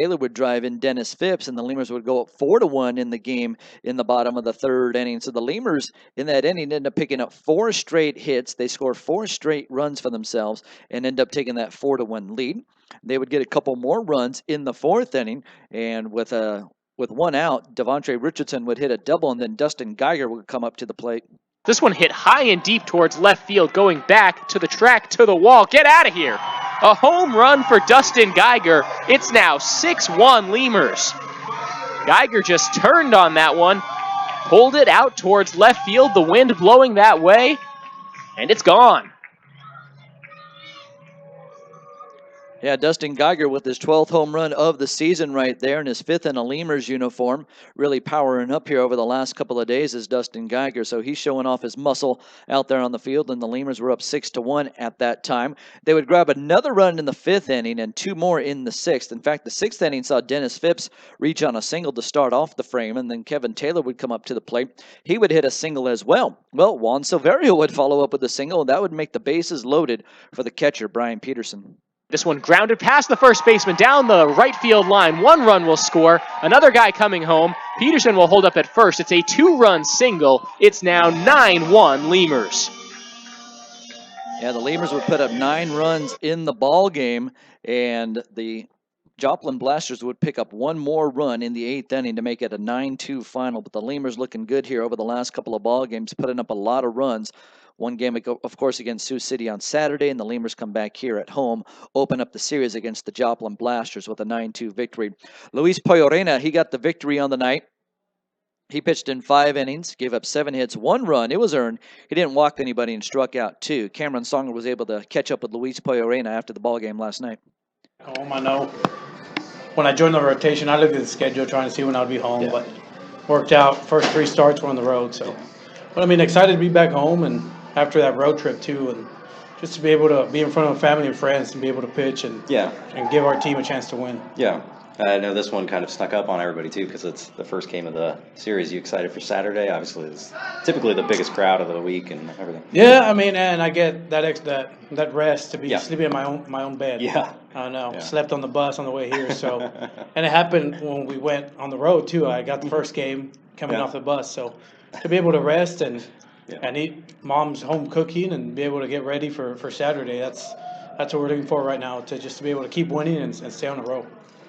Taylor would drive in Dennis Phipps, and the Lemurs would go up 4-1 in the game in the bottom of the third inning. So the Lemurs in that inning ended up picking up 4 straight hits. They scored 4 straight runs for themselves and end up taking that 4-1 lead. They would get a couple more runs in the fourth inning, and with 1 out, Devontre Richardson would hit a double, and then Dustin Geiger would come up to the plate. This one hit high and deep towards left field, going back to the track, to the wall. Get out of here. A home run for Dustin Geiger. It's now 6-1 Lemurs. Geiger just turned on that one, pulled it out towards left field, the wind blowing that way, and it's gone. Yeah, Dustin Geiger with his 12th home run of the season right there, and his 5th in a Lemurs uniform. Really powering up here over the last couple of days is Dustin Geiger, so he's showing off his muscle out there on the field, and the Lemurs were up 6-1 at that time. They would grab another run in the 5th inning and 2 more in the 6th. In fact, the 6th inning saw Dennis Phipps reach on a single to start off the frame, and then Kevin Taylor would come up to the plate. He would hit a single as well. Well, Juan Silverio would follow up with a single, and that would make the bases loaded for the catcher, Brian Peterson. This one grounded past the first baseman down the right field line. 1 run will score. Another guy coming home. Peterson will hold up at first. It's a 2-run single. It's now 9-1 Lemurs. Yeah, the Lemurs would put up 9 runs in the ball game, and the Joplin Blasters would pick up 1 more run in the 8th inning to make it a 9-2 final. But the Lemurs looking good here over the last couple of ball games, putting up a lot of runs. One game, of course, against Sioux City on Saturday, and the Lemurs come back here at home, open up the series against the Joplin Blasters with a 9-2 victory. Luis Poyorena, he got the victory on the night. He pitched in 5 innings, gave up 7 hits, 1 run. It was earned. He didn't walk anybody and struck out 2. Cameron Songer was able to catch up with Luis Poyorena after the ball game last night. Home, I know. When I joined the rotation, I looked at the schedule trying to see when I'd be home, but worked out. First 3 starts were on the road, so. But I mean, excited to be back home and after that road trip too, and just to be able to be in front of family and friends and be able to pitch and give our team a chance to win. Yeah. I know this one kind of snuck up on everybody too because it's the first game of the series. You excited for Saturday? Obviously, it's typically the biggest crowd of the week and everything. Yeah, I mean, and I get that rest to be sleeping in my own bed. Yeah. I know. Yeah. Slept on the bus on the way here, so and it happened when we went on the road too. I got the first game coming off the bus, so to be able to rest and eat mom's home cooking and be able to get ready for Saturday. That's what we're looking for right now, to just to be able to keep winning and stay on the road.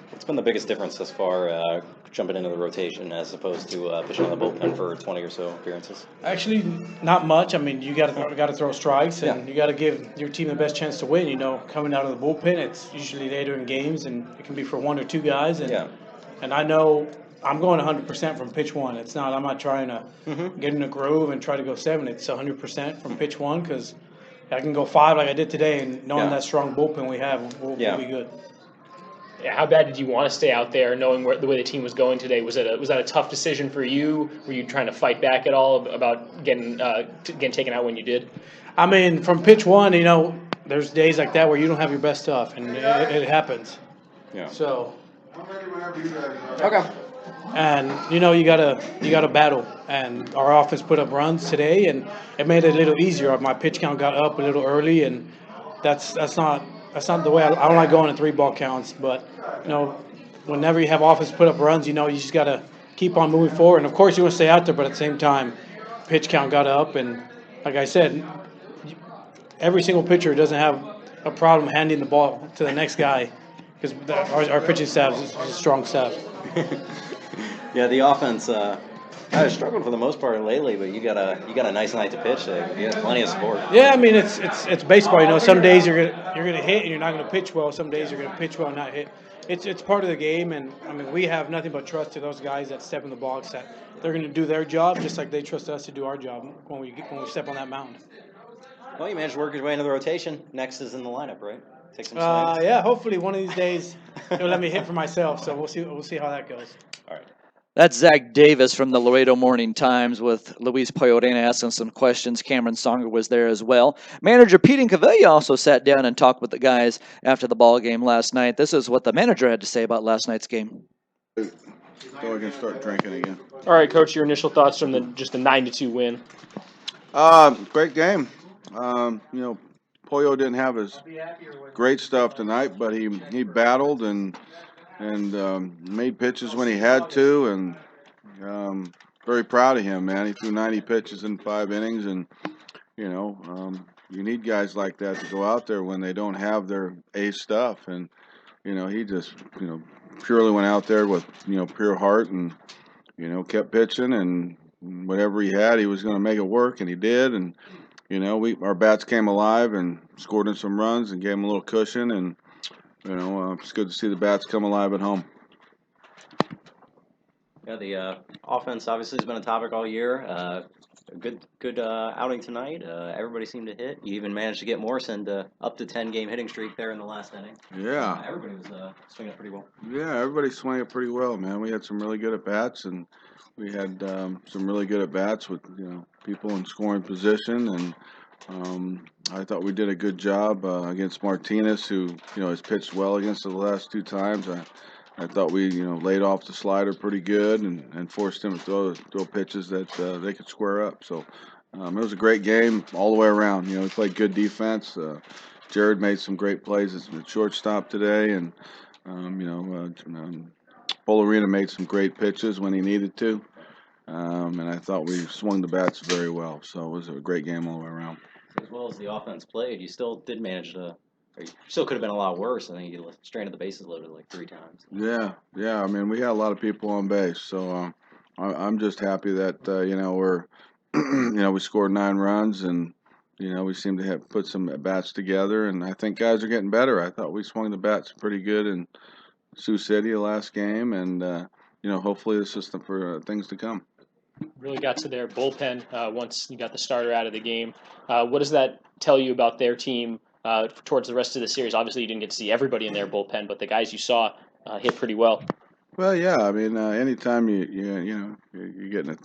What's been the biggest difference thus far, jumping into the rotation as opposed to pitching on the bullpen for 20 or so appearances? Actually, not much. I mean, you got to throw strikes, and you got to give your team the best chance to win. You know, coming out of the bullpen, it's usually later in games, and it can be for 1 or 2 guys. And I know I'm going 100% from pitch 1. It's not. I'm not trying to get in a groove and try to go 7. It's 100% from pitch 1 because I can go 5 like I did today, and knowing that strong bullpen we have, we'll be good. Yeah, how bad did you want to stay out there, knowing the way the team was going today? Was that a tough decision for you? Were you trying to fight back at all about getting taken out when you did? I mean, from pitch 1, you know, there's days like that where you don't have your best stuff, and it happens. Yeah. So. Okay. And you know you gotta battle, and our offense put up runs today, and it made it a little easier. My pitch count got up a little early, and that's not the way I don't like going to 3-ball counts. But you know, whenever you have offense put up runs, you know you just gotta keep on moving forward. And of course you want to stay out there, but at the same time, pitch count got up, and like I said, every single pitcher doesn't have a problem handing the ball to the next guy because our pitching staff is a strong staff. Yeah, the offense has struggled for the most part lately, but you got a nice night to pitch. You got plenty of support. Yeah, I mean it's baseball. You know, some days you're gonna hit and you're not gonna pitch well. Some days you're gonna pitch well and not hit. It's part of the game, and I mean we have nothing but trust to those guys that step in the box that they're gonna do their job just like they trust us to do our job when we step on that mound. Well, you managed to work your way into the rotation. Next is in the lineup, right? Take some swings. Yeah, hopefully one of these days he'll let me hit for myself. So we'll see how that goes. All right. That's Zach Davis from the Laredo Morning Times with Luis Poyorena asking some questions. Cameron Songer was there as well. Manager Pete Incaviglia also sat down and talked with the guys after the ball game last night. This is what the manager had to say about last night's game. So I can start drinking again. All right, Coach, your initial thoughts from the 9-2 win. Great game. You know, Pollo didn't have his great stuff tonight, but he battled and and made pitches when he had to, and very proud of him, man. He threw 90 pitches in 5 innings, and you need guys like that to go out there when they don't have their ace stuff, and he just purely went out there with pure heart, and kept pitching, and whatever he had, he was going to make it work, and he did, and our bats came alive and scored in some runs and gave him a little cushion, and it's good to see the bats come alive at home. Yeah, the offense obviously has been a topic all year. A good outing tonight. Everybody seemed to hit. You even managed to get Morrison to up to 10-game hitting streak there in the last inning. Yeah. Everybody was swinging it pretty well. Yeah, everybody swung it pretty well, man. We had some really good at bats, and we had some really good at bats with people in scoring position, and I thought we did a good job against Martinez, who has pitched well against us the last 2 times. I thought we laid off the slider pretty good, and forced him to throw pitches that they could square up. So it was a great game all the way around. We played good defense. Jared made some great plays at shortstop today, and Bolorina made some great pitches when he needed to, and I thought we swung the bats very well. So it was a great game all the way around. As well as the offense played, you still did manage to. Or you still could have been a lot worse. I think you stranded the bases loaded like 3 times. Yeah. I mean, we had a lot of people on base, so I'm just happy that we're we scored 9 runs, and we seem to have put some bats together, and I think guys are getting better. I thought we swung the bats pretty good in Sioux City the last game, and hopefully this is for things to come. Really got to their bullpen once you got the starter out of the game. What does that tell you about their team towards the rest of the series? Obviously, you didn't get to see everybody in their bullpen, but the guys you saw hit pretty well. Well, yeah. I mean, anytime you're getting a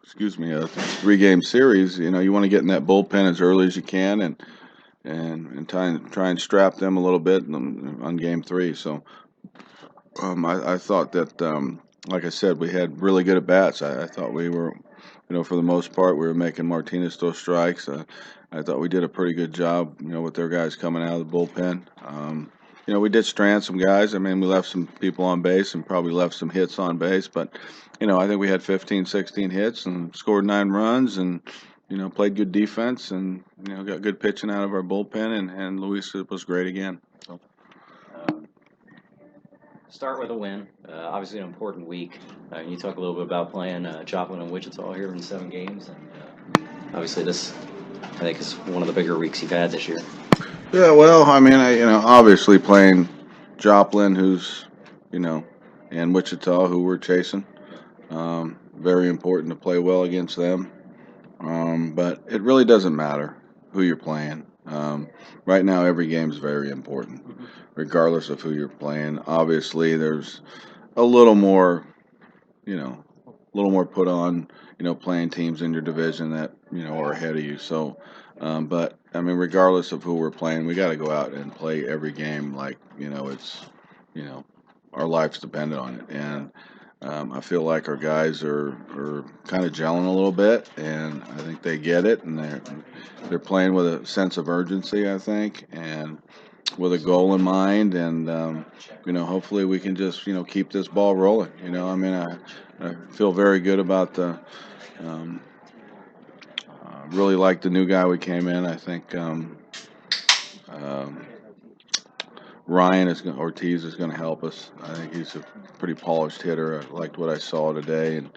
3-game series, you want to get in that bullpen as early as you can, and try and strap them a little bit on game 3. So I thought that, like I said, we had really good at bats. I thought we were, for the most part, we were making Martinez throw strikes. I thought we did a pretty good job, with their guys coming out of the bullpen. We did strand some guys. I mean, we left some people on base and probably left some hits on base, but I think we had 15, 16 hits and scored 9 runs, and played good defense, and got good pitching out of our bullpen, and Luis was great again. So. Start with a win. Obviously, an important week. You talk a little bit about playing Joplin and Wichita here in 7 games, and obviously this, I think, is one of the bigger weeks you've had this year. Yeah, well, I mean, obviously playing Joplin, who's, and Wichita, who we're chasing. Very important to play well against them. But it really doesn't matter who you're playing. Right now, every game is very important, regardless of who you're playing. Obviously, there's a little more, put on, playing teams in your division that, are ahead of you. So, but I mean, regardless of who we're playing, we got to go out and play every game like, it's, our life's dependent on it. And I feel like our guys are kind of gelling a little bit, and I think they get it, and they're playing with a sense of urgency, I think, and with a goal in mind, and hopefully we can just keep this ball rolling. I mean, I feel very good about the. Really like the new guy we came in. I think Ortiz is going to help us. I think he's a pretty polished hitter. I liked what I saw today, and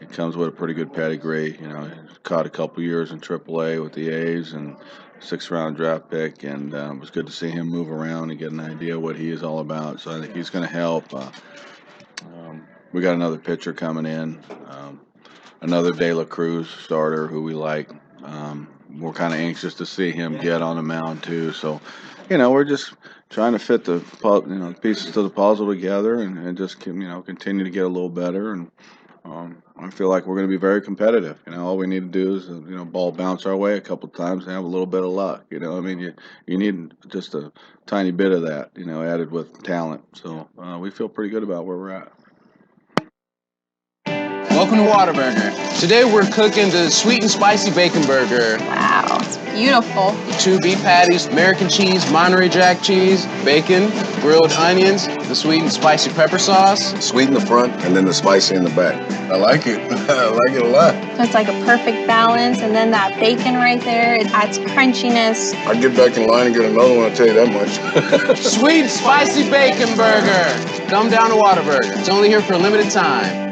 he comes with a pretty good pedigree. He's caught a couple years in AAA with the A's, and 6th-round draft pick, and it was good to see him move around and get an idea what he is all about. So I think he's going to help. We got another pitcher coming in, another De La Cruz starter who we like. We're kind of anxious to see him get on the mound too. So, we're just trying to fit the pieces to the puzzle together, and just continue to get a little better. And I feel like we're going to be very competitive. All we need to do is ball bounce our way a couple times and have a little bit of luck. I mean, you need just a tiny bit of that added with talent. So we feel pretty good about where we're at. Welcome to Whataburger. Today we're cooking the sweet and spicy bacon burger. Wow, it's beautiful. 2 beef patties, American cheese, Monterey Jack cheese, bacon, grilled onions, the sweet and spicy pepper sauce. Sweet in the front and then the spicy in the back. I like it. I like it a lot. So it's like a perfect balance, and then that bacon right there, it adds crunchiness. I'd get back in line and get another one, I'll tell you that much. Sweet spicy bacon burger. Come down to Whataburger. It's only here for a limited time.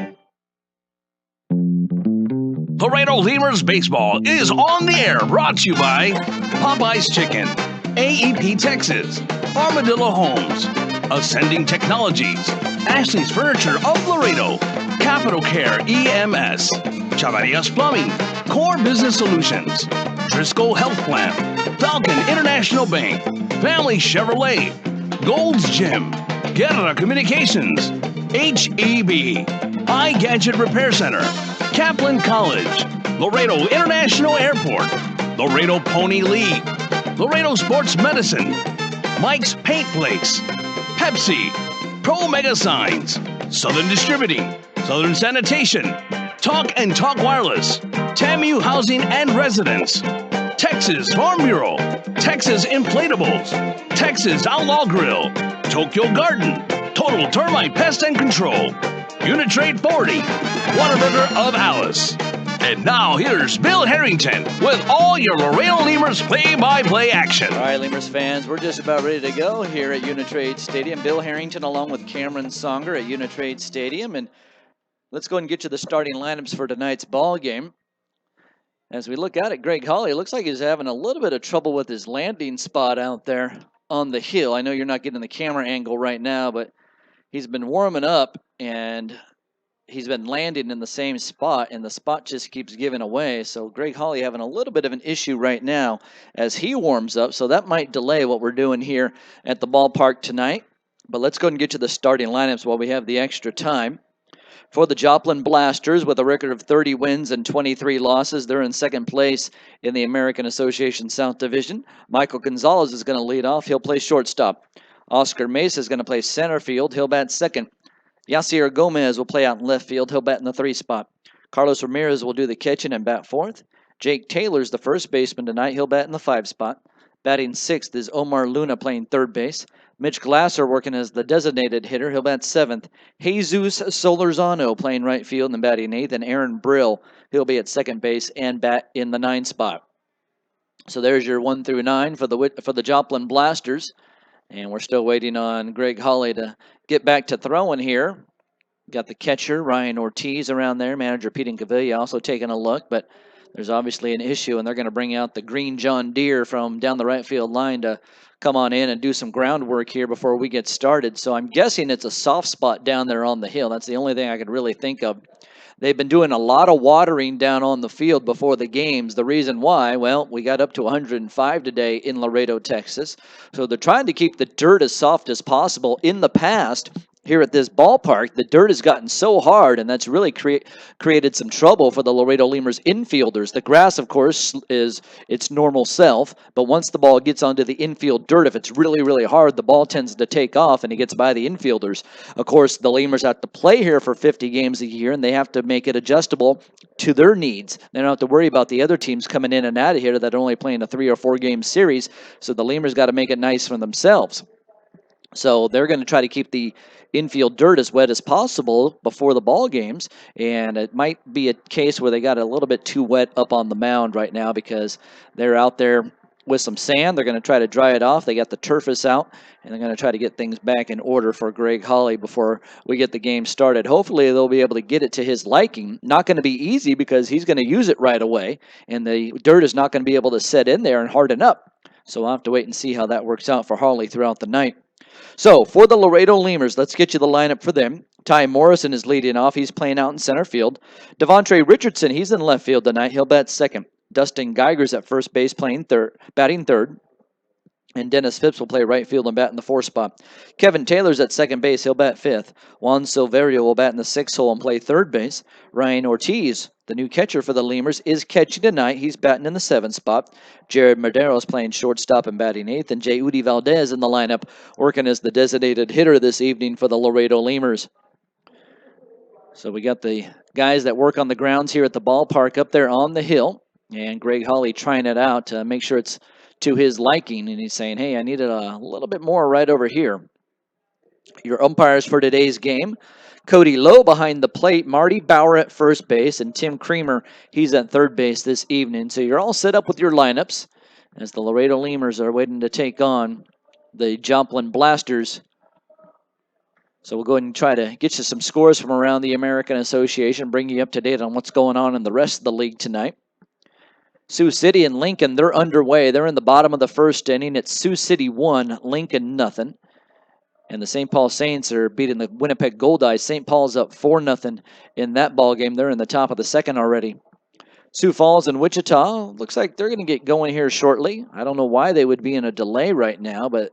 Laredo Lemurs Baseball is on the air, brought to you by Popeye's Chicken, AEP Texas, Armadillo Homes, Ascending Technologies, Ashley's Furniture of Laredo, Capital Care EMS, Chavarias Plumbing, Core Business Solutions, Driscoll Health Plan, Falcon International Bank, Family Chevrolet, Gold's Gym, Guerra Communications, HEB, iGadget Repair Center, Kaplan College, Laredo International Airport, Laredo Pony League, Laredo Sports Medicine, Mike's Paint Place, Pepsi, Pro Mega Signs, Southern Distributing, Southern Sanitation, Talk and Talk Wireless, TAMU Housing and Residence, Texas Farm Bureau, Texas Inflatables, Texas Outlaw Grill, Tokyo Garden, Total Termite Pest and Control, Uni-Trade Forwarding, Whataburger of Alice. And now here's Bill Harrington with all your Laredo Lemurs play-by-play action. All right, Lemurs fans, we're just about ready to go here at Uni-Trade Stadium. Bill Harrington along with Cameron Songer at Uni-Trade Stadium. And let's go and get you the starting lineups for tonight's ball game. As we look at it, Greg Hawley, it looks like he's having a little bit of trouble with his landing spot out there on the hill. I know you're not getting the camera angle right now, but he's been warming up and he's been landing in the same spot, and the spot just keeps giving away. So Greg Hawley having a little bit of an issue right now as he warms up, so that might delay what we're doing here at the ballpark tonight. But let's go and get to the starting lineups while we have the extra time. For the Joplin Blasters, with a record of 30 wins and 23 losses, they're in second place in the American Association South Division. Michael Gonzalez is going to lead off. He'll play shortstop. Oscar Mesa is going to play center field. He'll bat second. Yasier Gomez will play out in left field. He'll bat in the 3 spot. Carlos Ramirez will do the catching and bat fourth. Jake Taylor's the first baseman tonight. He'll bat in the 5 spot. Batting sixth is Omar Luna playing third base. Mitch Glasser working as the designated hitter. He'll bat seventh. Jesus Solorzano playing right field and batting eighth. And Aaron Brill, he'll be at second base and bat in the 9 spot. So there's your 1 through 9 for the Joplin Blasters. And we're still waiting on Greg Hawley to get back to throwing here. Got the catcher, Ryan Ortiz, around there. Manager Pete Cavilla also taking a look. But there's obviously an issue, and they're going to bring out the green John Deere from down the right field line to come on in and do some groundwork here before we get started. So I'm guessing it's a soft spot down there on the hill. That's the only thing I could really think of. They've been doing a lot of watering down on the field before the games. The reason why, well, we got up to 105 today in Laredo, Texas. So they're trying to keep the dirt as soft as possible. In the past, here at this ballpark, the dirt has gotten so hard, and that's really created some trouble for the Laredo Lemurs infielders. The grass, of course, is its normal self, but once the ball gets onto the infield dirt, if it's really, really hard, the ball tends to take off, and it gets by the infielders. Of course, the Lemurs have to play here for 50 games a year, and they have to make it adjustable to their needs. They don't have to worry about the other teams coming in and out of here that are only playing a 3 or 4 game series, so the Lemurs got to make it nice for themselves. So they're going to try to keep the infield dirt as wet as possible before the ball games, and it might be a case where they got a little bit too wet up on the mound right now because they're out there with some sand. They're going to try to dry it off. They got the turfus out, and they're going to try to get things back in order for Greg Hawley before we get the game started. Hopefully they'll be able to get it to his liking. Not going to be easy because he's going to use it right away, and the dirt is not going to be able to set in there and harden up. So we'll have to wait and see how that works out for Hawley throughout the night. So, for the Laredo Lemurs, let's get you the lineup for them. Ty Morrison is leading off. He's playing out in center field. Devontre Richardson, he's in left field tonight. He'll bat second. Dustin Geiger's at first base batting third. And Dennis Phipps will play right field and bat in the 4 spot. Kevin Taylor's at second base. He'll bat fifth. Juan Silverio will bat in the 6th hole and play third base. Ryan Ortiz, the new catcher for the Lemurs, is catching tonight. He's batting in the 7th spot. Jared Madero is playing shortstop and batting 8th. And J. Udi Valdez in the lineup, working as the designated hitter this evening for the Laredo Lemurs. So we got the guys that work on the grounds here at the ballpark up there on the hill. And Greg Hawley trying it out to make sure it's to his liking. And he's saying, hey, I need it a little bit more right over here. Your umpires for today's game: Cody Lowe behind the plate, Marty Bauer at first base, and Tim Creamer, he's at third base this evening. So you're all set up with your lineups as the Laredo Lemurs are waiting to take on the Joplin Blasters. So we'll go ahead and try to get you some scores from around the American Association, bring you up to date on what's going on in the rest of the league tonight. Sioux City and Lincoln, they're underway. They're in the bottom of the first inning. It's Sioux City 1, Lincoln nothing. And the St. Paul Saints are beating the Winnipeg Goldeyes. St. Paul's up 4-0 in that ball game. They're in the top of the second already. Sioux Falls and Wichita, looks like they're going to get going here shortly. I don't know why they would be in a delay right now, but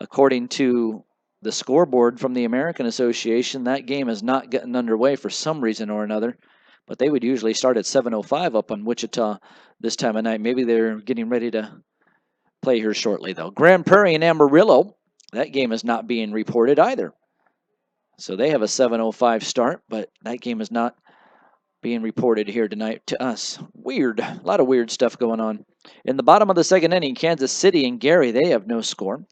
according to the scoreboard from the American Association, that game is not getting underway for some reason or another. But they would usually start at 7:05 up on Wichita this time of night. Maybe they're getting ready to play here shortly, though. Grand Prairie and Amarillo, that game is not being reported either. So they have a 7:05 start, but that game is not being reported here tonight to us. Weird. A lot of weird stuff going on. In the bottom of the second inning, Kansas City and Gary, they have no score.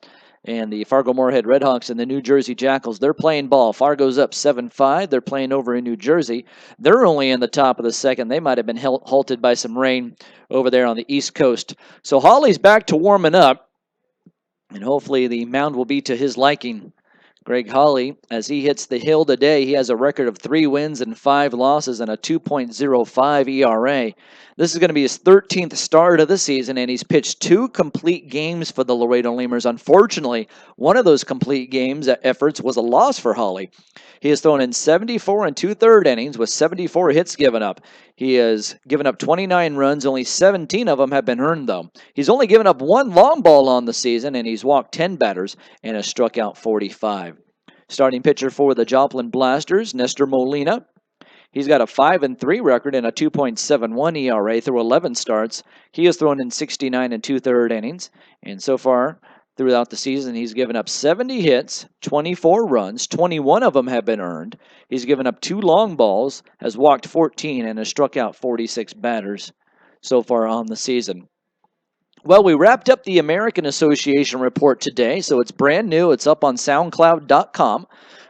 And the Fargo-Moorhead Redhawks and the New Jersey Jackals, they're playing ball. Fargo's up 7-5. They're playing over in New Jersey. They're only in the top of the second. They might have been halted by some rain over there on the East Coast. So Hawley's back to warming up, and hopefully the mound will be to his liking. Greg Hawley, as he hits the hill today, he has a record of 3 wins and 5 losses and a 2.05 ERA. This is going to be his 13th start of the season, and he's pitched 2 complete games for the Laredo Lemurs. Unfortunately, one of those complete games efforts was a loss for Hawley. He has thrown in 74 and 2/3 innings with 74 hits given up. He has given up 29 runs. Only 17 of them have been earned, though. He's only given up 1 long ball on the season, and he's walked 10 batters and has struck out 45. Starting pitcher for the Joplin Blasters, Nestor Molina. He's got a 5-3 record and a 2.71 ERA through 11 starts. He has thrown in 69 and 2/3 innings, and so far throughout the season, he's given up 70 hits, 24 runs, 21 of them have been earned. He's given up 2 long balls, has walked 14, and has struck out 46 batters so far on the season. Well, we wrapped up the American Association report today, so it's brand new. It's up on SoundCloud.com.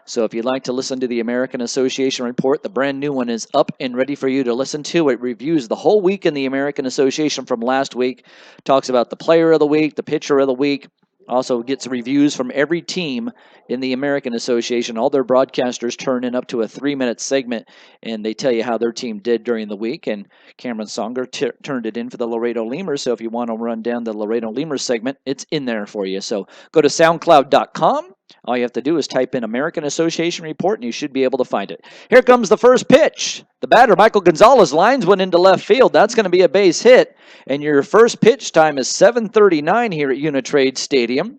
So if you'd like to listen to the American Association report, the brand new one is up and ready for you to listen to. It reviews the whole week in the American Association from last week, talks about the player of the week, the pitcher of the week, also gets reviews from every team in the American Association. All their broadcasters turn in up to a 3-minute segment, and they tell you how their team did during the week. And Cameron Songer turned it in for the Laredo Lemurs, so if you want to run down the Laredo Lemurs segment, it's in there for you. So go to SoundCloud.com. All you have to do is type in American Association Report, and you should be able to find it. Here comes the first pitch. The batter, Michael Gonzalez, lines one into left field. That's going to be a base hit, and your first pitch time is 7:39 here at Uni-Trade Stadium.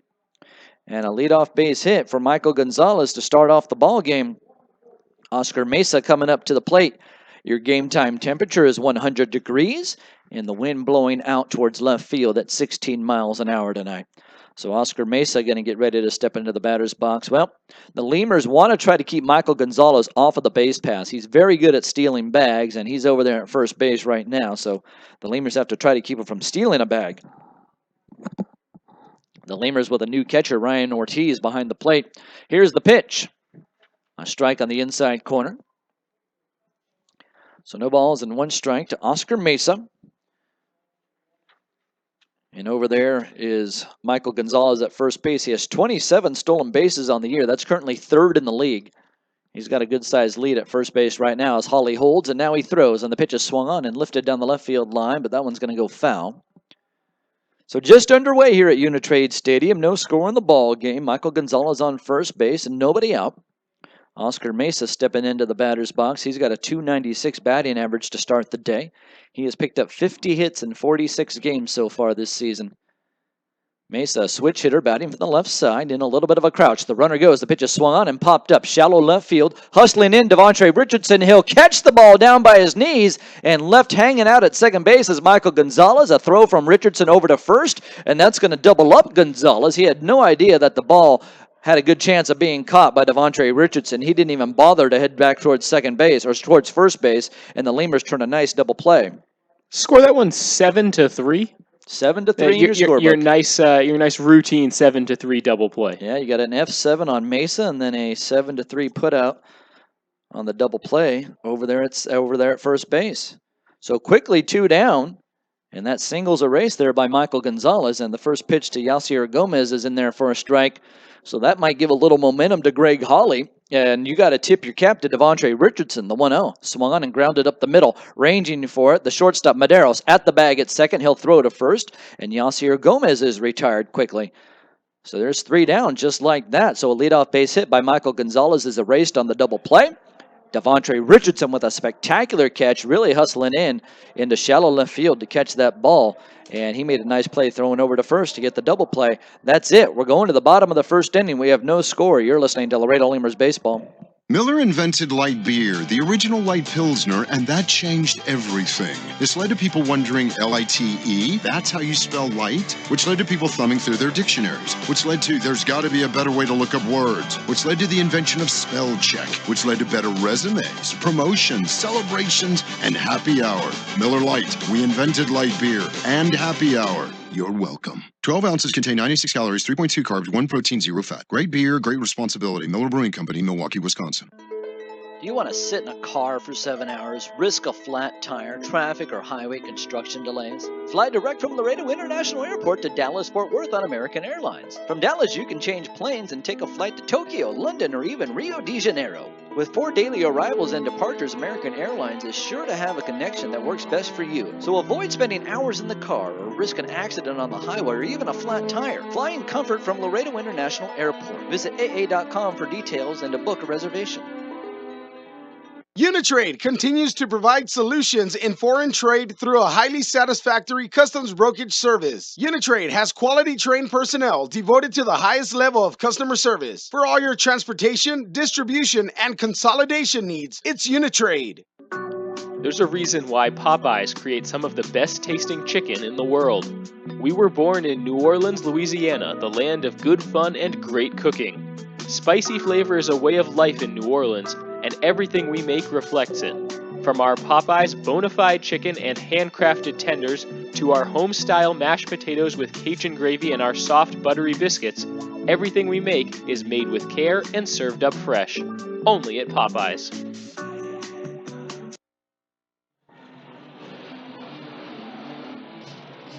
And a leadoff base hit for Michael Gonzalez to start off the ball game. Oscar Mesa coming up to the plate. Your game time temperature is 100 degrees, and the wind blowing out towards left field at 16 miles an hour tonight. So Oscar Mesa going to get ready to step into the batter's box. Well, the Lemurs want to try to keep Michael Gonzalez off of the base pass. He's very good at stealing bags, and he's over there at first base right now. So the Lemurs have to try to keep him from stealing a bag. The Lemurs with a new catcher, Ryan Ortiz, behind the plate. Here's the pitch. A strike on the inside corner. So no balls and 1 strike to Oscar Mesa. And over there is Michael Gonzalez at first base. He has 27 stolen bases on the year. That's currently 3rd in the league. He's got a good-sized lead at first base right now as Hawley holds, and now he throws. And the pitch is swung on and lifted down the left field line, but that one's going to go foul. So just underway here at Uni-Trade Stadium. No score in the ball game. Michael Gonzalez on first base and nobody out. Oscar Mesa stepping into the batter's box. He's got a .296 batting average to start the day. He has picked up 50 hits in 46 games so far this season. Mesa, a switch hitter, batting from the left side in a little bit of a crouch. The runner goes. The pitch is swung on and popped up. Shallow left field. Hustling in, Devontre Richardson. He'll catch the ball down by his knees and left hanging out at second base is Michael Gonzalez. A throw from Richardson over to first, and that's going to double up Gonzalez. He had no idea that the ball had a good chance of being caught by Devontre Richardson. He didn't even bother to head back towards second base or towards first base, and the Lemurs turned a nice double play. Score that one 7-3. 7-3 in your scorebook. Your nice routine 7-3 double play. Yeah, you got an F7 on Mesa and then a 7-3 putout on the double play over there at first base. So quickly 2 down, and that singles erased there by Michael Gonzalez, and the first pitch to Yasier Gomez is in there for a strike. So that might give a little momentum to Greg Hawley. And you got to tip your cap to Devontre Richardson, the 1-0. Swung on and grounded up the middle, ranging for it. The shortstop, Maderos, at the bag at second. He'll throw to first, and Yasier Gomez is retired quickly. So there's 3 down just like that. So a leadoff base hit by Michael Gonzalez is erased on the double play. Devontre Richardson with a spectacular catch, really hustling into shallow left field to catch that ball. And he made a nice play throwing over to first to get the double play. That's it. We're going to the bottom of the first inning. We have no score. You're listening to Laredo Lemurs Baseball. Miller invented light beer, the original light Pilsner, and that changed everything. This led to people wondering L-I-T-E, that's how you spell light, which led to people thumbing through their dictionaries, which led to there's got to be a better way to look up words, which led to the invention of spell check, which led to better resumes, promotions, celebrations, and happy hour. Miller Lite, we invented light beer and happy hour. You're welcome. 12 ounces contain 96 calories, 3.2 carbs, 1 protein, 0 fat. Great beer, great responsibility. Miller Brewing Company, Milwaukee, Wisconsin. Do you want to sit in a car for 7 hours, risk a flat tire, traffic, or highway construction delays? Fly direct from Laredo International Airport to Dallas-Fort Worth on American Airlines. From Dallas, you can change planes and take a flight to Tokyo, London, or even Rio de Janeiro. With 4 daily arrivals and departures, American Airlines is sure to have a connection that works best for you. So avoid spending hours in the car or risk an accident on the highway or even a flat tire. Fly in comfort from Laredo International Airport. Visit AA.com for details and to book a reservation. Uni-Trade continues to provide solutions in foreign trade through a highly satisfactory customs brokerage service. Uni-Trade has quality trained personnel devoted to the highest level of customer service. For all your transportation, distribution, and consolidation needs, it's Uni-Trade. There's a reason why Popeyes creates some of the best tasting chicken in the world. We were born in New Orleans, Louisiana, the land of good fun and great cooking. Spicy flavor is a way of life in New Orleans, and everything we make reflects it. From our Popeyes bona fide chicken and handcrafted tenders to our home-style mashed potatoes with Cajun gravy and our soft buttery biscuits, everything we make is made with care and served up fresh. Only at Popeyes.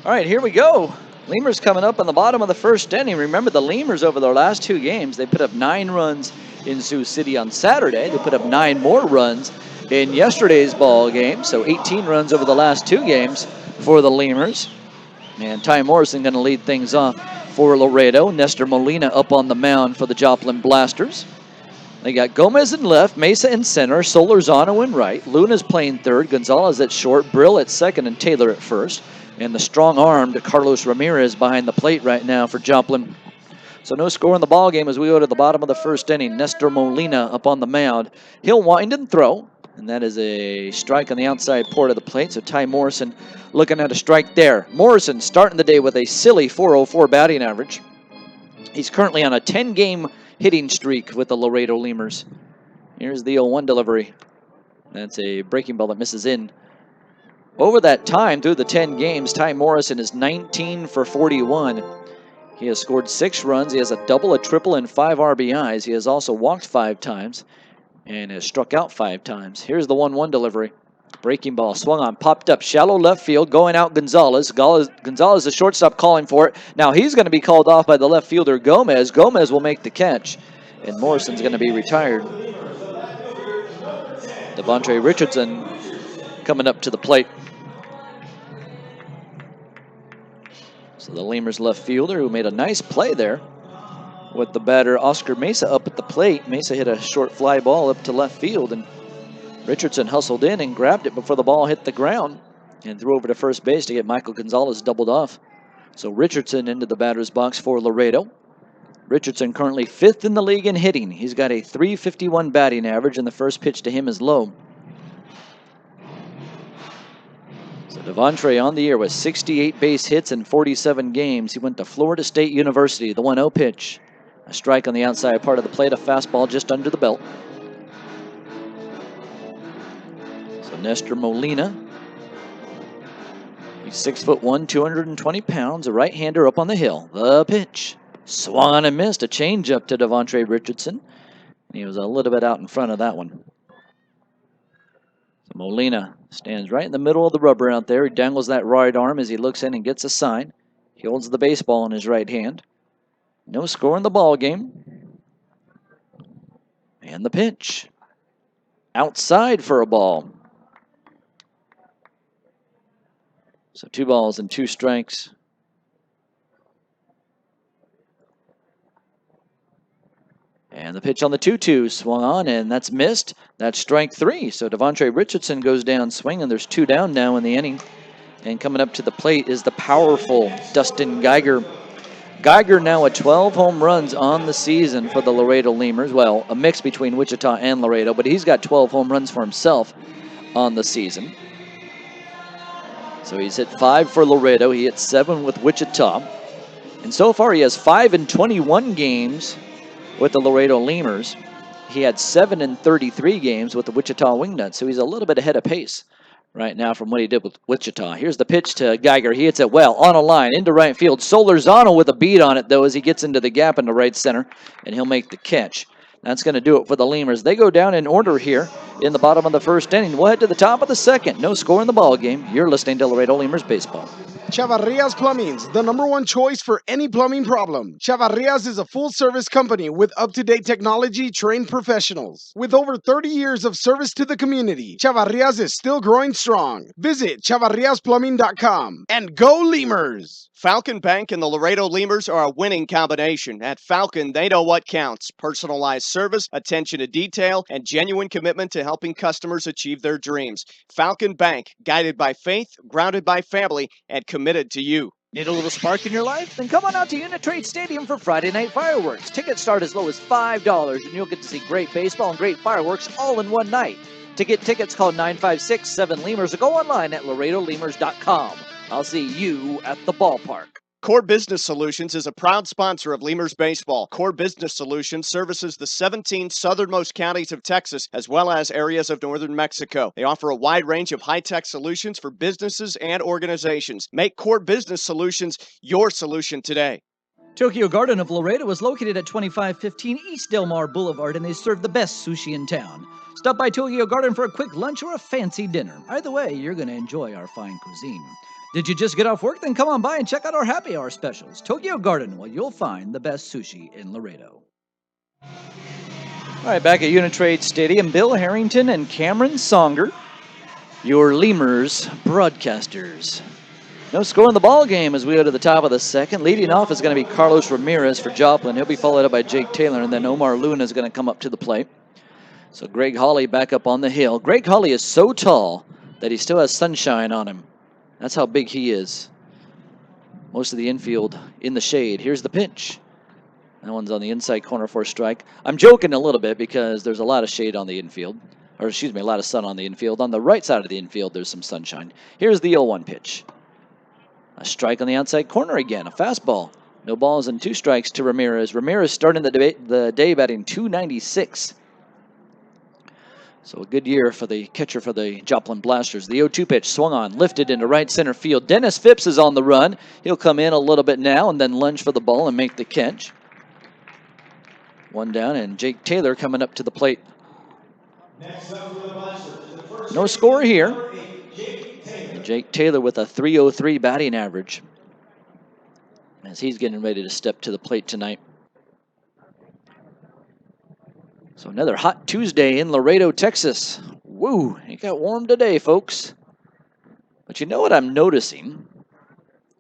All right, here we go. Lemurs coming up on the bottom of the first inning. Remember, the Lemurs over their last 2 games, they put up 9 runs in Sioux City on Saturday. They put up 9 more runs in yesterday's ball game, so 18 runs over the last 2 games for the Lemurs. And Ty Morrison going to lead things off for Laredo. Nestor Molina up on the mound for the Joplin Blasters. They got Gomez in left, Mesa in center, Solorzano in right, Luna's playing third, Gonzalez at short, Brill at second, and Taylor at first. And the strong-armed Carlos Ramirez behind the plate right now for Joplin. So no score in the ball game as we go to the bottom of the first inning. Nestor Molina up on the mound. He'll wind and throw, and that is a strike on the outside port of the plate. So Ty Morrison looking at a strike there. Morrison starting the day with a silly .404 batting average. He's currently on a 10-game hitting streak with the Laredo Lemurs. Here's the 0-1 delivery. That's a breaking ball that misses in. Over that time, through the 10 games, Ty Morrison is 19 for 41. He has scored 6 runs. He has a double, a triple, and 5 RBIs. He has also walked 5 times and has struck out 5 times. Here's the 1-1 delivery. Breaking ball swung on, popped up, shallow left field, going out Gonzalez. Gonzalez, the shortstop, calling for it. Now he's going to be called off by the left fielder, Gomez. Gomez will make the catch, and Morrison's going to be retired. Devontre Richardson coming up to the plate. So the Lemurs left fielder, who made a nice play there with the batter Oscar Mesa up at the plate. Mesa hit a short fly ball up to left field, and Richardson hustled in and grabbed it before the ball hit the ground and threw over to first base to get Michael Gonzalez doubled off. So Richardson into the batter's box for Laredo. Richardson currently 5th in the league in hitting. He's got a .351 batting average, and the first pitch to him is low. So Devontre on the year with 68 base hits in 47 games. He went to Florida State University. The 1-0 pitch. A strike on the outside part of the plate, a fastball just under the belt. So Nestor Molina, he's 6'1", 220 pounds, a right-hander up on the hill. The pitch, swung on and missed. A changeup to Devontre Richardson. He was a little bit out in front of that one. So Molina stands right in the middle of the rubber out there. He dangles that right arm as he looks in and gets a sign. He holds the baseball in his right hand. No score in the ball game. And the pitch, outside for a ball. So 2 balls and 2 strikes. And the pitch on the 2-2 swung on, and that's missed. That's strike 3. So Devontre Richardson goes down swinging. There's 2 down now in the inning. And coming up to the plate is the powerful Dustin Geiger. Geiger now at 12 home runs on the season for the Laredo Lemurs. Well, a mix between Wichita and Laredo, but he's got 12 home runs for himself on the season. So he's hit 5 for Laredo. He hit 7 with Wichita. And so far he has 5 in 21 games with the Laredo Lemurs. He had 7 in 33 games with the Wichita Wingnuts. So he's a little bit ahead of pace right now from what he did with Wichita. Here's the pitch to Geiger. He hits it well on a line into right field. Solorzano with a beat on it, though, as he gets into the gap into right center, and he'll make the catch. That's going to do it for the Lemurs. They go down in order here in the bottom of the first inning. We'll head to the top of the second. No score in the ball game. You're listening to Laredo Lemurs Baseball. Chavarrias Plumbing's the #1 choice for any plumbing problem. Chavarrias is a full-service company with up-to-date technology, trained professionals. With over 30 years of service to the community, Chavarrias is still growing strong. Visit chavarriasplumbing.com and go Lemurs! Falcon Bank and the Laredo Lemurs are a winning combination. At Falcon, they know what counts: personalized service, attention to detail, and genuine commitment to helping customers achieve their dreams. Falcon Bank, guided by faith, grounded by family, and committed to you. Need a little spark in your life? Then come on out to Uni-Trade Stadium for Friday night fireworks. Tickets start as low as $5, and you'll get to see great baseball and great fireworks all in one night. To get tickets, call 956-7-LEMURS or go online at LaredoLemurs.com. I'll see you at the ballpark. Core Business Solutions is a proud sponsor of Lemurs Baseball. Core Business Solutions services the 17 southernmost counties of Texas, as well as areas of northern Mexico. They offer a wide range of high-tech solutions for businesses and organizations. Make Core Business Solutions your solution today. Tokyo Garden of Laredo is located at 2515 East Del Mar Boulevard, and they serve the best sushi in town. Stop by Tokyo Garden for a quick lunch or a fancy dinner. Either way, you're going to enjoy our fine cuisine. Did you just get off work? Then come on by and check out our happy hour specials. Tokyo Garden, well, you'll find the best sushi in Laredo. All right, back at Uni-Trade Stadium, Bill Harrington and Cameron Songer, your Lemurs broadcasters. No score in the ball game as we go to the top of the second. Leading off is going to be Carlos Ramirez for Joplin. He'll be followed up by Jake Taylor, and then Omar Luna is going to come up to the plate. So Greg Hawley back up on the hill. Greg Hawley is so tall that he still has sunshine on him. That's how big he is. Most of the infield in the shade. Here's the pitch. That one's on the inside corner for a strike. I'm joking a little bit because there's a lot of shade on the infield. Or excuse me, a lot of sun on the infield. On the right side of the infield, there's some sunshine. Here's the 0-1 pitch. A strike on the outside corner again. A fastball. No balls and 2 strikes to Ramirez. Ramirez starting the day batting .296. So a good year for the catcher for the Joplin Blasters. The 0-2 pitch swung on, lifted into right center field. Dennis Phipps is on the run. He'll come in a little bit now and then lunge for the ball and make the catch. One down, and Jake Taylor coming up to the plate. No score here. And Jake Taylor with a .303 batting average as he's getting ready to step to the plate tonight. So another hot Tuesday in Laredo, Texas. Woo, it got warm today, folks. But you know what I'm noticing?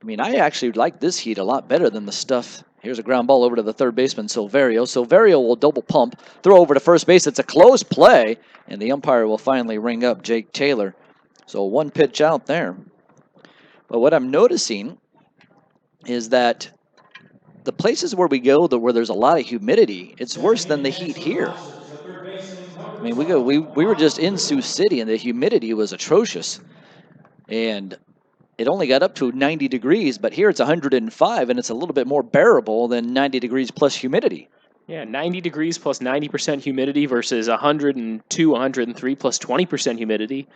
I mean, I actually like this heat a lot better than the stuff. Here's a ground ball over to the third baseman, Silverio. Silverio will double pump, throw over to first base. It's a close play, and the umpire will finally ring up Jake Taylor. So 1 pitch out there. But what I'm noticing is that the places where we go where there's a lot of humidity, it's worse than the heat here. I mean, we were just in Sioux City, and the humidity was atrocious. And it only got up to 90 degrees, but here it's 105, and it's a little bit more bearable than 90 degrees plus humidity. Yeah, 90 degrees plus 90% humidity versus 102, 103 plus 20% humidity.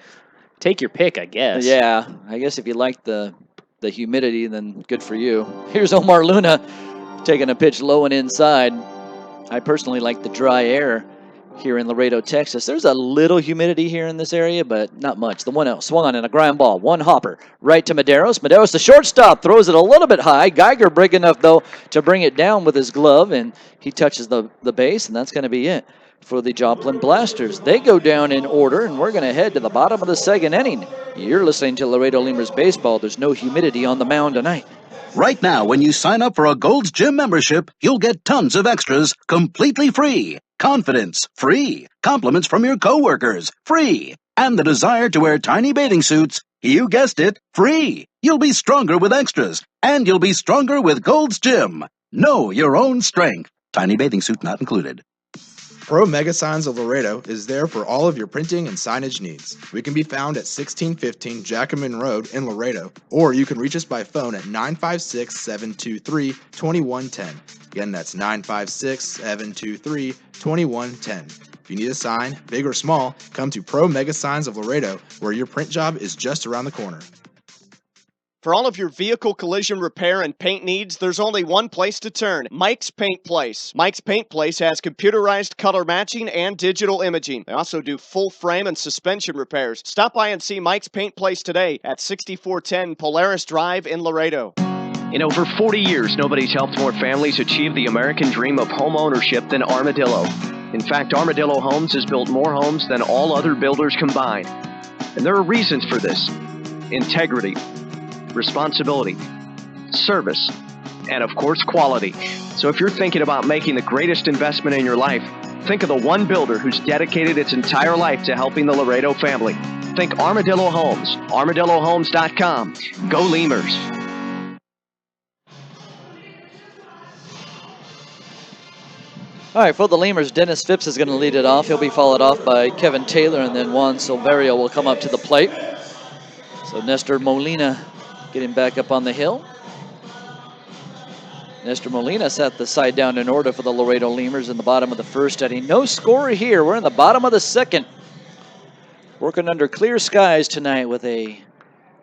Take your pick, I guess. Yeah, I guess if you like the humidity, then good for you. Here's Omar Luna taking a pitch low and inside. I personally like the dry air here in Laredo, Texas. There's a little humidity here in this area, but not much. The 1-0 swung on in a ground ball. One hopper right to Medeiros. Medeiros, the shortstop, throws it a little bit high. Geiger big enough, though, to bring it down with his glove, and he touches the base, and that's going to be it for the Joplin Blasters. They go down in order, and we're going to head to the bottom of the second inning. You're listening to Laredo Lemurs Baseball. There's no humidity on the mound tonight. Right now, when you sign up for a Gold's Gym membership, you'll get tons of extras completely free. Confidence, free. Compliments from your coworkers, free. And the desire to wear tiny bathing suits, you guessed it, free. You'll be stronger with extras, and you'll be stronger with Gold's Gym. Know your own strength. Tiny bathing suit not included. Pro Mega Signs of Laredo is there for all of your printing and signage needs. We can be found at 1615 Jackman Road in Laredo, or you can reach us by phone at 956-723-2110. Again, that's 956-723-2110. If you need a sign, big or small, come to Pro Mega Signs of Laredo, where your print job is just around the corner. For all of your vehicle collision repair and paint needs, there's only one place to turn, Mike's Paint Place. Mike's Paint Place has computerized color matching and digital imaging. They also do full frame and suspension repairs. Stop by and see Mike's Paint Place today at 6410 Polaris Drive in Laredo. In over 40 years, nobody's helped more families achieve the American dream of home ownership than Armadillo. In fact, Armadillo Homes has built more homes than all other builders combined. And there are reasons for this: integrity, responsibility, service, and of course, quality. So if you're thinking about making the greatest investment in your life, think of the one builder who's dedicated its entire life to helping the Laredo family. Think Armadillo Homes, armadillohomes.com. Go Lemurs. All right, for the Lemurs, Dennis Phipps is going to lead it off. He'll be followed off by Kevin Taylor, and then Juan Silverio will come up to the plate. So Nestor Molina getting back up on the hill. Nestor Molina set the side down in order for the Laredo Lemurs in the bottom of the first inning. No score here. We're in the bottom of the second. Working under clear skies tonight with a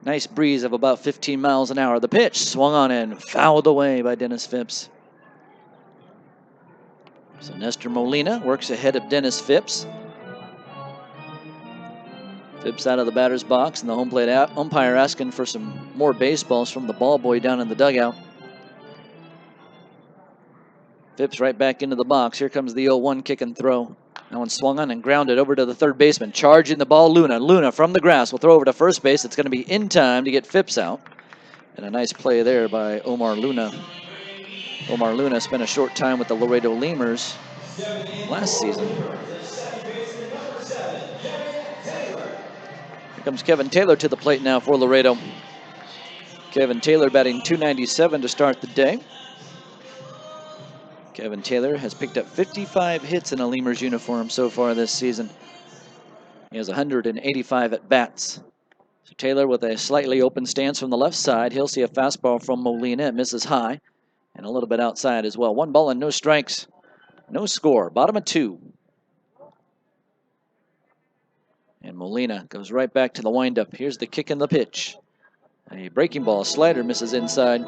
nice breeze of about 15 miles an hour. The pitch swung on and fouled away by Dennis Phipps. So Nestor Molina works ahead of Dennis Phipps. Phipps out of the batter's box, and the home plate umpire asking for some more baseballs from the ball boy down in the dugout. Phipps right back into the box. Here comes the 0-1 kick and throw. That one swung on and grounded over to the third baseman. Charging the ball, Luna. Luna from the grass will throw over to first base. It's going to be in time to get Phipps out. And a nice play there by Omar Luna. Omar Luna spent a short time with the Laredo Lemurs last season. Here comes Kevin Taylor to the plate now for Laredo. Kevin Taylor batting .297 to start the day. Kevin Taylor has picked up 55 hits in a Lemurs uniform so far this season. He has 185 at bats. So Taylor with a slightly open stance from the left side. He'll see a fastball from Molina. It misses high and a little bit outside as well. 1 ball and no strikes. No score. Bottom of 2. And Molina goes right back to the windup. Here's the kick and the pitch. A breaking ball, slider misses inside.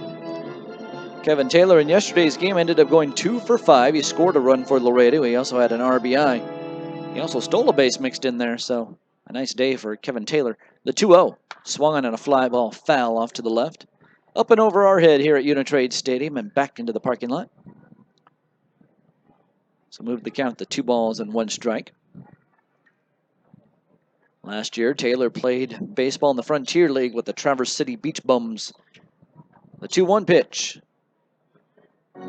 Kevin Taylor in yesterday's game ended up going 2 for 5. He scored a run for Laredo. He also had an RBI. He also stole a base mixed in there, so a nice day for Kevin Taylor. The 2-0 swung on and a fly ball foul off to the left. Up and over our head here at Uni-Trade Stadium and back into the parking lot. So move the count to 2 balls and 1 strike. Last year, Taylor played baseball in the Frontier League with the Traverse City Beach Bums. The 2-1 pitch.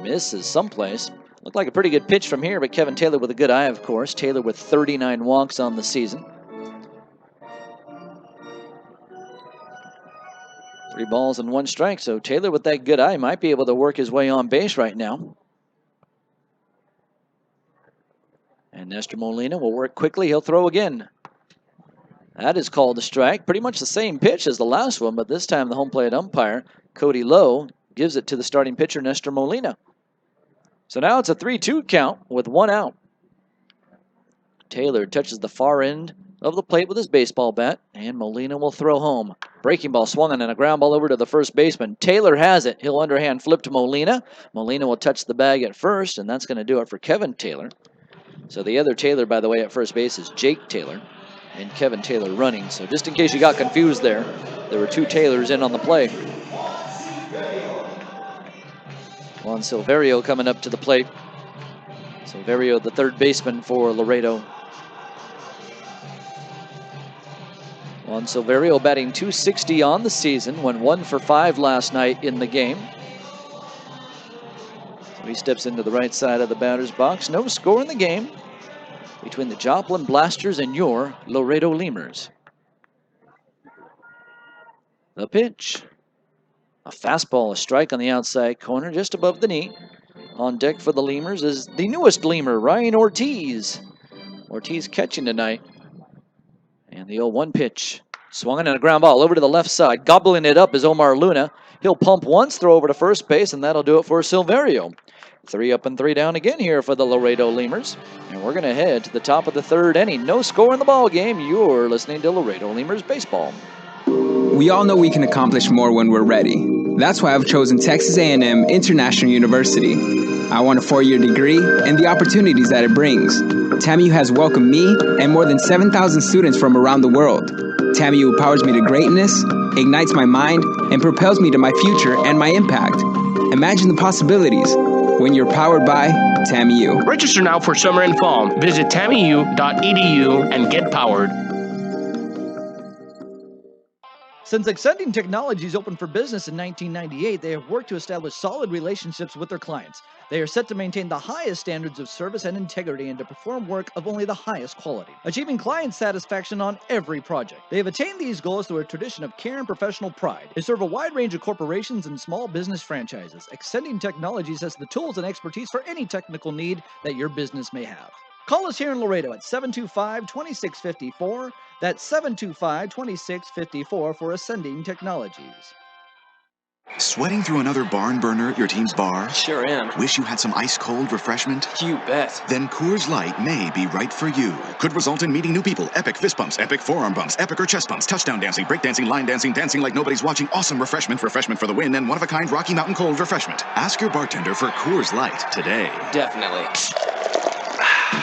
Misses someplace. Looked like a pretty good pitch from here, but Kevin Taylor with a good eye, of course. Taylor with 39 walks on the season. 3 balls and 1 strike, so Taylor with that good eye might be able to work his way on base right now. And Nestor Molina will work quickly. He'll throw again. That is called a strike. Pretty much the same pitch as the last one, but this time the home plate umpire, Cody Lowe, gives it to the starting pitcher, Nestor Molina. So now it's a 3-2 count with 1 out. Taylor touches the far end of the plate with his baseball bat, and Molina will throw home. Breaking ball swung on and a ground ball over to the first baseman. Taylor has it. He'll underhand flip to Molina. Molina will touch the bag at first, and that's going to do it for Kevin Taylor. So the other Taylor, by the way, at first base is Jake Taylor, and Kevin Taylor running. So just in case you got confused there were 2 Taylors in on the play. Juan Silverio coming up to the plate. Silverio, the third baseman for Laredo. Juan Silverio batting .260 on the season, went 1 for 5 last night in the game. So he steps into the right side of the batter's box. No score in the game between the Joplin Blasters and your Laredo Lemurs. The pitch. A fastball, a strike on the outside corner, just above the knee. On deck for the Lemurs is the newest Lemur, Ryan Ortiz. Ortiz catching tonight. And the 0-1 pitch. Swung in and a ground ball over to the left side. Gobbling it up is Omar Luna. He'll pump once, throw over to first base, and that'll do it for Silverio. 3 up and 3 down again here for the Laredo Lemurs. And we're going to head to the top of the 3rd inning. No score in the ball game. You're listening to Laredo Lemurs Baseball. We all know we can accomplish more when we're ready. That's why I've chosen Texas A&M International University. I want a 4-year degree and the opportunities that it brings. TAMU has welcomed me and more than 7,000 students from around the world. TAMU empowers me to greatness, ignites my mind, and propels me to my future and my impact. Imagine the possibilities when you're powered by TAMU. Register now for summer and fall. Visit tamu.edu and get powered. Since Ascending Technologies opened for business in 1998, they have worked to establish solid relationships with their clients. They are set to maintain the highest standards of service and integrity and to perform work of only the highest quality, achieving client satisfaction on every project. They have attained these goals through a tradition of care and professional pride. They serve a wide range of corporations and small business franchises. Ascending Technologies has the tools and expertise for any technical need that your business may have. Call us here in Laredo at 725-2654. That's 725-2654 for Ascending Technologies. Sweating through another barn burner at your team's bar? Sure am. Wish you had some ice-cold refreshment? You bet. Then Coors Light may be right for you. Could result in meeting new people, epic fist bumps, epic forearm bumps, epic or chest bumps, touchdown dancing, break dancing, line dancing, dancing like nobody's watching, awesome refreshment for the win, and one-of-a-kind Rocky Mountain Cold refreshment. Ask your bartender for Coors Light today. Definitely.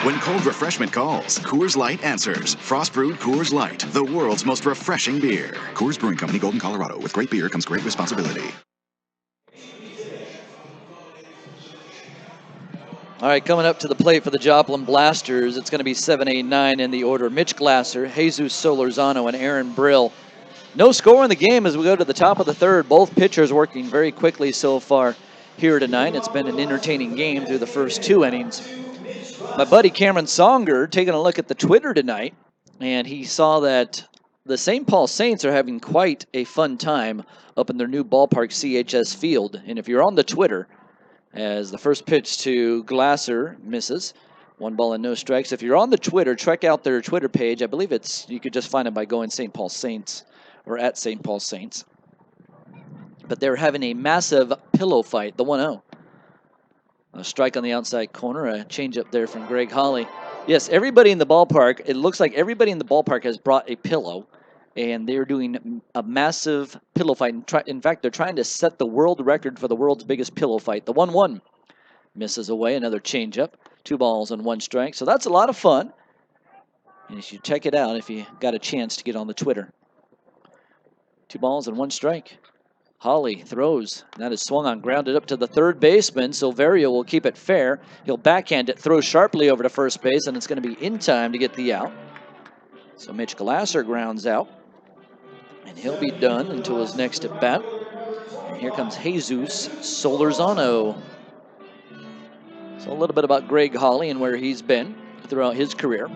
When cold refreshment calls, Coors Light answers. Frost brewed Coors Light, the world's most refreshing beer. Coors Brewing Company, Golden, Colorado. With great beer comes great responsibility. All right, coming up to the plate for the Joplin Blasters, it's going to be 7, 8, 9 in the order. Mitch Glasser, Jesus Solorzano, and Aaron Brill. No score in the game as we go to the top of the 3rd. Both pitchers working very quickly so far here tonight. It's been an entertaining game through the first 2 innings. My buddy Cameron Songer taking a look at the Twitter tonight, and he saw that the St. Paul Saints are having quite a fun time up in their new ballpark, CHS Field. And if you're on the Twitter, as the first pitch to Glasser misses, 1 ball and no strikes. If you're on the Twitter, check out their Twitter page. I believe you could just find it by going St. Paul Saints or at St. Paul Saints. But they're having a massive pillow fight, the 1-0. A strike on the outside corner, a changeup there from Greg Holly. Yes, everybody in the ballpark, it looks like everybody in the ballpark has brought a pillow, and they're doing a massive pillow fight. In fact, they're trying to set the world record for the world's biggest pillow fight. The 1-1 misses away, another changeup, 2 balls and 1 strike. So that's a lot of fun, and you should check it out if you got a chance to get on the Twitter. 2 balls and 1 strike. Holly throws. That is swung on, grounded up to the 3rd baseman. Silverio will keep it fair. He'll backhand it, throw sharply over to first base, and it's going to be in time to get the out. So Mitch Glasser grounds out, and he'll be done until his next at bat. And here comes Jesus Solorzano. So a little bit about Greg Holly and where he's been throughout his career.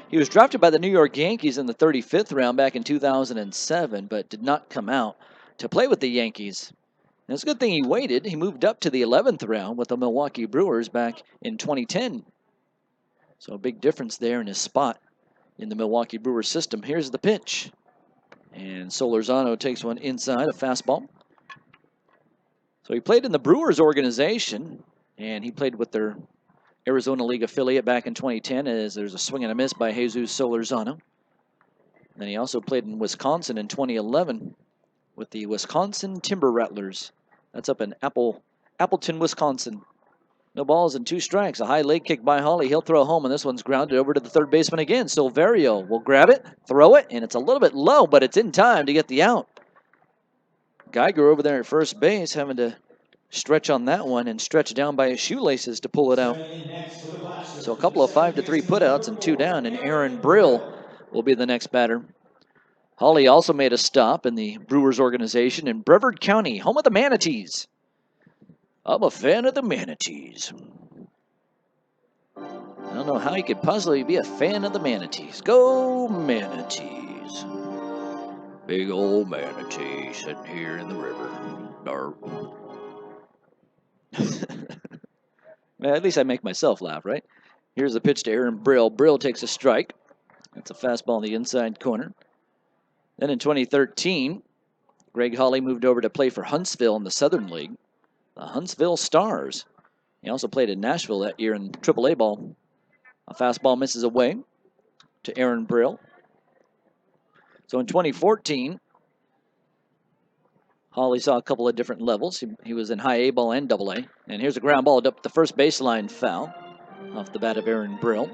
He was drafted by the New York Yankees in the 35th round back in 2007, but did not come out to play with the Yankees. And it's a good thing he waited. He moved up to the 11th round with the Milwaukee Brewers back in 2010. So a big difference there in his spot. in the Milwaukee Brewers system. Here's the pitch. And Solorzano takes one inside, a fastball. So he played in the Brewers organization, and he played with their Arizona League affiliate back in 2010 as there's a swing and a miss by Jesus Solorzano. Then he also played in Wisconsin in 2011 with the Wisconsin Timber Rattlers. That's up in Appleton, Wisconsin. No balls and 2 strikes. A high leg kick by Hawley. He'll throw home, and this one's grounded over to the third baseman again. Silverio will grab it, throw it, and it's a little bit low, but it's in time to get the out. Geiger over there at first base having to stretch on that one and stretch down by his shoelaces to pull it out. So a couple of 5-3 putouts and 2 down, and Aaron Brill will be the next batter. Hawley also made a stop in the Brewers organization in Brevard County, home of the Manatees. I'm a fan of the Manatees. I don't know how you could possibly be a fan of the Manatees. Go Manatees. Big old manatee sitting here in the river. At least I make myself laugh, right? Here's the pitch to Aaron Brill. Brill takes a strike. That's a fastball in the inside corner. Then in 2013, Greg Hawley moved over to play for Huntsville in the Southern League, the Huntsville Stars. He also played in Nashville that year in AAA ball. A fastball misses away to Aaron Brill. So in 2014, Hawley saw a couple of different levels. He was in high A ball and AA. And here's a ground ball up the first baseline foul off the bat of Aaron Brill.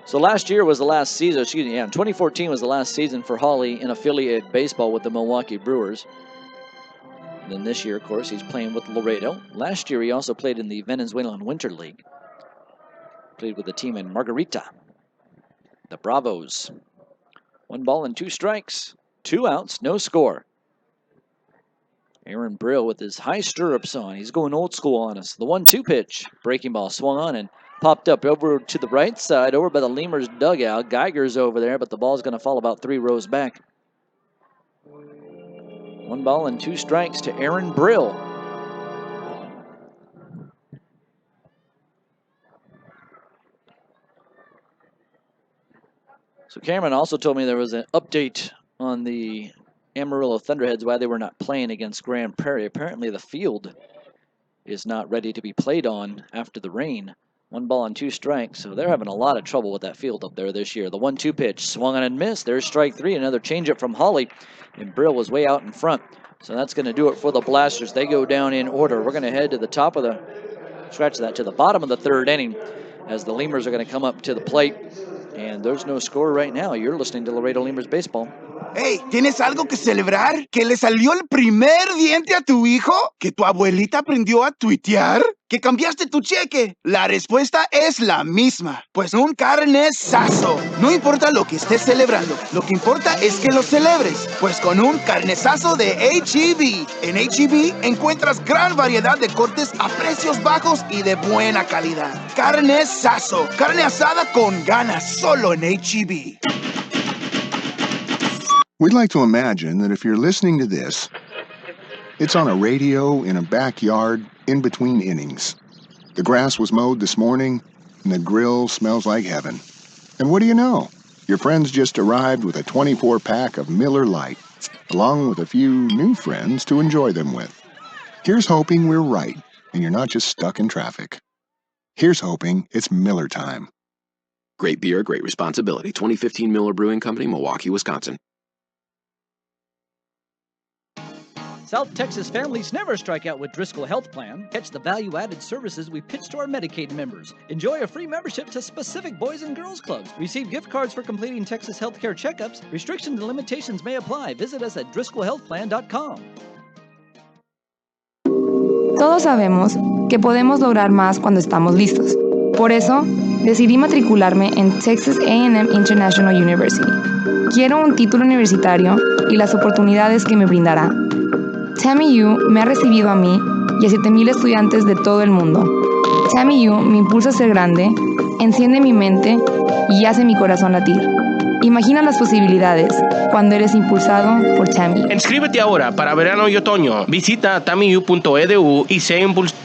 So last year was the last season, 2014 was the last season for Hawley in affiliated baseball with the Milwaukee Brewers. And then this year, of course, he's playing with Laredo. Last year, he also played in the Venezuelan Winter League. Played with the team in Margarita, the Bravos. 1 ball and 2 strikes, 2 outs, no score. Aaron Brill with his high stirrups on. He's going old school on us. The 1-2 pitch. Breaking ball swung on and popped up over to the right side, over by the Lemurs dugout. Geiger's over there, but the ball's going to fall about 3 rows back. 1 ball and 2 strikes to Aaron Brill. So Cameron also told me there was an update on the Amarillo Thunderheads, why they were not playing against Grand Prairie. Apparently the field is not ready to be played on after the rain. 1 ball and 2 strikes, so they're having a lot of trouble with that field up there this year. The 1-2 pitch, swung on and missed. There's strike 3, another changeup from Hawley, and Brill was way out in front. So that's going to do it for the Blasters. They go down in order. We're going to head to the top of the, to the bottom of the 3rd inning as the Lemurs are going to come up to the plate. And there's no score right now. You're listening to Laredo Lemurs Baseball. Hey, ¿tienes algo que celebrar? ¿Que le salió el primer diente a tu hijo? ¿Que tu abuelita aprendió a tuitear? ¿Que cambiaste tu cheque? La respuesta es la misma. Pues un carnesazo. No importa lo que estés celebrando, lo que importa es que lo celebres. Pues con un carnesazo de H-E-B. En H-E-B encuentras gran variedad de cortes a precios bajos y de buena calidad. Carnesazo. Carne asada con ganas solo en H-E-B. We'd like to imagine that if you're listening to this, it's on a radio in a backyard in between innings. The grass was mowed this morning, and the grill smells like heaven. And what do you know? Your friends just arrived with a 24-pack of Miller Lite, along with a few new friends to enjoy them with. Here's hoping we're right, and you're not just stuck in traffic. Here's hoping it's Miller time. Great beer, great responsibility. 2015 Miller Brewing Company, Milwaukee, Wisconsin. South Texas families never strike out with Driscoll Health Plan. Catch the value-added services we pitch to our Medicaid members. Enjoy a free membership to specific Boys and Girls Clubs. Receive gift cards for completing Texas healthcare checkups. Restrictions and limitations may apply. Visit us at driscollhealthplan.com. Todos sabemos que podemos lograr más cuando estamos listos. Por eso, decidí matricularme en Texas A&M International University. Quiero un título universitario y las oportunidades que me brindará. Tammy U me ha recibido a mí y a 7,000 estudiantes de todo el mundo. Tammy U me impulsa a ser grande, enciende mi mente y hace mi corazón latir. Imagina las posibilidades cuando eres impulsado por Tammy U. Inscríbete ahora para verano y otoño. Visita tammyu.edu y sé impulsado.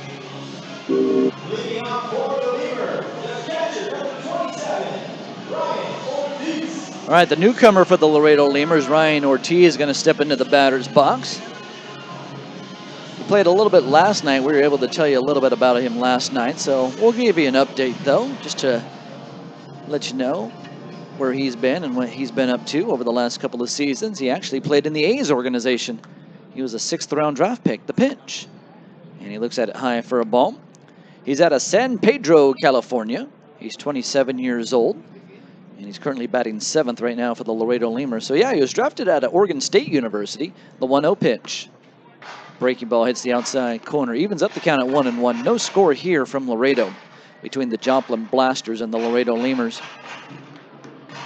All right, the newcomer for the Laredo Lemurs, Ryan Ortiz, is going to step into the batter's box. He played a little bit last night. We were able to tell you a little bit about him last night, so we'll give you an update, though, just to let you know where he's been and what he's been up to over the last couple of seasons. He actually played in the A's organization. He was a 6th-round draft pick, the pitch. And he looks at it high for a ball. He's out of San Pedro, California. He's 27 years old. And he's currently batting 7th right now for the Laredo Lemurs. So, yeah, he was drafted out of Oregon State University. The 1-0 pitch. Breaking ball hits the outside corner. Evens up the count at 1-1. No score here from Laredo between the Joplin Blasters and the Laredo Lemurs.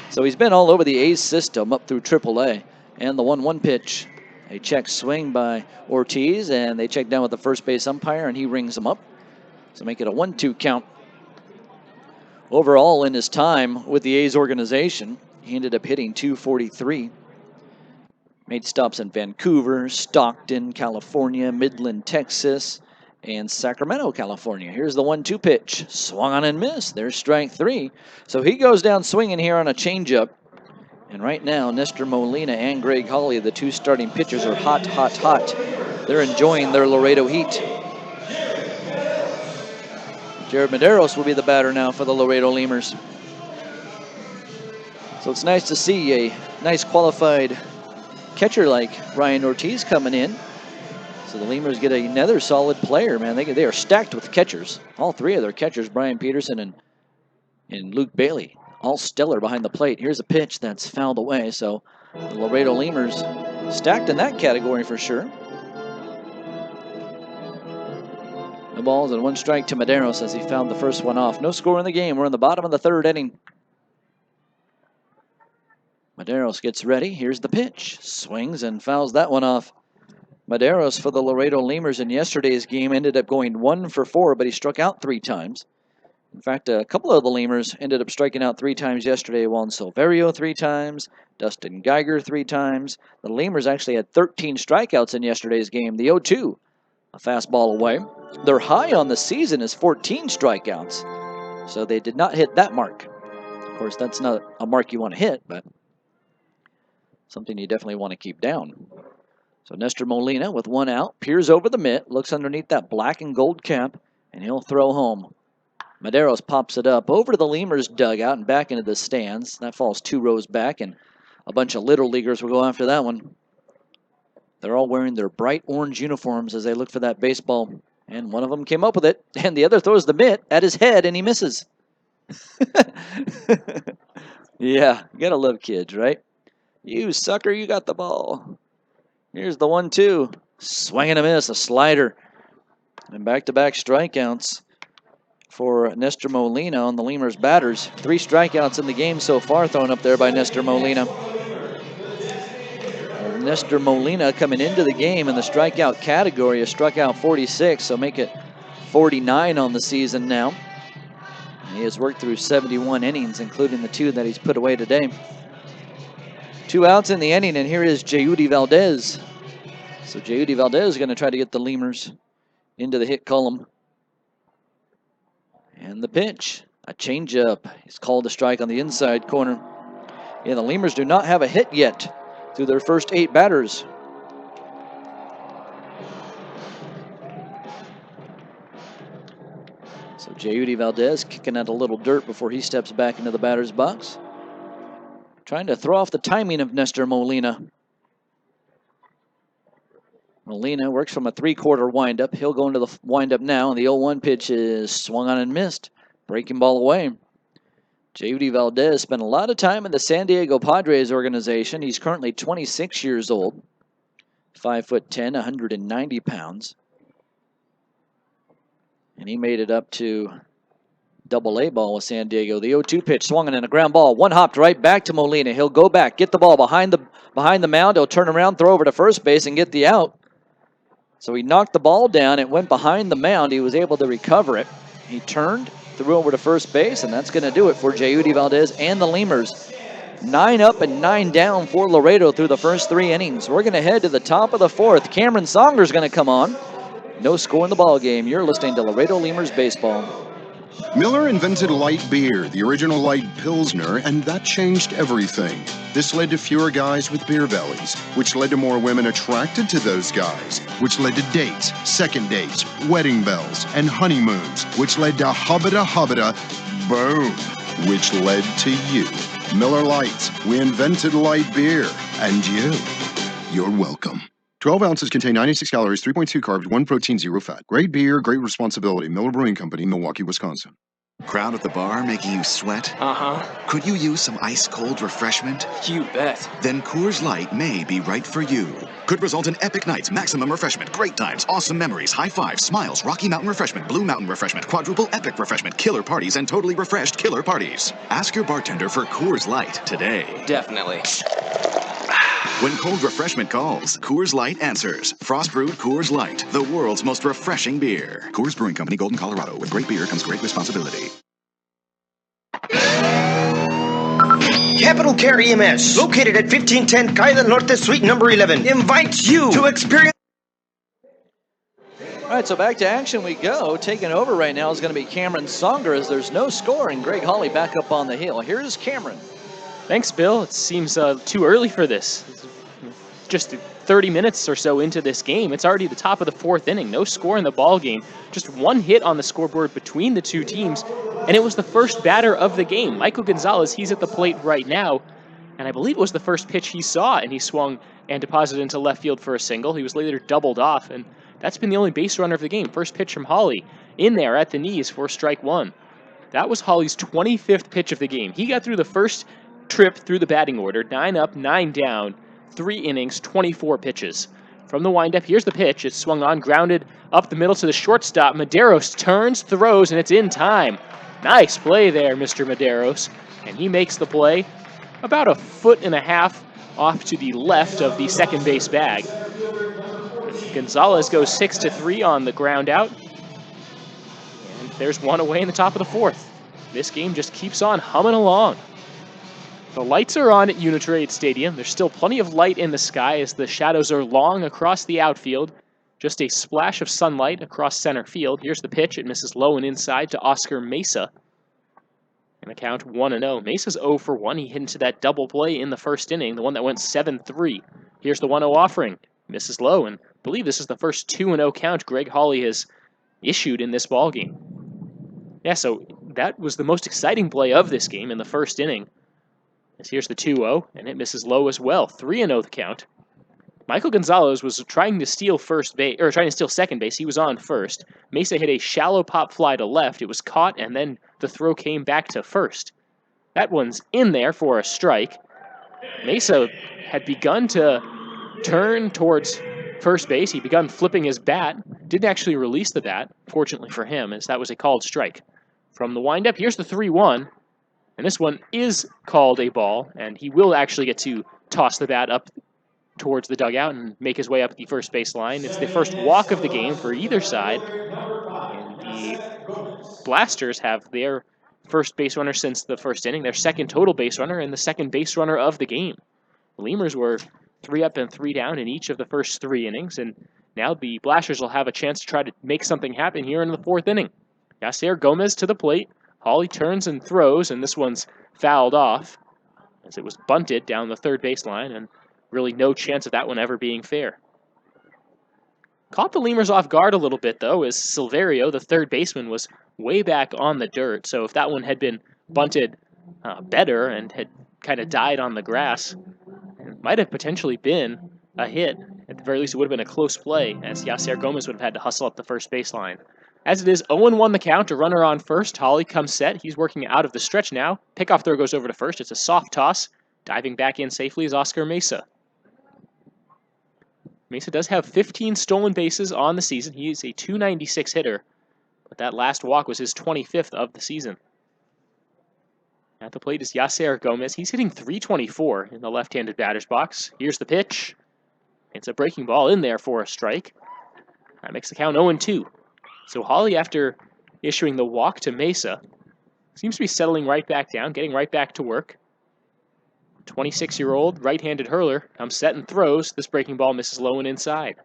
So he's been all over the A's system up through AAA. And the 1-1 pitch. A check swing by Ortiz, and they check down with the first base umpire, and he rings him up. So make it a 1-2 count. Overall, in his time with the A's organization, he ended up hitting .243. Made stops in Vancouver, Stockton, California, Midland, Texas, and Sacramento, California. Here's the 1-2 pitch. Swung on and missed. There's strike 3. So he goes down swinging here on a changeup. And right now, Nestor Molina and Greg Hawley, the 2 starting pitchers, are hot, hot, hot. They're enjoying their Laredo heat. Jared Medeiros will be the batter now for the Laredo Lemurs. So it's nice to see a nice qualified catcher like Ryan Ortiz coming in. So the Lemurs get another solid player, man. They are stacked with catchers. All 3 of their catchers, Brian Peterson and Luke Bailey, all stellar behind the plate. Here's a pitch that's fouled away. So the Laredo Lemurs stacked in that category for sure. No balls and 1 strike to Medeiros as he fouled the first one off. No score in the game. We're in the bottom of the 3rd inning. Medeiros gets ready. Here's the pitch. Swings and fouls that one off. Medeiros for the Laredo Lemurs in yesterday's game ended up going 1 for 4, but he struck out 3 times. In fact, a couple of the Lemurs ended up striking out 3 times yesterday. Juan Silverio 3 times, Dustin Geiger 3 times. The Lemurs actually had 13 strikeouts in yesterday's game. The 0-2, a fastball away. Their high on the season is 14 strikeouts, so they did not hit that mark. Of course, that's not a mark you want to hit, but something you definitely want to keep down. So Nestor Molina with 1 out, peers over the mitt, looks underneath that black and gold cap, and he'll throw home. Medeiros pops it up over to the Lemurs dugout and back into the stands. That falls 2 rows back, and a bunch of Little Leaguers will go after that one. They're all wearing their bright orange uniforms as they look for that baseball. And one of them came up with it, and the other throws the mitt at his head, and he misses. Yeah, you gotta love kids, right? You sucker, you got the ball. Here's the 1-2. Swing and a miss, a slider. And back-to-back strikeouts for Nestor Molina on the Lemurs batters. 3 strikeouts in the game so far thrown up there by Nestor Molina. Nestor Molina coming into the game in the strikeout category has struck out 46, so make it 49 on the season now. And he has worked through 71 innings, including the 2 that he's put away today. 2 outs in the inning, and here is Jeudy Valdez. So Jeudy Valdez is going to try to get the Lemurs into the hit column. And the pitch, a changeup. He's called a strike on the inside corner. Yeah, the Lemurs do not have a hit yet through their first 8 batters. So Jeudy Valdez kicking out a little dirt before he steps back into the batter's box. Trying to throw off the timing of Nestor Molina. Molina works from a 3/4 windup. He'll go into the windup now, and the 0-1 pitch is swung on and missed. Breaking ball away. Jeudy Valdez spent a lot of time in the San Diego Padres organization. He's currently 26 years old, 5'10", 190 pounds. And he made it up to Double-A ball with San Diego. The 0-2 pitch swung in a ground ball. One hopped right back to Molina. He'll go back, get the ball behind the mound. He'll turn around, throw over to first base, and get the out. So he knocked the ball down. It went behind the mound. He was able to recover it. He turned, threw over to first base, and that's going to do it for Jeudy Valdez and the Lemurs. 9 up and 9 down for Laredo through the first 3 innings. We're going to head to the top of the 4th. Cameron Songer's going to come on. No score in the ball game. You're listening to Laredo Lemurs Baseball. Miller invented light beer, the original light Pilsner, and that changed everything. This led to fewer guys with beer bellies, which led to more women attracted to those guys, which led to dates, second dates, wedding bells, and honeymoons, which led to hubbada hubbada, boom, which led to you. Miller Lite, we invented light beer, and you're welcome. 12 ounces contain 96 calories, 3.2 carbs, 1 protein, 0 fat. Great beer, great responsibility. Miller Brewing Company, Milwaukee, Wisconsin. Crowd at the bar making you sweat? Uh-huh. Could you use some ice-cold refreshment? You bet. Then Coors Light may be right for you. Could result in epic nights, maximum refreshment, great times, awesome memories, high fives, smiles, Rocky Mountain refreshment, Blue Mountain refreshment, quadruple epic refreshment, killer parties, and totally refreshed killer parties. Ask your bartender for Coors Light today. Definitely. When cold refreshment calls, Coors Light answers. Frost brewed Coors Light, the world's most refreshing beer. Coors Brewing Company, Golden, Colorado. With great beer comes great responsibility. Capital Care EMS, located at 1510 Calle del Norte, Suite number 11, invites you to experience. All right, so back to action we go. Taking over right now is going to be Cameron Songer as there's no score, and Greg Hawley back up on the hill. Here's Cameron. Thanks, Bill. It seems too early for this. Just 30 minutes or so into this game, it's already the top of the fourth inning. No score in the ball game. Just one hit on the scoreboard between the two teams, and it was the first batter of the game. Michael Gonzalez, he's at the plate right now, and I believe it was the first pitch he saw, and he swung and deposited into left field for a single. He was later doubled off, and that's been the only base runner of the game. First pitch from Hawley, in there at the knees for strike one. That was Hawley's 25th pitch of the game. He got through the first trip through the batting order, 9 up, 9 down, 3 innings, 24 pitches. From the windup, here's the pitch. It's swung on, grounded up the middle to the shortstop. Medeiros turns, throws, and it's in time. Nice play there, Mr. Medeiros. And he makes the play about 1.5 feet off to the left of the second base bag. Gonzalez goes 6-3 on the ground out. And there's one away in the top of the fourth. This game just keeps on humming along. The lights are on at Uni-Trade Stadium. There's still plenty of light in the sky as the shadows are long across the outfield. Just a splash of sunlight across center field. Here's the pitch. It misses low and inside to Oscar Mesa. And the count 1-0. Mesa's 0 for 1. He hit into that double play in the first inning, the one that went 7-3. Here's the 1-0 offering. Misses low, and I believe this is the first 2-0 count Greg Hawley has issued in this ballgame. Yeah, so that was the most exciting play of this game in the first inning. Here's the 2-0, and it misses low as well. 3-0 the count. Michael Gonzalez was trying to steal second base. He was on first. Mesa hit a shallow pop fly to left. It was caught, and then the throw came back to first. That one's in there for a strike. Mesa had begun to turn towards first base. He'd begun flipping his bat. Didn't actually release the bat, fortunately for him, as that was a called strike. From the windup, here's the 3-1. And this one is called a ball, and he will actually get to toss the bat up towards the dugout and make his way up the first base line. It's the first walk of the game for either side. And the Blasters have their first base runner since the first inning, their second total base runner, and the second base runner of the game. The Lemurs were 3 up and 3 down in each of the first 3 innings, and now the Blasters will have a chance to try to make something happen here in the fourth inning. Yasier Gomez to the plate. Hawley turns and throws, and this one's fouled off as it was bunted down the third baseline, and really no chance of that one ever being fair. Caught the Lemurs off guard a little bit, though, as Silverio, the third baseman, was way back on the dirt, so if that one had been bunted better and had kind of died on the grass, it might have potentially been a hit. At the very least, it would have been a close play, as Yasier Gomez would have had to hustle up the first baseline. As it is, 0-1 the count, a runner on first. Hawley comes set. He's working out of the stretch now. Pickoff throw goes over to first. It's a soft toss. Diving back in safely is Oscar Mesa. Mesa does have 15 stolen bases on the season. He is a .296 hitter, but that last walk was his 25th of the season. At the plate is Yasier Gomez. He's hitting .324 in the left-handed batter's box. Here's the pitch. It's a breaking ball in there for a strike. That makes the count 0-2. So Hawley, after issuing the walk to Mesa, seems to be settling right back down, getting right back to work. 26-year-old right-handed hurler comes set and throws. This breaking ball misses low and inside.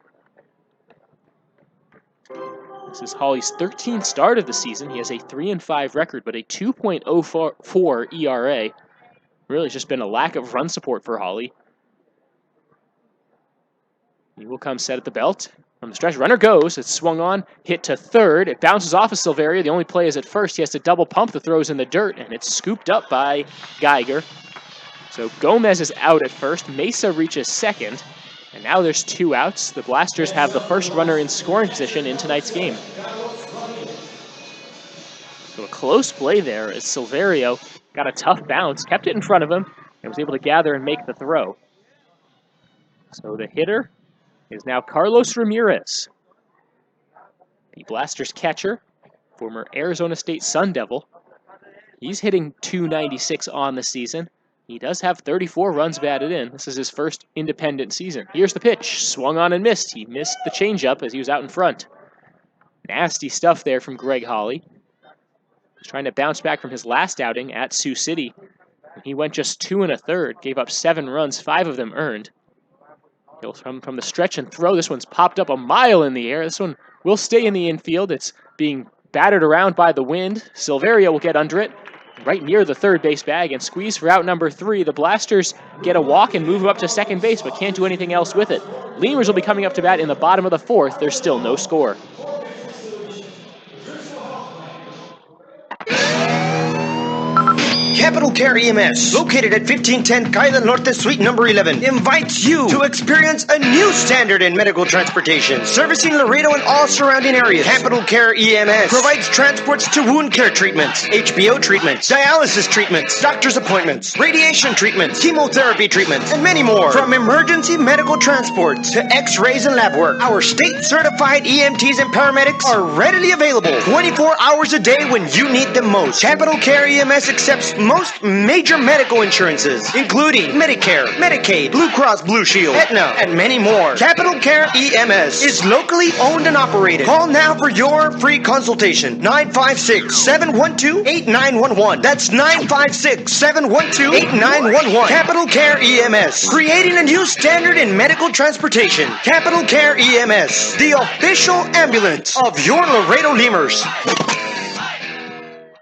This is Hawley's 13th start of the season. He has a 3-5 record, but a 2.04 ERA. Really, it's just been a lack of run support for Hawley. He will come set at the belt. From the stretch, runner goes. It's swung on, hit to third. It bounces off of Silverio. The only play is at first. He has to double pump the throws in the dirt, and it's scooped up by Geiger. So Gomez is out at first. Mesa reaches second. And now there's 2 outs. The Blasters have the first runner in scoring position in tonight's game. So a close play there as Silverio got a tough bounce, kept it in front of him, and was able to gather and make the throw. So the hitter is now Carlos Ramirez. The Blasters catcher, former Arizona State Sun Devil. He's hitting .296 on the season. He does have 34 runs batted in. This is his first independent season. Here's the pitch. Swung on and missed. He missed the changeup as he was out in front. Nasty stuff there from Greg Hawley. He's trying to bounce back from his last outing at Sioux City. He went just 2 1/3, gave up 7 runs, 5 of them earned. He'll come from the stretch and throw. This one's popped up a mile in the air. This one will stay in the infield. It's being battered around by the wind. Silverio will get under it, right near the third base bag, and squeeze for out number 3. The Blasters get a walk and move up to second base, but can't do anything else with it. Lemurs will be coming up to bat in the bottom of the 4th. There's still no score. Capital Care EMS, located at 1510 Calle Norte Suite number 11, invites you to experience a new standard in medical transportation, servicing Laredo and all surrounding areas. Capital Care EMS provides transports to wound care treatments, HBO treatments, dialysis treatments, doctor's appointments, radiation treatments, chemotherapy treatments, and many more. From emergency medical transport to x-rays and lab work, our state-certified EMTs and paramedics are readily available 24 hours a day when you need them most. Capital Care EMS accepts most major medical insurances, including Medicare, Medicaid, Blue Cross Blue Shield, Aetna, and many more. Capital Care EMS is locally owned and operated. Call now for your free consultation. 956-712-8911. That's 956-712-8911. Capital Care EMS, creating a new standard in medical transportation. Capital Care EMS, the official ambulance of your Laredo Lemurs.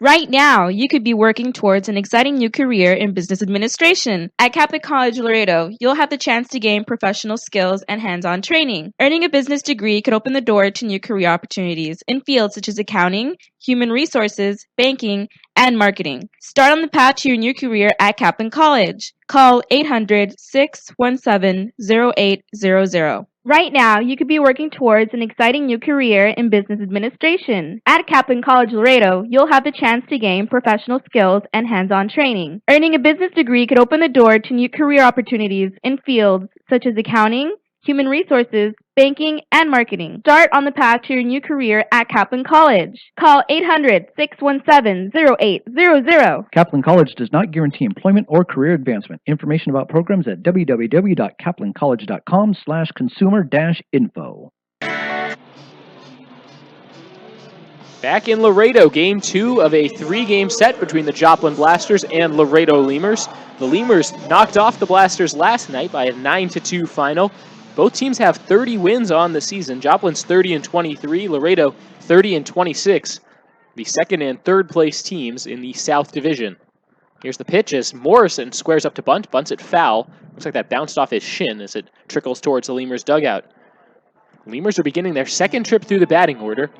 Right now, you could be working towards an exciting new career in business administration. At Catholic College Laredo, you'll have the chance to gain professional skills and hands-on training. Earning a business degree could open the door to new career opportunities in fields such as accounting, human resources, banking, and marketing. Start on the path to your new career at Kaplan College. Call 800-617-0800. Right now, you could be working towards an exciting new career in business administration. At Kaplan College Laredo, you'll have the chance to gain professional skills and hands-on training. Earning a business degree could open the door to new career opportunities in fields such as accounting, human resources, banking, and marketing. Start on the path to your new career at Kaplan College. Call 800-617-0800. Kaplan College does not guarantee employment or career advancement. Information about programs at www.kaplancollege.com/consumer-info. Back in Laredo, game 2 of a 3-game set between the Joplin Blasters and Laredo Lemurs. The Lemurs knocked off the Blasters last night by a 9-2 final. Both teams have 30 wins on the season. Joplin's 30-23, Laredo 30-26. The second and third place teams in the South Division. Here's the pitch as Morrison squares up to bunt, bunts it foul. Looks like that bounced off his shin as it trickles towards the Lemurs dugout. Lemurs are beginning their second trip through the batting order.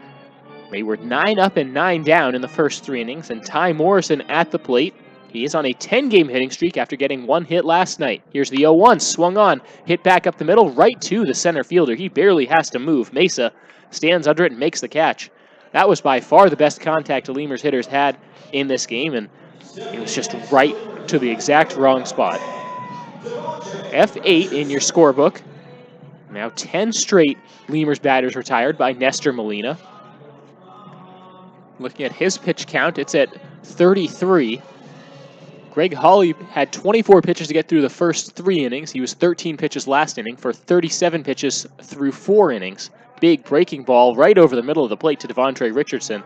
They were 9 up and 9 down in the first 3 innings, and Ty Morrison at the plate. He is on a 10-game hitting streak after getting 1 hit last night. Here's the 0-1, swung on, hit back up the middle, right to the center fielder. He barely has to move. Mesa stands under it and makes the catch. That was by far the best contact the Lemurs hitters had in this game, and it was just right to the exact wrong spot. F8 in your scorebook. Now 10 straight Lemurs batters retired by Nestor Molina. Looking at his pitch count, it's at 33. Greg Hawley had 24 pitches to get through the first 3 innings. He was 13 pitches last inning for 37 pitches through 4 innings. Big breaking ball right over the middle of the plate to Devontre Richardson.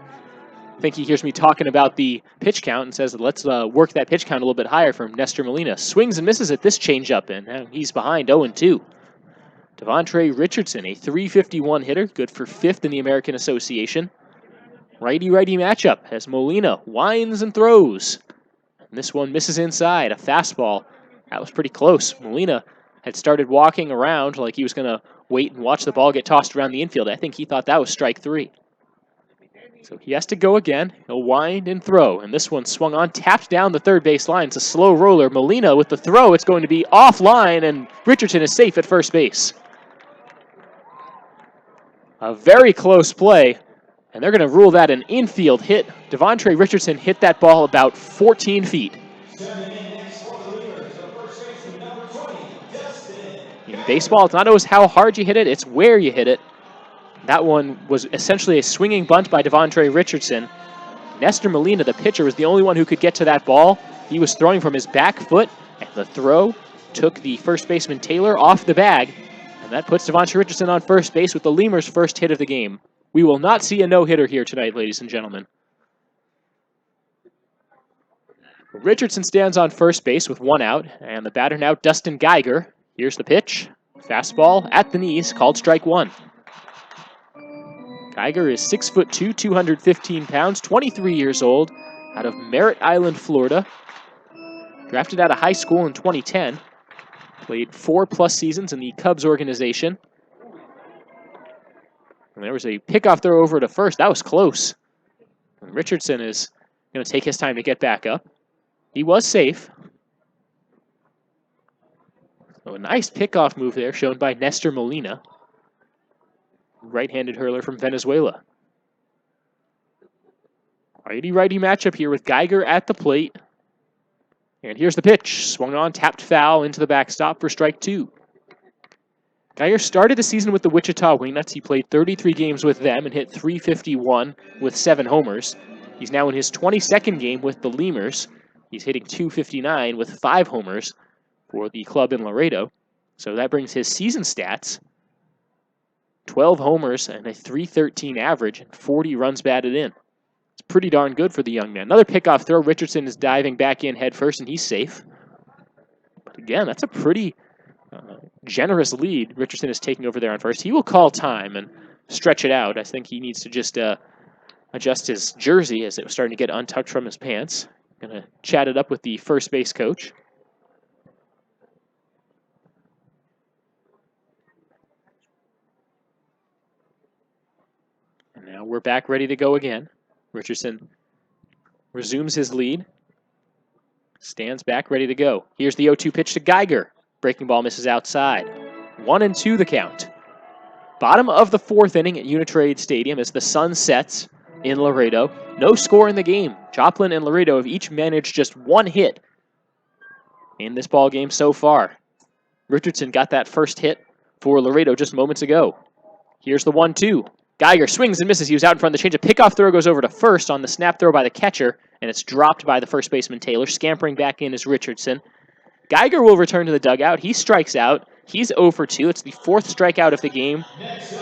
I think he hears me talking about the pitch count and says, let's work that pitch count a little bit higher from Nestor Molina. Swings and misses at this changeup, and he's behind 0-2. Devontre Richardson, a .351 hitter, good for 5th in the American Association. Righty-righty matchup as Molina winds and throws. And this one misses inside, a fastball. That was pretty close. Molina had started walking around like he was going to wait and watch the ball get tossed around the infield. I think he thought that was strike 3. So he has to go again. He'll wind and throw. And this one swung on, tapped down the third base line. It's a slow roller. Molina with the throw. It's going to be offline, and Richardson is safe at first base. A very close play, and they're going to rule that an infield hit. Devontre Richardson hit that ball about 14 feet. In baseball, it's not always how hard you hit it, it's where you hit it. That one was essentially a swinging bunt by Devontre Richardson. Nestor Molina, the pitcher, was the only one who could get to that ball. He was throwing from his back foot, and the throw took the first baseman Taylor off the bag. And that puts Devontre Richardson on first base with the Lemurs' first hit of the game. We will not see a no-hitter here tonight, ladies and gentlemen. Richardson stands on first base with 1 out, and the batter now Dustin Geiger. Here's the pitch. Fastball at the knees, called strike 1. Geiger is 6'2", 215 pounds, 23 years old, out of Merritt Island, Florida. Drafted out of high school in 2010. Played 4+ seasons in the Cubs organization. And there was a pickoff throw over to first. That was close. And Richardson is going to take his time to get back up. He was safe. So a nice pickoff move there shown by Nestor Molina. Right-handed hurler from Venezuela. Righty-righty matchup here with Geiger at the plate. And here's the pitch. Swung on, tapped foul into the backstop for strike 2. Geiger started the season with the Wichita Wingnuts. He played 33 games with them and hit .351 with 7 homers. He's now in his 22nd game with the Lemurs. He's hitting .259 with 5 homers for the club in Laredo. So that brings his season stats 12 homers and a .313 average and 40 runs batted in. It's pretty darn good for the young man. Another pickoff throw. Richardson is diving back in head first, and he's safe. But again, that's a pretty generous lead Richardson is taking over there on first. He will call time and stretch it out. I think he needs to just adjust his jersey as it was starting to get untucked from his pants. Going to chat it up with the first base coach. And now we're back ready to go again. Richardson resumes his lead. Stands back ready to go. Here's the 0-2 pitch to Geiger. Breaking ball misses outside. 1-2 the count. Bottom of the 4th inning at Uni-Trade Stadium as the sun sets in Laredo. No score in the game. Joplin and Laredo have each managed just 1 hit in this ball game so far. Richardson got that first hit for Laredo just moments ago. Here's the 1-2. Geiger swings and misses. He was out in front of the change. A pickoff throw goes over to first on the snap throw by the catcher, and it's dropped by the first baseman Taylor. Scampering back in is Richardson. Geiger will return to the dugout. He strikes out. He's 0 for 2. It's the 4th strikeout of the game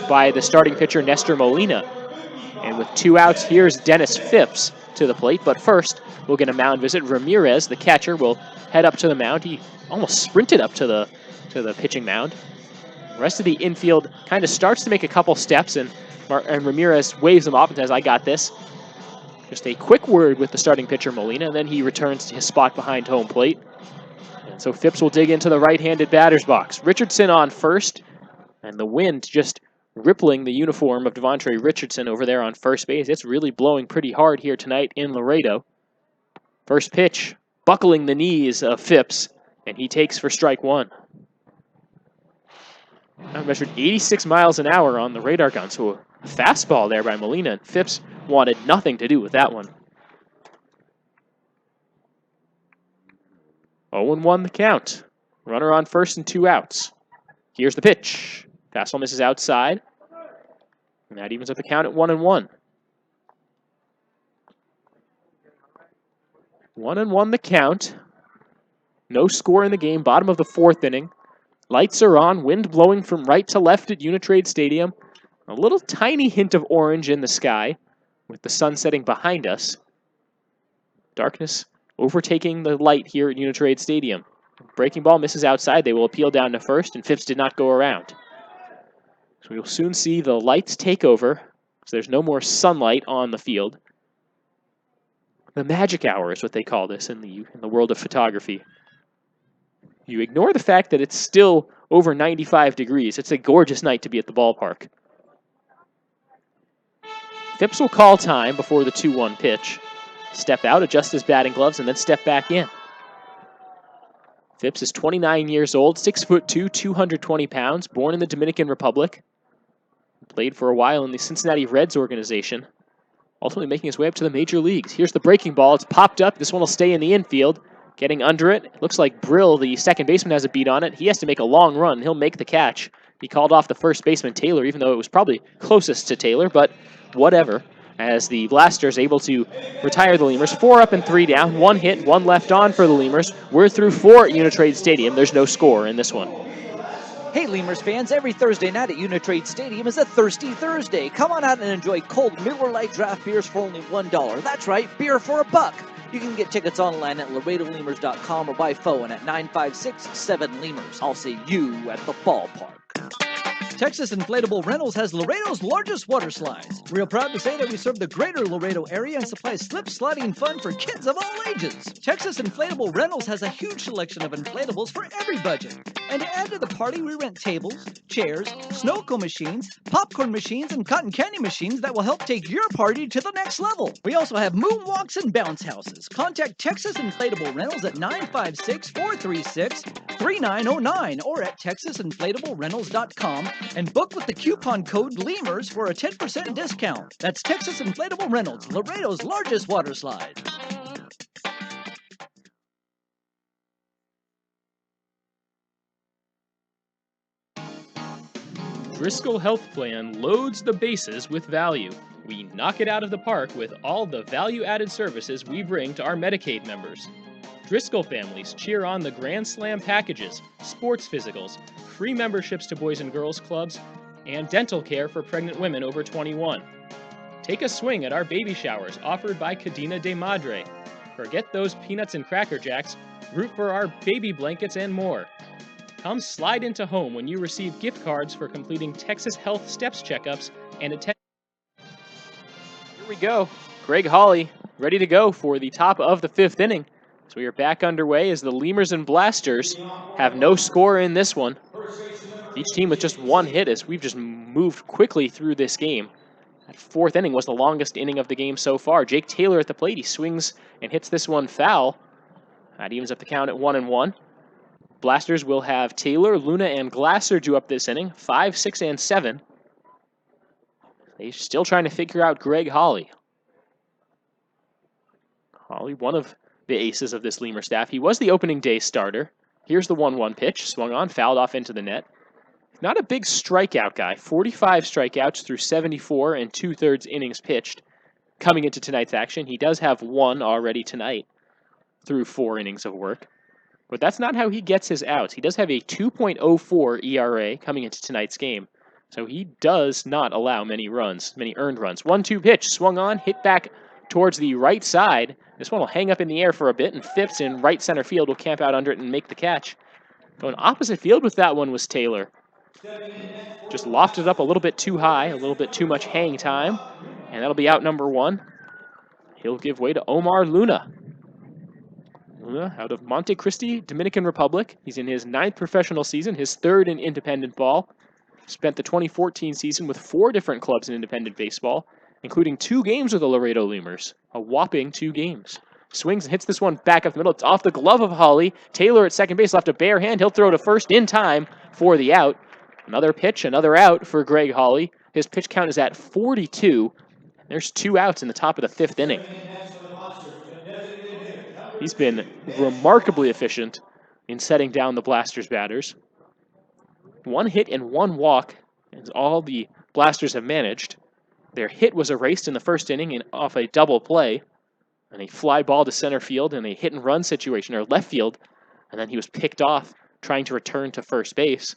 by the starting pitcher Nestor Molina. And with 2 outs, here's Dennis Phipps to the plate. But first, we'll get a mound visit. Ramirez, the catcher, will head up to the mound. He almost sprinted up to the pitching mound. The rest of the infield kind of starts to make a couple steps, and Ramirez waves them off and says, "I got this." Just a quick word with the starting pitcher Molina, and then he returns to his spot behind home plate. And so Phipps will dig into the right-handed batter's box. Richardson on first, and the wind just rippling the uniform of Devontre Richardson over there on first base. It's really blowing pretty hard here tonight in Laredo. First pitch, buckling the knees of Phipps, and he takes for strike 1. I measured 86 miles an hour on the radar gun, so a fastball there by Molina, and Phipps wanted nothing to do with that one. 0-1 the count. Runner on first and 2 outs. Here's the pitch. Fastball misses outside. And that evens up the count at 1-1. 1-1 the count. No score in the game. Bottom of the 4th inning. Lights are on. Wind blowing from right to left at Uni-Trade Stadium. A little tiny hint of orange in the sky with the sun setting behind us. Darkness overtaking the light here at Uni-Trade Stadium. Breaking ball misses outside. They will appeal down to first, and Phipps did not go around. So we will soon see the lights take over, so there's no more sunlight on the field. The magic hour is what they call this in the world of photography. You ignore the fact that it's still over 95 degrees. It's a gorgeous night to be at the ballpark. Phipps will call time before the 2-1 pitch. Step out, adjust his batting gloves, and then step back in. Phipps is 29 years old, 6'2", 220 pounds, born in the Dominican Republic. Played for a while in the Cincinnati Reds organization, ultimately making his way up to the major leagues. Here's the breaking ball. It's popped up. This one will stay in the infield. Getting under it. Looks like Brill, the second baseman, has a beat on it. He has to make a long run. He'll make the catch. He called off the first baseman, Taylor, even though it was probably closest to Taylor, but whatever. As the Blasters able to retire the Lemurs. 4 up and 3 down. 1 hit, 1 left on for the Lemurs. We're through 4 at Uni-Trade Stadium. There's no score in this one. Hey, Lemurs fans, every Thursday night at Uni-Trade Stadium is a Thirsty Thursday. Come on out and enjoy cold Miller Lite draft beers for only $1. That's right, beer for $1. You can get tickets online at LaredoLemurs.com or by phone at 956-7-LEMURS. I'll see you at the ballpark. Texas Inflatable Rentals has Laredo's largest water slides. We're proud to say that we serve the greater Laredo area and supply slip-sliding fun for kids of all ages. Texas Inflatable Rentals has a huge selection of inflatables for every budget. And to add to the party, we rent tables, chairs, snow cone machines, popcorn machines, and cotton candy machines that will help take your party to the next level. We also have moonwalks and bounce houses. Contact Texas Inflatable Rentals at 956-436-3909 or at texasinflatablerentals.com and book with the coupon code LEMURS for a 10% discount. That's Texas Inflatable Rentals, Laredo's largest water slide. Driscoll Health Plan loads the bases with value. We knock it out of the park with all the value-added services we bring to our Medicaid members. Driscoll families cheer on the Grand Slam packages, sports physicals, free memberships to Boys and Girls Clubs, and dental care for pregnant women over 21. Take a swing at our baby showers offered by Cadena de Madre. Forget those peanuts and Cracker Jacks, root for our baby blankets and more. Come slide into home when you receive gift cards for completing Texas Health Steps checkups and attend. Here we go. Greg Hawley ready to go for the top of the 5th inning. So we are back underway as the Lemurs and Blasters have no score in this one. Each team with just 1 hit as we've just moved quickly through this game. That 4th inning was the longest inning of the game so far. Jake Taylor at the plate. He swings and hits this one foul. That evens up the count at 1-1. Blasters will have Taylor, Luna, and Glasser due up this inning, 5, 6, and 7. They're still trying to figure out Greg Hawley. Hawley, one of the aces of this Lemur staff. He was the opening day starter. Here's the 1-1 pitch, swung on, fouled off into the net. Not a big strikeout guy, 45 strikeouts through 74 and 2/3 innings pitched. Coming into tonight's action, he does have 1 already tonight through 4 innings of work. But that's not how he gets his outs. He does have a 2.04 ERA coming into tonight's game. So he does not allow many runs, many earned runs. 1-2 pitch, swung on, hit back towards the right side. This one will hang up in the air for a bit, and Phipps in right center field will camp out under it and make the catch. Going opposite field with that one was Taylor. Just lofted up a little bit too high, a little bit too much hang time, and that'll be out number 1. He'll give way to Omar Luna. Luna out of Monte Cristi, Dominican Republic. He's in his 9th professional season, his 3rd in independent ball. Spent the 2014 season with 4 different clubs in independent baseball, including 2 games with the Laredo Lemurs. A whopping 2 games. Swings and hits this one back up the middle. It's off the glove of Hawley. Taylor at second base left a bare hand. He'll throw to first in time for the out. Another pitch, another out for Greg Hawley. His pitch count is at 42. There's 2 outs in the top of the 5th inning. He's been remarkably efficient in setting down the Blasters batters. 1 hit and 1 walk is all the Blasters have managed. Their hit was erased in the 1st inning off a double play, and a fly ball to center field in a hit and run situation, or left field, and then he was picked off trying to return to first base.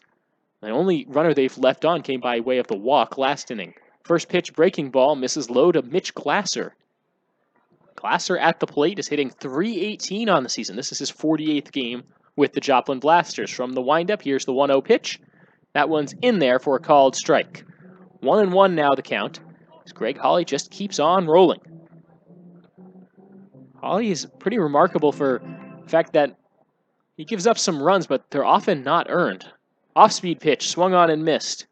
The only runner they've left on came by way of the walk last inning. First pitch breaking ball misses low to Mitch Glasser. Glasser at the plate is hitting .318 on the season. This is his 48th game with the Joplin Blasters. From the windup, here's the 1-0 pitch. That one's in there for a called strike. 1-1 now the count, as Greg Holly just keeps on rolling. Holly is pretty remarkable for the fact that he gives up some runs, but they're often not earned. Off-speed pitch, swung on and missed.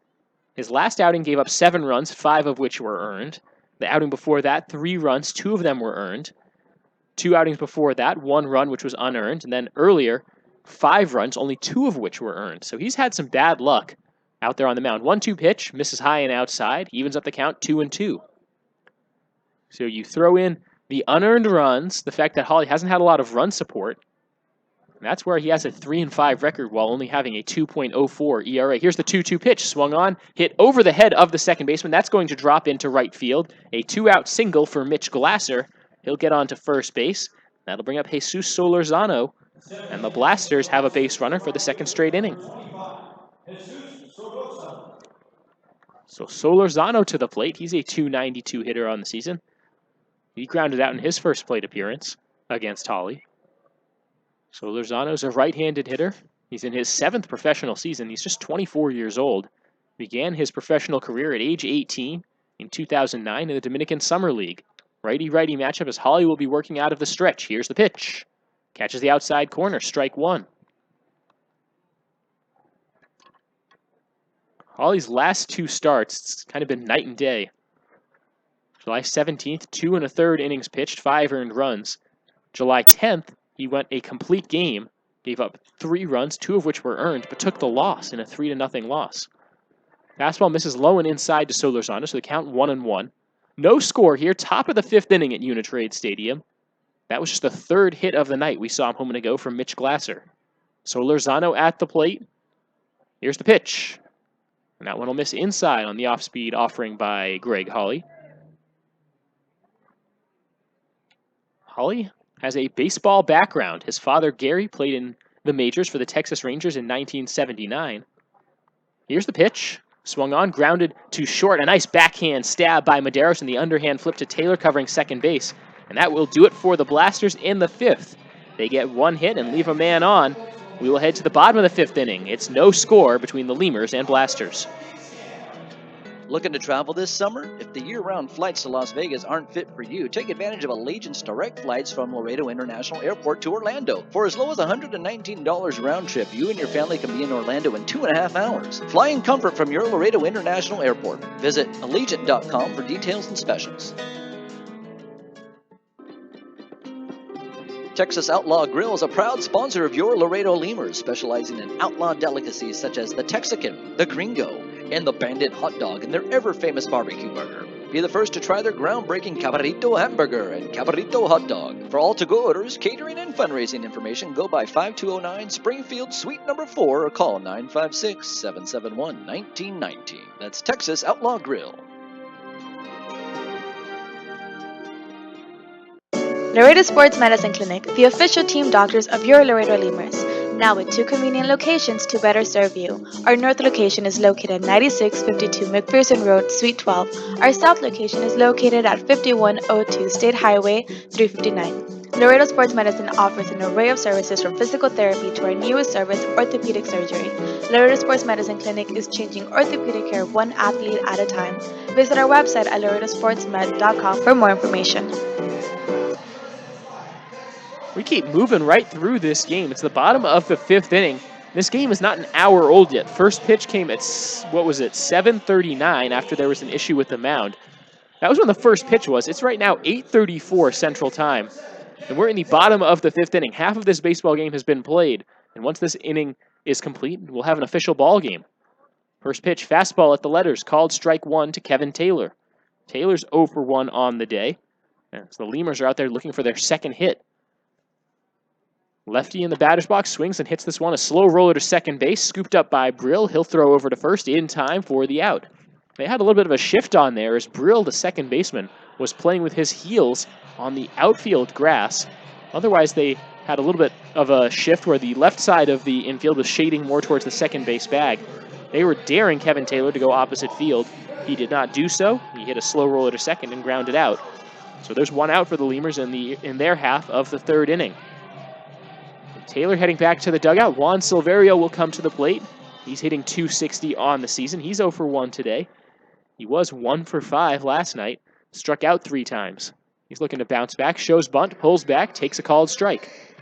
His last outing gave up 7 runs, 5 of which were earned. The outing before that, 3 runs, 2 of them were earned. 2 outings before that, 1 run, which was unearned. And then earlier, 5 runs, only 2 of which were earned. So he's had some bad luck out there on the mound. 1-2 pitch, misses high and outside, evens up the count 2-2. So you throw in the unearned runs, the fact that Holly hasn't had a lot of run support, and that's where he has a 3-5 record while only having a 2.04 ERA. Here's the 2-2 pitch, swung on, hit over the head of the second baseman. That's going to drop into right field. A 2-out single for Mitch Glasser. He'll get on to first base. That'll bring up Jesus Solorzano, and the Blasters have a base runner for the second straight inning. So Solorzano to the plate. He's a .292 hitter on the season. He grounded out in his first plate appearance against Holly. Solorzano's a right-handed hitter. He's in his 7th professional season. He's just 24 years old. Began his professional career at age 18 in 2009 in the Dominican Summer League. Righty-righty matchup as Holly will be working out of the stretch. Here's the pitch. Catches the outside corner, strike 1. Holly's last 2 starts, it's kind of been night and day. July 17th, 2 1/3 innings pitched, 5 earned runs. July 10th, he went a complete game, gave up 3 runs, 2 of which were earned, but took the loss in a 3-0 loss. Fastball misses low and inside to Solorzano, so the count 1-1. No score here, top of the 5th inning at Uni-Trade Stadium. That was just the 3rd hit of the night we saw a moment ago from Mitch Glasser. Solorzano at the plate. Here's the pitch. And that one will miss inside on the off-speed offering by Greg Holly. Holly has a baseball background. His father, Gary, played in the majors for the Texas Rangers in 1979. Here's the pitch. Swung on, grounded to short. A nice backhand stab by Medeiros, and the underhand flip to Taylor covering second base. And that will do it for the Blasters in the 5th. They get 1 hit and leave a man on. We will head to the bottom of the 5th inning. It's no score between the Lemurs and Blasters. Looking to travel this summer? If the year-round flights to Las Vegas aren't fit for you, take advantage of Allegiant's direct flights from Laredo International Airport to Orlando. For as low as $119 round trip, you and your family can be in Orlando in 2.5 hours. Fly in comfort from your Laredo International Airport. Visit Allegiant.com for details and specials. Texas Outlaw Grill is a proud sponsor of your Laredo Lemurs, specializing in outlaw delicacies such as the Texican, the Gringo, and the Bandit Hot Dog and their ever-famous barbecue burger. Be the first to try their groundbreaking Cabrito Hamburger and Cabrito Hot Dog. For all to-go orders, catering, and fundraising information, go by 5209 Springfield Suite number 4 or call 956-771-1919. That's Texas Outlaw Grill. Laredo Sports Medicine Clinic, the official team doctors of your Laredo Lemurs. Now with 2 convenient locations to better serve you. Our north location is located at 9652 McPherson Road, Suite 12. Our south location is located at 5102 State Highway 359. Laredo Sports Medicine offers an array of services from physical therapy to our newest service, orthopedic surgery. Laredo Sports Medicine Clinic is changing orthopedic care 1 athlete at a time. Visit our website at laredosportsmed.com for more information. We keep moving right through this game. It's the bottom of the 5th inning. This game is not an hour old yet. First pitch came at, 7:39 after there was an issue with the mound. That was when the first pitch was. It's right now 8:34 Central Time. And we're in the bottom of the 5th inning. Half of this baseball game has been played. And once this inning is complete, we'll have an official ball game. First pitch, fastball at the letters, called strike 1 to Kevin Taylor. Taylor's 0 for 1 on the day. And so the Lemurs are out there looking for their second hit. Lefty in the batter's box, swings and hits this one. A slow roller to second base, scooped up by Brill. He'll throw over to first in time for the out. They had a little bit of a shift on there as Brill, the second baseman, was playing with his heels on the outfield grass. Otherwise, they had a little bit of a shift where the left side of the infield was shading more towards the second base bag. They were daring Kevin Taylor to go opposite field. He did not do so. He hit a slow roller to second and grounded out. So there's 1 out for the Lemurs in their half of the 3rd inning. Taylor heading back to the dugout. Juan Silverio will come to the plate. He's hitting .260 on the season. He's 0 for 1 today. He was 1 for 5 last night. Struck out 3 times. He's looking to bounce back, shows bunt, pulls back, takes a called strike.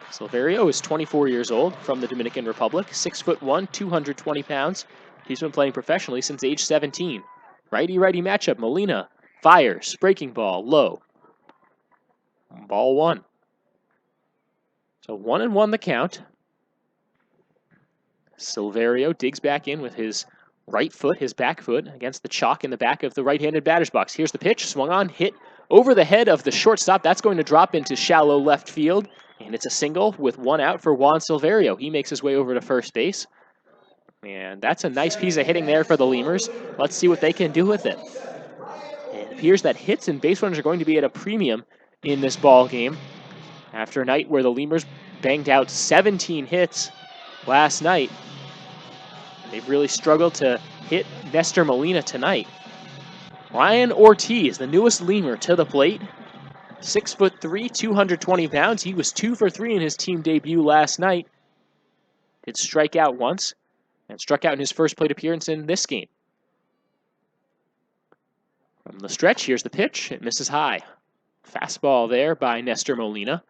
Silverio is 24 years old, from the Dominican Republic, 6'1", 220 pounds. He's been playing professionally since age 17. Righty-righty matchup, Molina fires, breaking ball, low. Ball 1. So 1-1 the count. Silverio digs back in with his right foot, his back foot, against the chalk in the back of the right-handed batter's box. Here's the pitch, swung on, hit over the head of the shortstop. That's going to drop into shallow left field, and it's a single with 1 out for Juan Silverio. He makes his way over to first base, and that's a nice piece of hitting there for the Lemurs. Let's see what they can do with it. It appears that hits and base runners are going to be at a premium in this ball game after a night where the Lemurs banged out 17 hits last night. They've really struggled to hit Nestor Molina tonight. Ryan Ortiz, the newest Lemur to the plate. 6'3", 220 pounds. He was 2 for 3 in his team debut last night. Did strike out once and struck out in his first plate appearance in this game. From the stretch, here's the pitch. It misses high. Fastball there by Nestor Molina.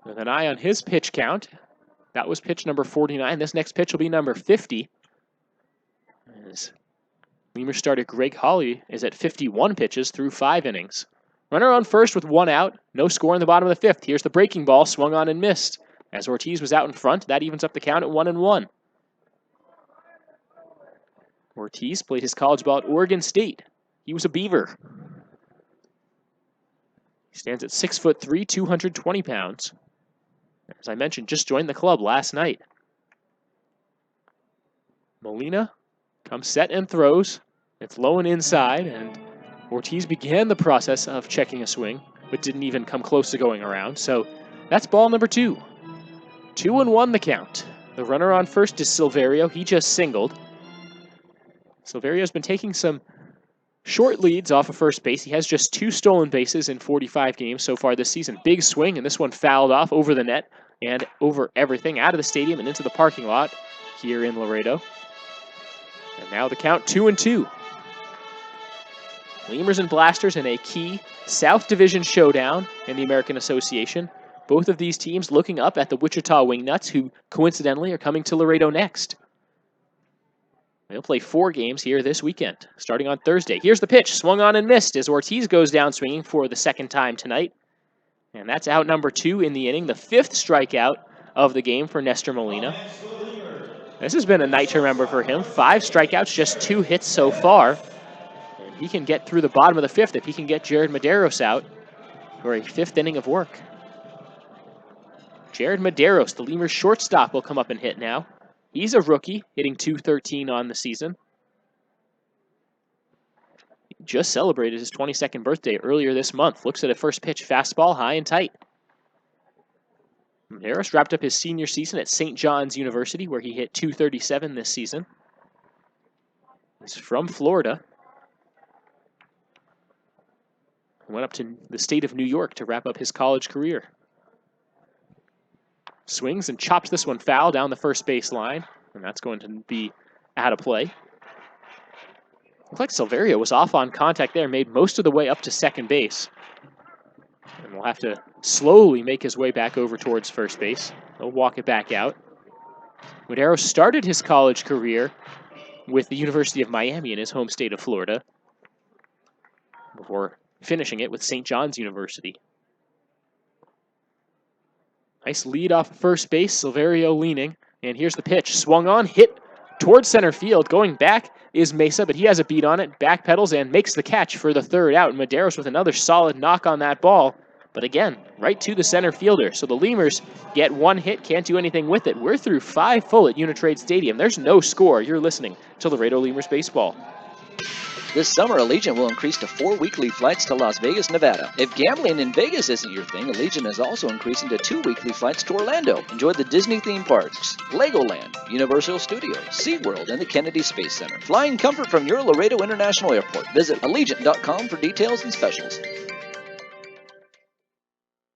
With an eye on his pitch count. That was pitch number 49. This next pitch will be number 50. As Lemur starter Greg Hawley is at 51 pitches through 5 innings. Runner on first with 1 out. No score in the bottom of the 5th. Here's the breaking ball, swung on and missed. As Ortiz was out in front, that evens up the count at 1-1. Ortiz played his college ball at Oregon State. He was a Beaver. He stands at 6'3", 220 pounds. As I mentioned, just joined the club last night. Molina comes set and throws. It's low and inside, and Ortiz began the process of checking a swing, but didn't even come close to going around. So that's ball number 2. 2-1 the count. The runner on first is Silverio. He just singled. Silverio's been taking some short leads off of first base. He has just 2 stolen bases in 45 games so far this season. Big swing, and this one fouled off over the net and over everything, out of the stadium and into the parking lot here in Laredo. And now the count 2-2. Lemurs and Blasters in a key South Division showdown in the American Association. Both of these teams looking up at the Wichita Wingnuts, who coincidentally are coming to Laredo next. They'll play 4 games here this weekend, starting on Thursday. Here's the pitch, swung on and missed as Ortiz goes down swinging for the 2nd time tonight. And that's out number 2 in the inning, the 5th strikeout of the game for Nestor Molina. This has been a night to remember for him. 5 strikeouts, just 2 hits so far. And he can get through the bottom of the 5th if he can get Jared Medeiros out for a 5th inning of work. Jared Medeiros, the Lemurs shortstop, will come up and hit now. He's a rookie, hitting .213 on the season. He just celebrated his 22nd birthday earlier this month. Looks at a first pitch fastball, high and tight. Medeiros wrapped up his senior season at St. John's University, where he hit .237 this season. He's from Florida. He went up to the state of New York to wrap up his college career. Swings and chops this one foul down the first base line, and that's going to be out of play. Looks like Silverio was off on contact there, made most of the way up to second base. And will have to slowly make his way back over towards first base. He'll walk it back out. Medeiros started his college career with the University of Miami in his home state of Florida before finishing it with St. John's University. Nice lead off first base, Silverio leaning, and here's the pitch. Swung on, hit towards center field. Going back is Mesa, but he has a beat on it, backpedals and makes the catch for the 3rd out. Medeiros with another solid knock on that ball, but again, right to the center fielder. So the Lemurs get 1 hit, can't do anything with it. We're through 5 full at Uni-Trade Stadium. There's no score. You're listening to Laredo Lemurs Baseball. This summer, Allegiant will increase to 4 weekly flights to Las Vegas, Nevada. If gambling in Vegas isn't your thing, Allegiant is also increasing to 2 weekly flights to Orlando. Enjoy the Disney theme parks, Legoland, Universal Studios, SeaWorld, and the Kennedy Space Center. Flying comfort from your Laredo International Airport. Visit Allegiant.com for details and specials.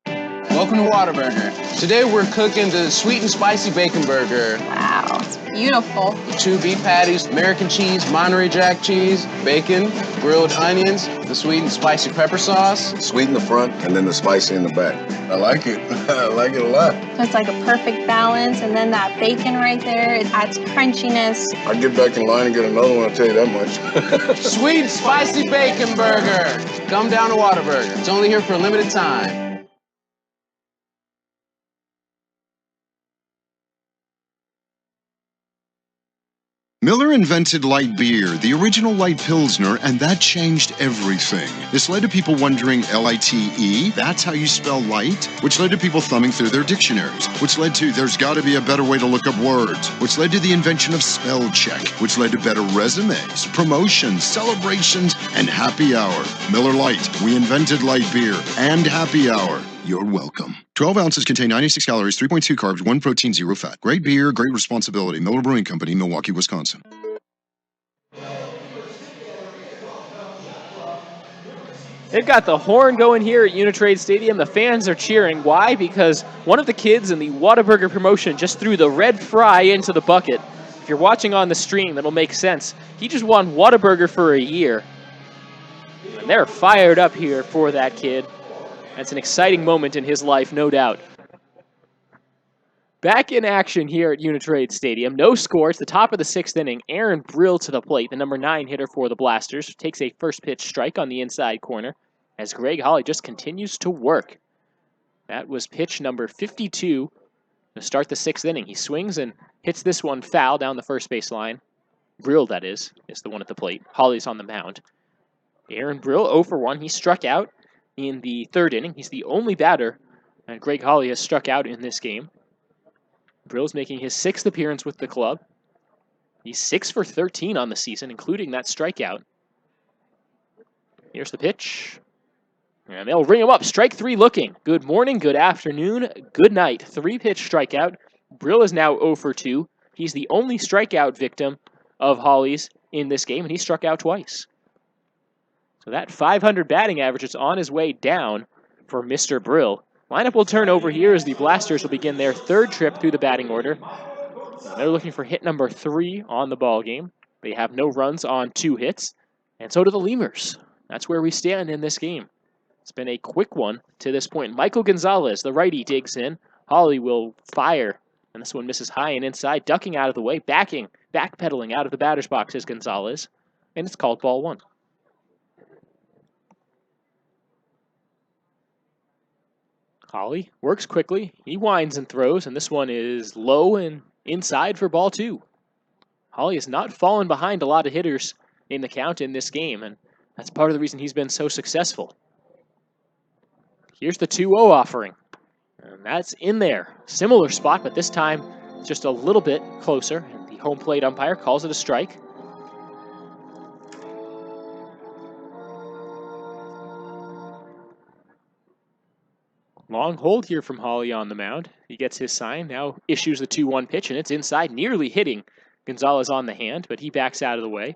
Welcome to Whataburger. Today we're cooking the sweet and spicy bacon burger. Wow, beautiful. 2 beef patties, American cheese, Monterey Jack cheese, bacon, grilled onions, the sweet and spicy pepper sauce. Sweet in the front and then the spicy in the back. I like it. I like it a lot. So it's like a perfect balance, and then that bacon right there, it adds crunchiness. I'll get back in line and get another one, I'll tell you that much. Sweet spicy bacon burger. Come down to Whataburger. It's only here for a limited time. Miller invented light beer, the original light Pilsner, and that changed everything. This led to people wondering L-I-T-E, that's how you spell light, which led to people thumbing through their dictionaries, which led to there's got to be a better way to look up words, which led to the invention of spell check, which led to better resumes, promotions, celebrations, and happy hour. Miller Lite, we invented light beer and happy hour. You're welcome. 12 ounces contain 96 calories, 3.2 carbs, 1 protein, 0 fat. Great beer, great responsibility. Miller Brewing Company, Milwaukee, Wisconsin. They've got the horn going here at Uni-Trade Stadium. The fans are cheering. Why? Because one of the kids in the Whataburger promotion just threw the red fry into the bucket. If you're watching on the stream, that'll make sense. He just won Whataburger for a year. And they're fired up here for that kid. That's an exciting moment in his life, no doubt. Back in action here at Uni-Trade Stadium. No score. It's the top of the 6th inning. Aaron Brill to the plate, the number 9 hitter for the Blasters. Takes a first pitch strike on the inside corner as Greg Holly just continues to work. That was pitch number 52 to start the 6th inning. He swings and hits this one foul down the first base line. Brill, that is the one at the plate. Holly's on the mound. Aaron Brill 0 for 1. He struck out in the 3rd inning. He's the only batter that Greg Holly has struck out in this game. Brill's making his 6th appearance with the club. He's 6 for 13 on the season, including that strikeout. Here's the pitch. And they'll ring him up. Strike 3 looking. Good morning, good afternoon, good night. 3-pitch strikeout. Brill is now 0 for 2. He's the only strikeout victim of Holly's in this game, and he struck out twice. So that 500 batting average is on his way down for Mr. Brill. Lineup will turn over here as the Blasters will begin their 3rd trip through the batting order. They're looking for hit number 3 on the ball game. They have no runs on 2 hits, and so do the Lemurs. That's where we stand in this game. It's been a quick one to this point. Michael Gonzalez, the righty, digs in. Holly will fire, and this one misses high and inside, ducking out of the way, backpedaling out of the batter's box is Gonzalez, and it's called ball 1. Holly works quickly. He winds and throws, and this one is low and inside for ball 2. Holly has not fallen behind a lot of hitters in the count in this game, and that's part of the reason he's been so successful. Here's the 2-0 offering, and that's in there. Similar spot, but this time just a little bit closer, and the home plate umpire calls it a strike. Long hold here from Holly on the mound. He gets his sign, now issues the 2-1 pitch, and it's inside, nearly hitting Gonzalez on the hand, but he backs out of the way.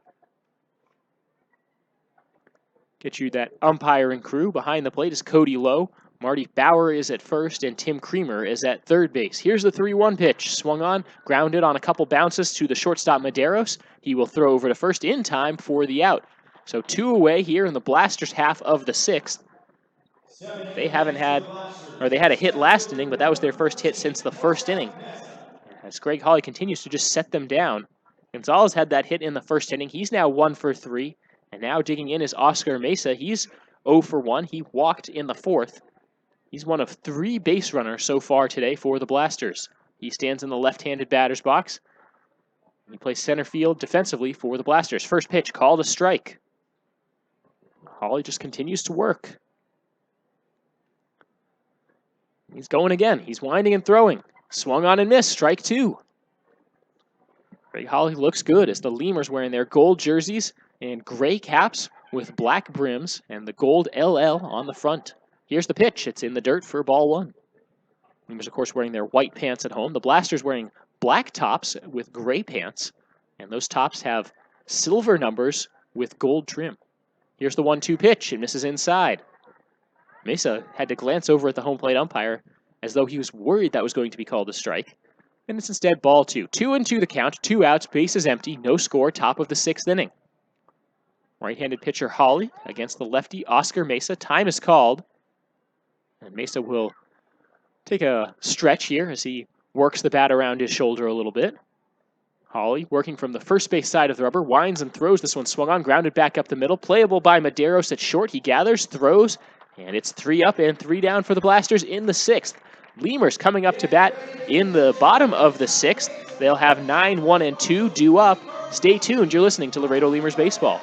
Get you that umpiring crew. Behind the plate is Cody Lowe. Marty Bauer is at first, and Tim Creamer is at 3rd base. Here's the 3-1 pitch. Swung on, grounded on a couple bounces to the shortstop Medeiros. He will throw over to first in time for the out. So 2 away here in the Blasters' half of the 6th. They had a hit last inning, but that was their first hit since the 1st inning. As Greg Holly continues to just set them down. Gonzalez had that hit in the 1st inning. He's now 1 for 3. And now digging in is Oscar Mesa. He's 0 for 1. He walked in the 4th. He's one of 3 base runners so far today for the Blasters. He stands in the left-handed batter's box. He plays center field defensively for the Blasters. First pitch called a strike. Holly just continues to work. He's going again. He's winding and throwing. Swung on and missed. Strike 2. Greg Holly looks good as the Lemurs wearing their gold jerseys and gray caps with black brims and the gold LL on the front. Here's the pitch. It's in the dirt for ball 1. Lemurs, of course, wearing their white pants at home. The Blasters wearing black tops with gray pants, and those tops have silver numbers with gold trim. Here's the 1-2 pitch. It misses inside. Mesa had to glance over at the home plate umpire as though he was worried that was going to be called a strike. And it's instead ball 2. 2-2 the count, 2 outs, bases empty, no score, top of the 6th inning. Right-handed pitcher Hawley against the lefty Oscar Mesa. Time is called. And Mesa will take a stretch here as he works the bat around his shoulder a little bit. Hawley working from the first base side of the rubber, winds and throws. This one swung on, grounded back up the middle. Playable by Medeiros at short. He gathers, throws, and it's 3 up and 3 down for the Blasters in the 6th. Lemurs coming up to bat in the bottom of the 6th. They'll have 9, 1, and 2 due up. Stay tuned. You're listening to Laredo Lemurs Baseball.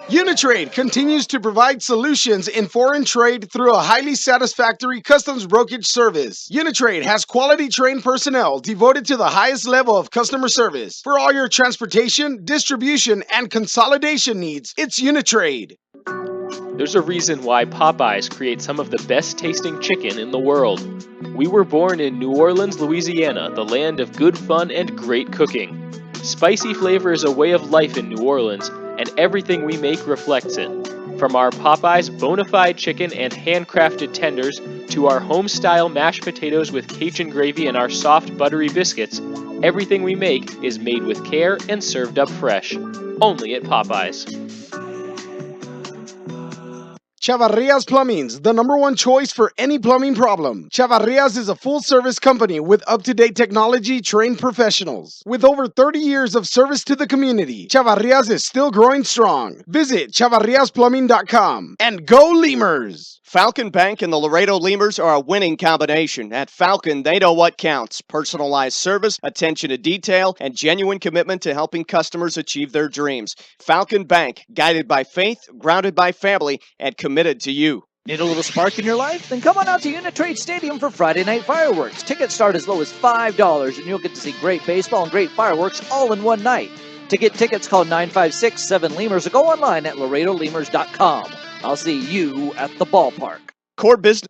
Uni-Trade continues to provide solutions in foreign trade through a highly satisfactory customs brokerage service. Uni-Trade has quality trained personnel devoted to the highest level of customer service. For all your transportation, distribution, and consolidation needs, it's Uni-Trade. There's a reason why Popeyes creates some of the best tasting chicken in the world. We were born in New Orleans, Louisiana, the land of good fun and great cooking. Spicy flavor is a way of life in New Orleans, and everything we make reflects it. From our Popeyes bona fide chicken and handcrafted tenders to our home-style mashed potatoes with Cajun gravy and our soft, buttery biscuits, everything we make is made with care and served up fresh. Only at Popeyes. Chavarrias Plumbing's the #1 choice for any plumbing problem. Chavarrias is a full-service company with up-to-date technology, trained professionals. With over 30 years of service to the community, Chavarrias is still growing strong. Visit chavarriasplumbing.com and go Lemurs! Falcon Bank and the Laredo Lemurs are a winning combination. At Falcon, they know what counts. Personalized service, attention to detail, and genuine commitment to helping customers achieve their dreams. Falcon Bank, guided by faith, grounded by family, and committed to you. Need a little spark in your life? Then come on out to Uni-Trade Stadium for Friday night fireworks. Tickets start as low as $5, and you'll get to see great baseball and great fireworks all in one night. To get tickets, call 956-7-LEMURS or go online at LaredoLemurs.com. I'll see you at the ballpark. Core business.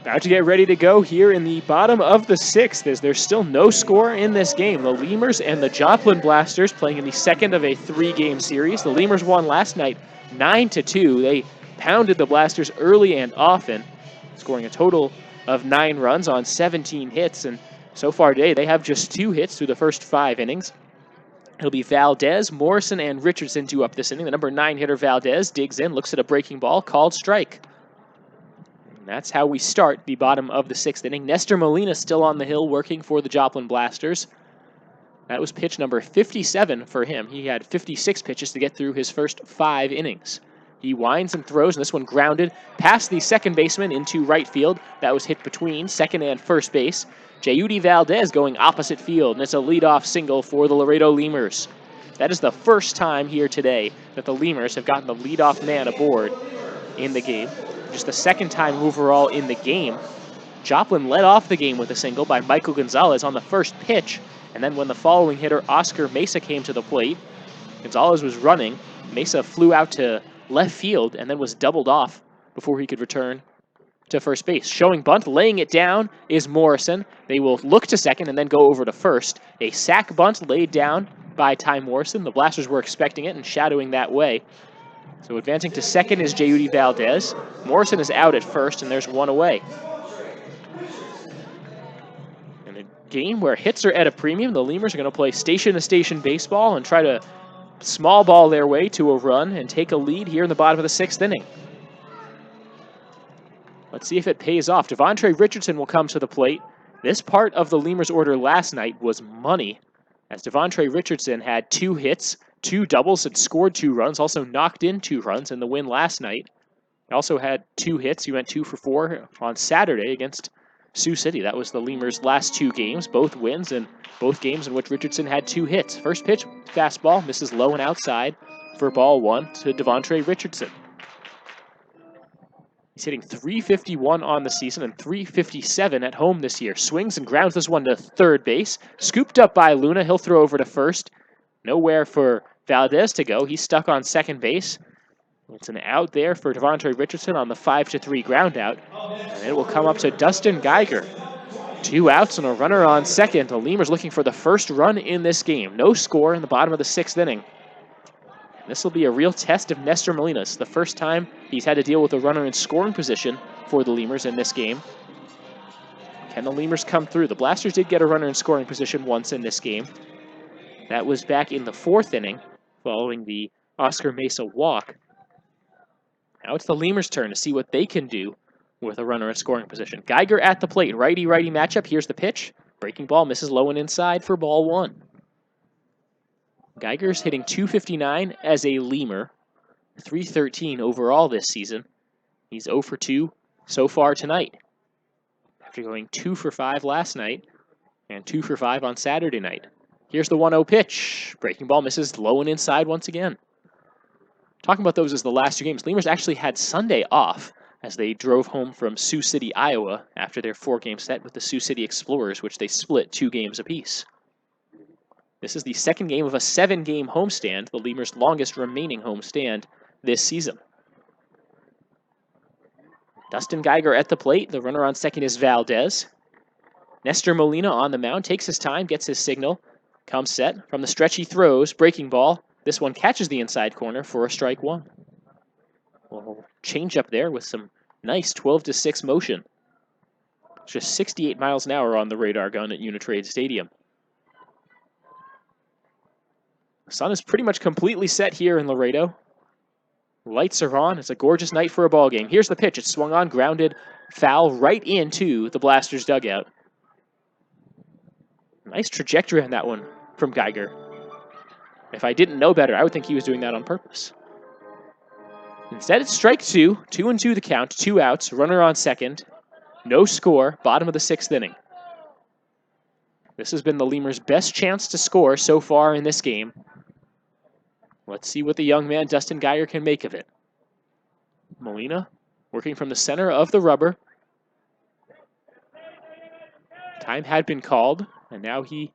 About to get ready to go here in the bottom of the 6th as there's still no score in this game. The Lemurs and the Joplin Blasters playing in the second of a 3-game series. The Lemurs won last night 9-2. They pounded the Blasters early and often, scoring a total of 9 runs on 17 hits. And so far today, they have just 2 hits through the first 5 innings. It'll be Valdez, Morrison, and Richardson due up this inning. The number 9 hitter Valdez digs in, looks at a breaking ball, called strike. And that's how we start the bottom of the 6th inning. Nestor Molina still on the hill working for the Joplin Blasters. That was pitch number 57 for him. He had 56 pitches to get through his first 5 innings. He winds and throws, and this one grounded past the second baseman into right field. That was hit between second and first base. Jeudy Valdez going opposite field, and it's a leadoff single for the Laredo Lemurs. That is the first time here today that the Lemurs have gotten the leadoff man aboard in the game. Just the second time overall in the game. Joplin led off the game with a single by Michael Gonzalez on the first pitch, and then when the following hitter, Oscar Mesa, came to the plate, Gonzalez was running. Mesa flew out to left field and then was doubled off before he could return to first base. Showing bunt, laying it down is Morrison. They will look to second and then go over to first. A sac bunt laid down by Ty Morrison. The Blasters were expecting it and shadowing that way. So advancing to second is Jeudy Valdez. Morrison is out at first, and there's one away. In a game where hits are at a premium, the Lemurs are going to play station-to-station baseball and try to small ball their way to a run and take a lead here in the bottom of the 6th inning. Let's see if it pays off. Devontre Richardson will come to the plate. This part of the Lemurs order last night was money, as Devontre Richardson had 2 hits, 2 doubles, and scored 2 runs, also knocked in 2 runs in the win last night. He also had 2 hits. He went 2 for 4 on Saturday against Sioux City. That was the Lemurs' last 2 games, both wins, and both games in which Richardson had 2 hits. First pitch, fastball, misses low and outside for ball 1 to Devontre Richardson. He's hitting .351 on the season and .357 at home this year. Swings and grounds this one to third base. Scooped up by Luna. He'll throw over to first. Nowhere for Valdez to go. He's stuck on second base. It's an out there for Devontre Richardson on the 5-3 ground out. And it will come up to Dustin Geiger. 2 outs and a runner on second. The Lemurs looking for the first run in this game. No score in the bottom of the 6th inning. This will be a real test of Nestor Molina. It's the first time he's had to deal with a runner in scoring position for the Lemurs in this game. Can the Lemurs come through? The Blasters did get a runner in scoring position once in this game. That was back in the 4th inning following the Oscar Mesa walk. Now it's the Lemurs' turn to see what they can do with a runner in scoring position. Geiger at the plate. Righty-righty matchup. Here's the pitch. Breaking ball misses low and inside for ball 1. Geiger's hitting .259 as a Lemur. .313 overall this season. He's 0 for 2 so far tonight, after going 2 for 5 last night and 2 for 5 on Saturday night. Here's the 1-0 pitch. Breaking ball misses low and inside once again. Talking about those as the last 2 games, Lemurs actually had Sunday off as they drove home from Sioux City, Iowa after their 4-game set with the Sioux City Explorers, which they split 2 games apiece. This is the 2nd game of a 7-game homestand, the Lemurs' longest remaining homestand this season. Dustin Geiger at the plate. The runner on second is Valdez. Nestor Molina on the mound, takes his time, gets his signal, comes set. From the stretch he throws, breaking ball. This one catches the inside corner for a strike 1. Well, change up there with some nice 12-6 motion. Just 68 miles an hour on the radar gun at Uni-Trade Stadium. The sun is pretty much completely set here in Laredo. Lights are on. It's a gorgeous night for a ball game. Here's the pitch. It's swung on, grounded, foul right into the Blasters' dugout. Nice trajectory on that one from Geiger. If I didn't know better, I would think he was doing that on purpose. Instead, it's strike 2. 2-2 the count. 2 outs. Runner on second. No score. Bottom of the 6th inning. This has been the Lemurs' best chance to score so far in this game. Let's see what the young man, Dustin Geiger, can make of it. Molina working from the center of the rubber. Time had been called, and now he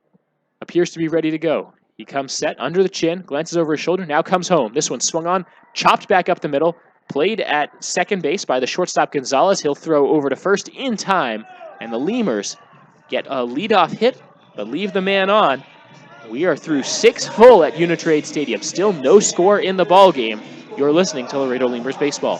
appears to be ready to go. He comes set under the chin, glances over his shoulder, now comes home. This one swung on, chopped back up the middle, played at second base by the shortstop Gonzalez. He'll throw over to first in time, and the Lemurs get a leadoff hit, but leave the man on. We are through 6 full at Uni-Trade Stadium. Still no score in the ball game. You're listening to Laredo Lemurs Baseball.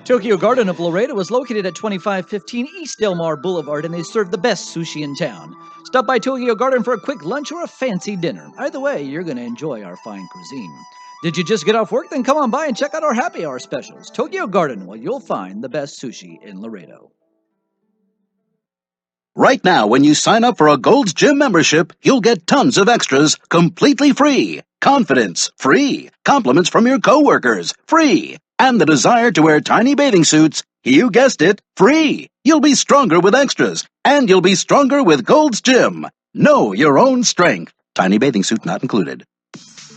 Tokyo Garden of Laredo is located at 2515 East Del Mar Boulevard, and they serve the best sushi in town. Stop by Tokyo Garden for a quick lunch or a fancy dinner. Either way, you're going to enjoy our fine cuisine. Did you just get off work? Then come on by and check out our happy hour specials. Tokyo Garden, where you'll find the best sushi in Laredo. Right now, when you sign up for a Gold's Gym membership, you'll get tons of extras completely free. Confidence, free. Compliments from your coworkers, free. And the desire to wear tiny bathing suits, you guessed it, free. You'll be stronger with extras, and you'll be stronger with Gold's Gym. Know your own strength. Tiny bathing suit not included.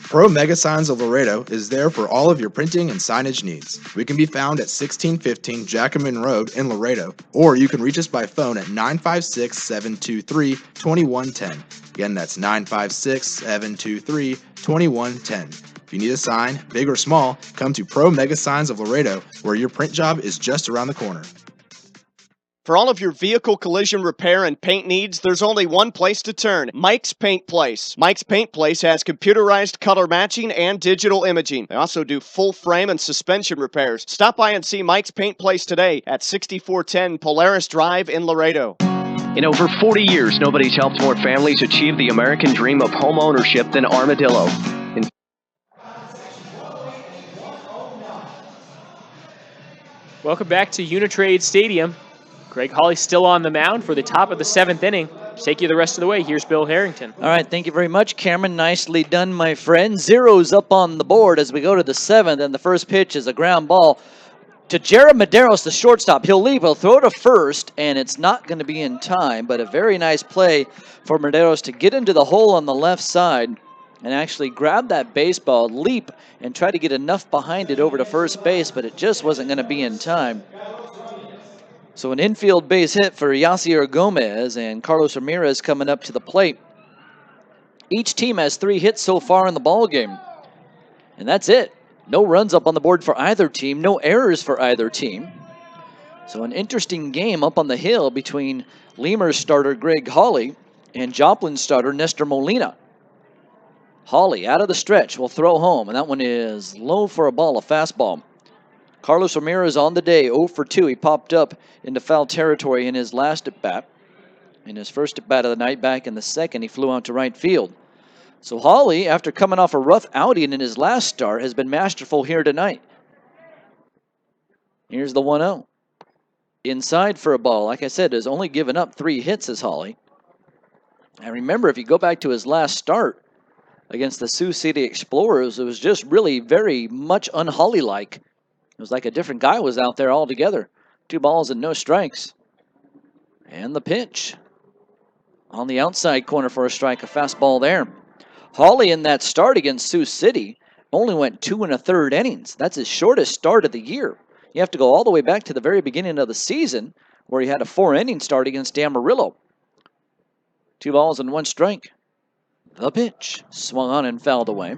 Pro Mega Signs of Laredo is there for all of your printing and signage needs. We can be found at 1615 Jackman Road in Laredo, or you can reach us by phone at 956-723-2110. Again, that's 956-723-2110. If you need a sign, big or small, come to Pro Mega Signs of Laredo, where your print job is just around the corner. For all of your vehicle collision repair and paint needs, there's only one place to turn, Mike's Paint Place. Mike's Paint Place has computerized color matching and digital imaging. They also do full frame and suspension repairs. Stop by and see Mike's Paint Place today at 6410 Polaris Drive in Laredo. In over 40 years, nobody's helped more families achieve the American dream of home ownership than Armadillo. Welcome back to Uni-Trade Stadium. Greg Hawley still on the mound for the top of the 7th inning. Take you the rest of the way. Here's Bill Harrington. All right, thank you very much, Cameron. Nicely done, my friend. Zeros up on the board as we go to the 7th, and the first pitch is a ground ball to Jared Medeiros, the shortstop. He'll leave. He'll throw to first, and it's not going to be in time, but a very nice play for Medeiros to get into the hole on the left side and actually grab that baseball, leap, and try to get enough behind it over to first base, but it just wasn't going to be in time. So an infield base hit for Yasier Gomez, and Carlos Ramirez coming up to the plate. Each team has 3 hits so far in the ball game, and that's it. No runs up on the board for either team, no errors for either team. So an interesting game up on the hill between Lemurs starter Greg Hawley and Joplin starter Nestor Molina. Hawley out of the stretch will throw home, and that one is low for a ball, a fastball. Carlos Ramirez on the day, 0 for 2. He popped up into foul territory in his last at-bat. In his first at-bat of the night, back in the second, he flew out to right field. So Hawley, after coming off a rough outing in his last start, has been masterful here tonight. Here's the 1-0. Inside for a ball. Like I said, has only given up 3 hits as Hawley. And remember, if you go back to his last start against the Sioux City Explorers, it was just really very much un-Hawley-like. It was like a different guy was out there altogether. 2 balls and no strikes. And the pitch. On the outside corner for a strike, a fastball there. Hawley in that start against Sioux City only went 2 1/3 innings. That's his shortest start of the year. You have to go all the way back to the very beginning of the season where he had a 4-inning start against Amarillo. 2 balls and 1 strike. The pitch swung on and fouled away.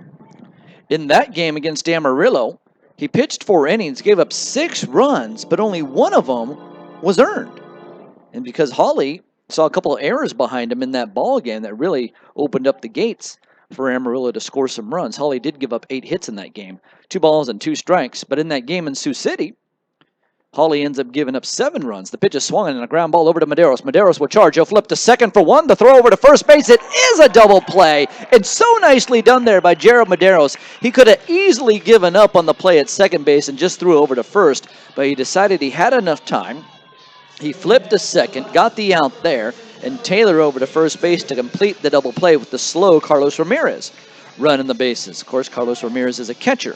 In that game against Amarillo, he pitched 4 innings, gave up 6 runs, but only 1 of them was earned. And because Hawley saw a couple of errors behind him in that ball game that really opened up the gates for Amarillo to score some runs. Hawley did give up 8 hits in that game, 2 balls and 2 strikes. But in that game in Sioux City, Hawley ends up giving up 7 runs. The pitch is swung and a ground ball over to Medeiros. Medeiros will charge. He'll flip to second for 1. The throw over to first base. It is a double play. It's so nicely done there by Jared Medeiros. He could have easily given up on the play at second base and just threw over to first, but he decided he had enough time. He flipped to second, got the out there, and Taylor over to first base to complete the double play with the slow Carlos Ramirez running the bases. Of course, Carlos Ramirez is a catcher.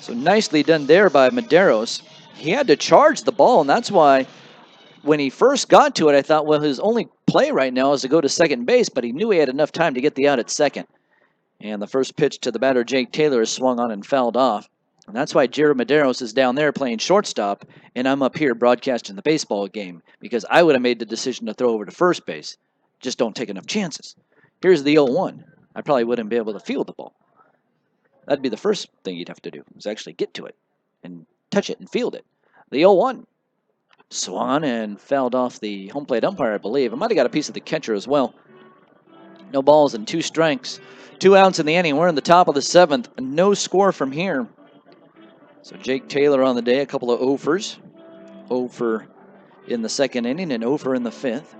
So nicely done there by Medeiros. He had to charge the ball, and that's why when he first got to it, I thought, well, his only play right now is to go to second base, but he knew he had enough time to get the out at second. And the first pitch to the batter, Jake Taylor, is swung on and fouled off. And that's why Jared Medeiros is down there playing shortstop, and I'm up here broadcasting the baseball game, because I would have made the decision to throw over to first base. Just don't take enough chances. Here's the 0-1. I probably wouldn't be able to field the ball. That'd be the first thing you'd have to do, is actually get to it and touch it and field it. The 0-1. Swung on and fouled off the home plate umpire, I believe. I might have got a piece of the catcher as well. No balls and 2 strikes. 2 outs in the inning. We're in the top of the 7th. No score from here. So Jake Taylor on the day, a couple of offers. 0 for in the second inning and 0 for in the 5th.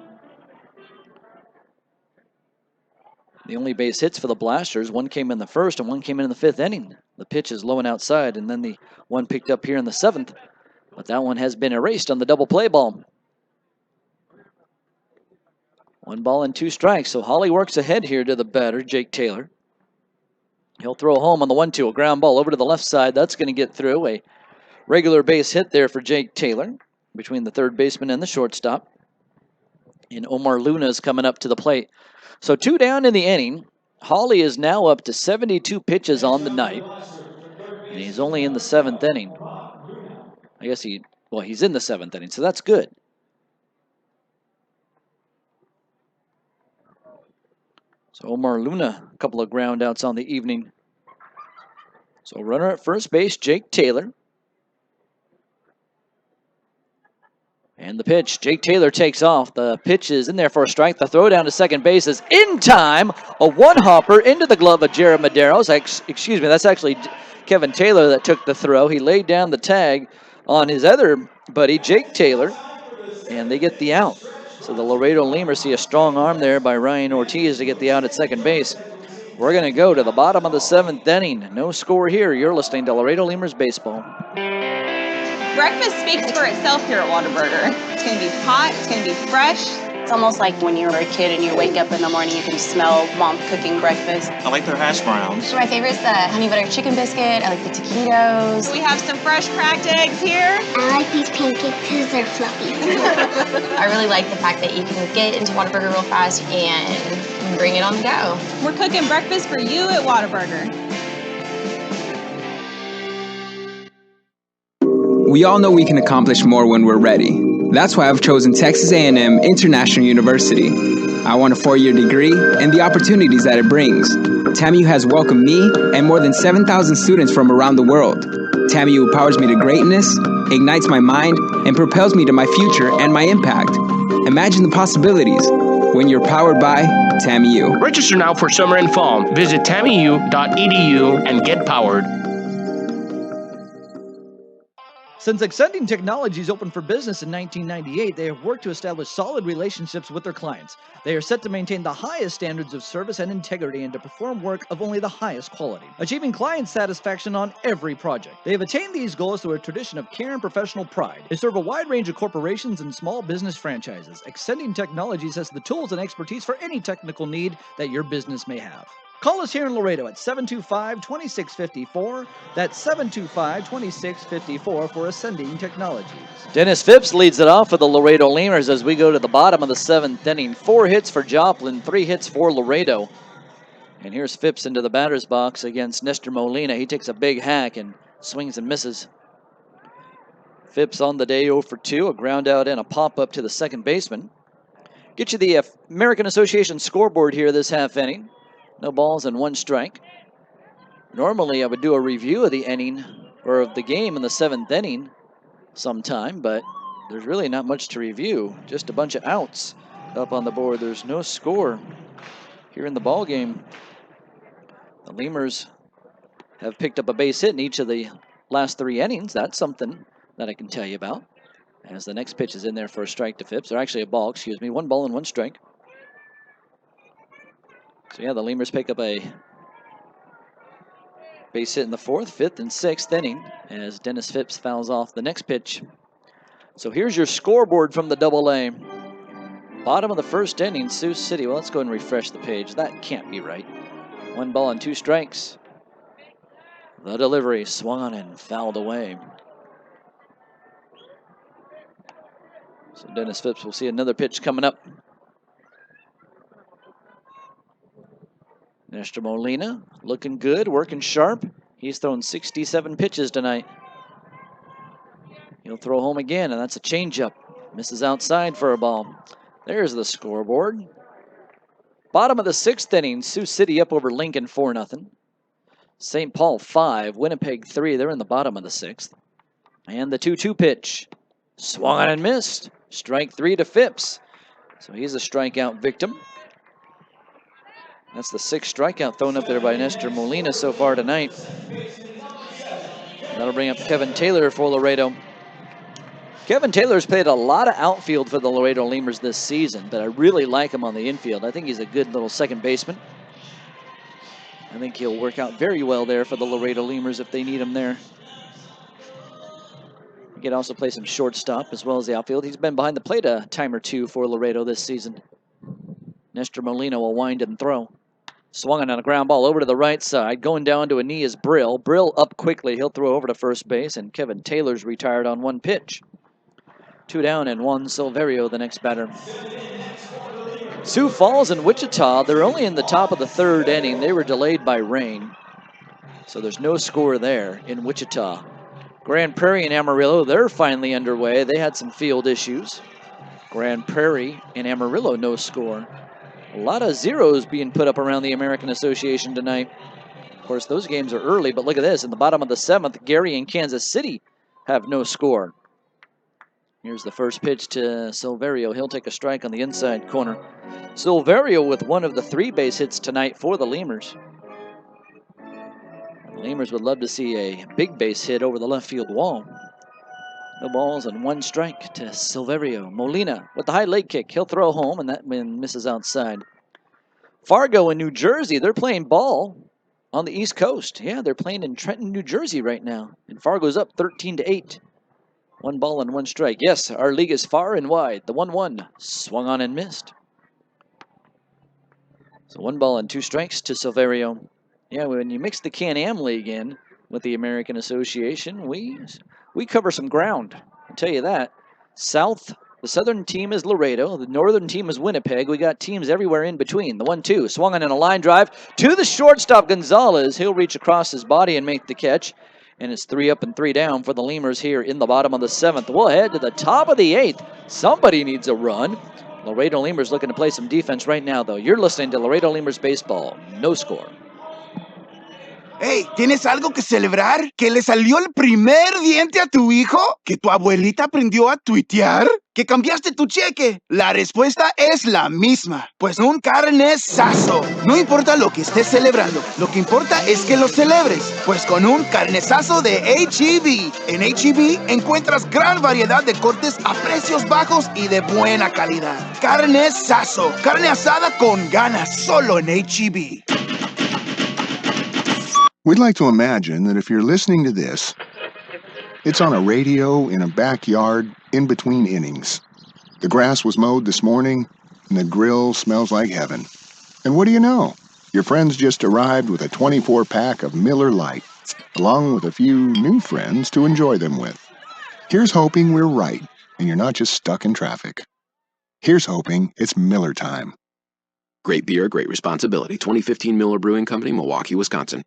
The only base hits for the Blasters, 1 came in the 1st and 1 came in the 5th inning. The pitch is low and outside, and then the 1 picked up here in the 7th. But that one has been erased on the double play ball. 1 ball and 2 strikes. So Hawley works ahead here to the batter, Jake Taylor. He'll throw home on the 1-2, a ground ball over to the left side. That's going to get through. A regular base hit there for Jake Taylor between the third baseman and the shortstop. And Omar Luna is coming up to the plate. So 2 down in the inning. Hawley is now up to 72 pitches on the night. And he's only in the 7th inning. I guess he's in the 7th inning, so that's good. So Omar Luna, a couple of ground outs on the evening. So runner at first base, Jake Taylor. And the pitch, Jake Taylor takes off. The pitch is in there for a strike. The throw down to second base is in time. A 1-hopper into the glove of Jared Medeiros. Excuse me, that's actually Kevin Taylor that took the throw. He laid down the tag on his other buddy, Jake Taylor, and they get the out. So the Laredo Lemurs see a strong arm there by Ryan Ortiz to get the out at second base. We're going to go to the bottom of the 7th inning. No score here. You're listening to Laredo Lemurs Baseball. Breakfast speaks for itself here at Whataburger. It's going to be hot, it's going to be fresh. It's almost like when you were a kid and you wake up in the morning, you can smell mom cooking breakfast. I like their hash browns. My favorite's the honey butter chicken biscuit. I like the taquitos. We have some fresh cracked eggs here. I like these pancakes because they're fluffy. I really like the fact that you can get into Whataburger real fast and bring it on the go. We're cooking breakfast for you at Whataburger. We all know we can accomplish more when we're ready. That's why I've chosen Texas A&M International University. I want a 4-year degree and the opportunities that it brings. TAMU has welcomed me and more than 7,000 students from around the world. TAMU empowers me to greatness, ignites my mind, and propels me to my future and my impact. Imagine the possibilities when you're powered by TAMU. Register now for summer and fall. Visit tamu.edu and get powered. Since Extending Technologies opened for business in 1998, they have worked to establish solid relationships with their clients. They are set to maintain the highest standards of service and integrity and to perform work of only the highest quality, achieving client satisfaction on every project. They have attained these goals through a tradition of care and professional pride. They serve a wide range of corporations and small business franchises. Extending Technologies has the tools and expertise for any technical need that your business may have. Call us here in Laredo at 725-2654. That's 725-2654 for Ascending Technologies. Dennis Phipps leads it off for the Laredo Lemurs as we go to the bottom of the 7th inning. 4 hits for Joplin, 3 hits for Laredo. And here's Phipps into the batter's box against Nestor Molina. He takes a big hack and swings and misses. Phipps on the day 0 for 2, a ground out and a pop-up to the second baseman. Get you the American Association scoreboard here this half inning. No balls and 1 strike. Normally I would do a review of the inning or of the game in the 7th inning sometime, but there's really not much to review. Just a bunch of outs up on the board. There's no score here in the ball game. The Lemurs have picked up a base hit in each of the last 3 innings. That's something that I can tell you about. As the next pitch is in there for a strike to Phipps, or actually a ball, excuse me. 1 ball and 1 strike. So yeah, the Lemurs pick up a base hit in the 4th, 5th, and 6th inning as Dennis Phipps fouls off the next pitch. So here's your scoreboard from the Double-A. Bottom of the 1st inning, Sioux City. Well, let's go and refresh the page. That can't be right. 1 ball and 2 strikes. The delivery swung on and fouled away. So Dennis Phipps will see another pitch coming up. Nestor Molina looking good, working sharp. He's thrown 67 pitches tonight. He'll throw home again, and that's a changeup. Misses outside for a ball. There's the scoreboard. Bottom of the 6th inning, Sioux City up over Lincoln 4-0. St. Paul 5, Winnipeg 3. They're in the bottom of the 6th. And the 2-2 pitch. Swung on and missed. Strike 3 to Phipps. So he's a strikeout victim. That's the 6th strikeout thrown up there by Nestor Molina so far tonight. That'll bring up Kevin Taylor for Laredo. Kevin Taylor's played a lot of outfield for the Laredo Lemurs this season, but I really like him on the infield. I think he's a good little second baseman. I think he'll work out very well there for the Laredo Lemurs if they need him there. He can also play some shortstop as well as the outfield. He's been behind the plate a time or 2 for Laredo this season. Nestor Molina will wind and throw. Swung on a ground ball over to the right side. Going down to a knee is Brill. Brill up quickly. He'll throw over to first base, and Kevin Taylor's retired on 1 pitch. 2 down and 1. Silverio, the next batter. Sioux Falls and Wichita, they're only in the top of the 3rd inning. They were delayed by rain, so there's no score there in Wichita. Grand Prairie and Amarillo, they're finally underway. They had some field issues. Grand Prairie and Amarillo, no score. A lot of zeros being put up around the American Association tonight. Of course, those games are early, but look at this. In the bottom of the 7th, Gary and Kansas City have no score. Here's the first pitch to Silverio. He'll take a strike on the inside corner. Silverio with one of the 3 base hits tonight for the Lemurs. The Lemurs would love to see a big base hit over the left field wall. No balls and 1 strike to Silverio. Molina with the high leg kick. He'll throw home, and that man misses outside. Fargo in New Jersey, they're playing ball on the East Coast. Yeah, they're playing in Trenton, New Jersey right now. And Fargo's up 13-8. 1 ball and 1 strike. Yes, our league is far and wide. The 1-1 swung on and missed. So 1 ball and 2 strikes to Silverio. Yeah, when you mix the Can-Am League in with the American Association, we cover some ground. I'll tell you that. The southern team is Laredo. The northern team is Winnipeg. We got teams everywhere in between. The 1-2 swung on in a line drive to the shortstop, Gonzalez. He'll reach across his body and make the catch. And it's 3 up and 3 down for the Lemurs here in the bottom of the 7th. We'll head to the top of the 8th. Somebody needs a run. Laredo Lemurs looking to play some defense right now, though. You're listening to Laredo Lemurs Baseball. No score. Hey, ¿tienes algo que celebrar? ¿Que le salió el primer diente a tu hijo? ¿Que tu abuelita aprendió a tuitear? ¿Que cambiaste tu cheque? La respuesta es la misma. Pues un carnesazo. No importa lo que estés celebrando, lo que importa es que lo celebres. Pues con un carnesazo de H-E-B. En H-E-B encuentras gran variedad de cortes a precios bajos y de buena calidad. Carnesazo. Carne asada con ganas, solo en H-E-B. We'd like to imagine that if you're listening to this, it's on a radio in a backyard in between innings. The grass was mowed this morning, and the grill smells like heaven. And what do you know? Your friends just arrived with a 24-pack of Miller Lite, along with a few new friends to enjoy them with. Here's hoping we're right, and you're not just stuck in traffic. Here's hoping it's Miller time. Great beer, great responsibility. 2015 Miller Brewing Company, Milwaukee, Wisconsin.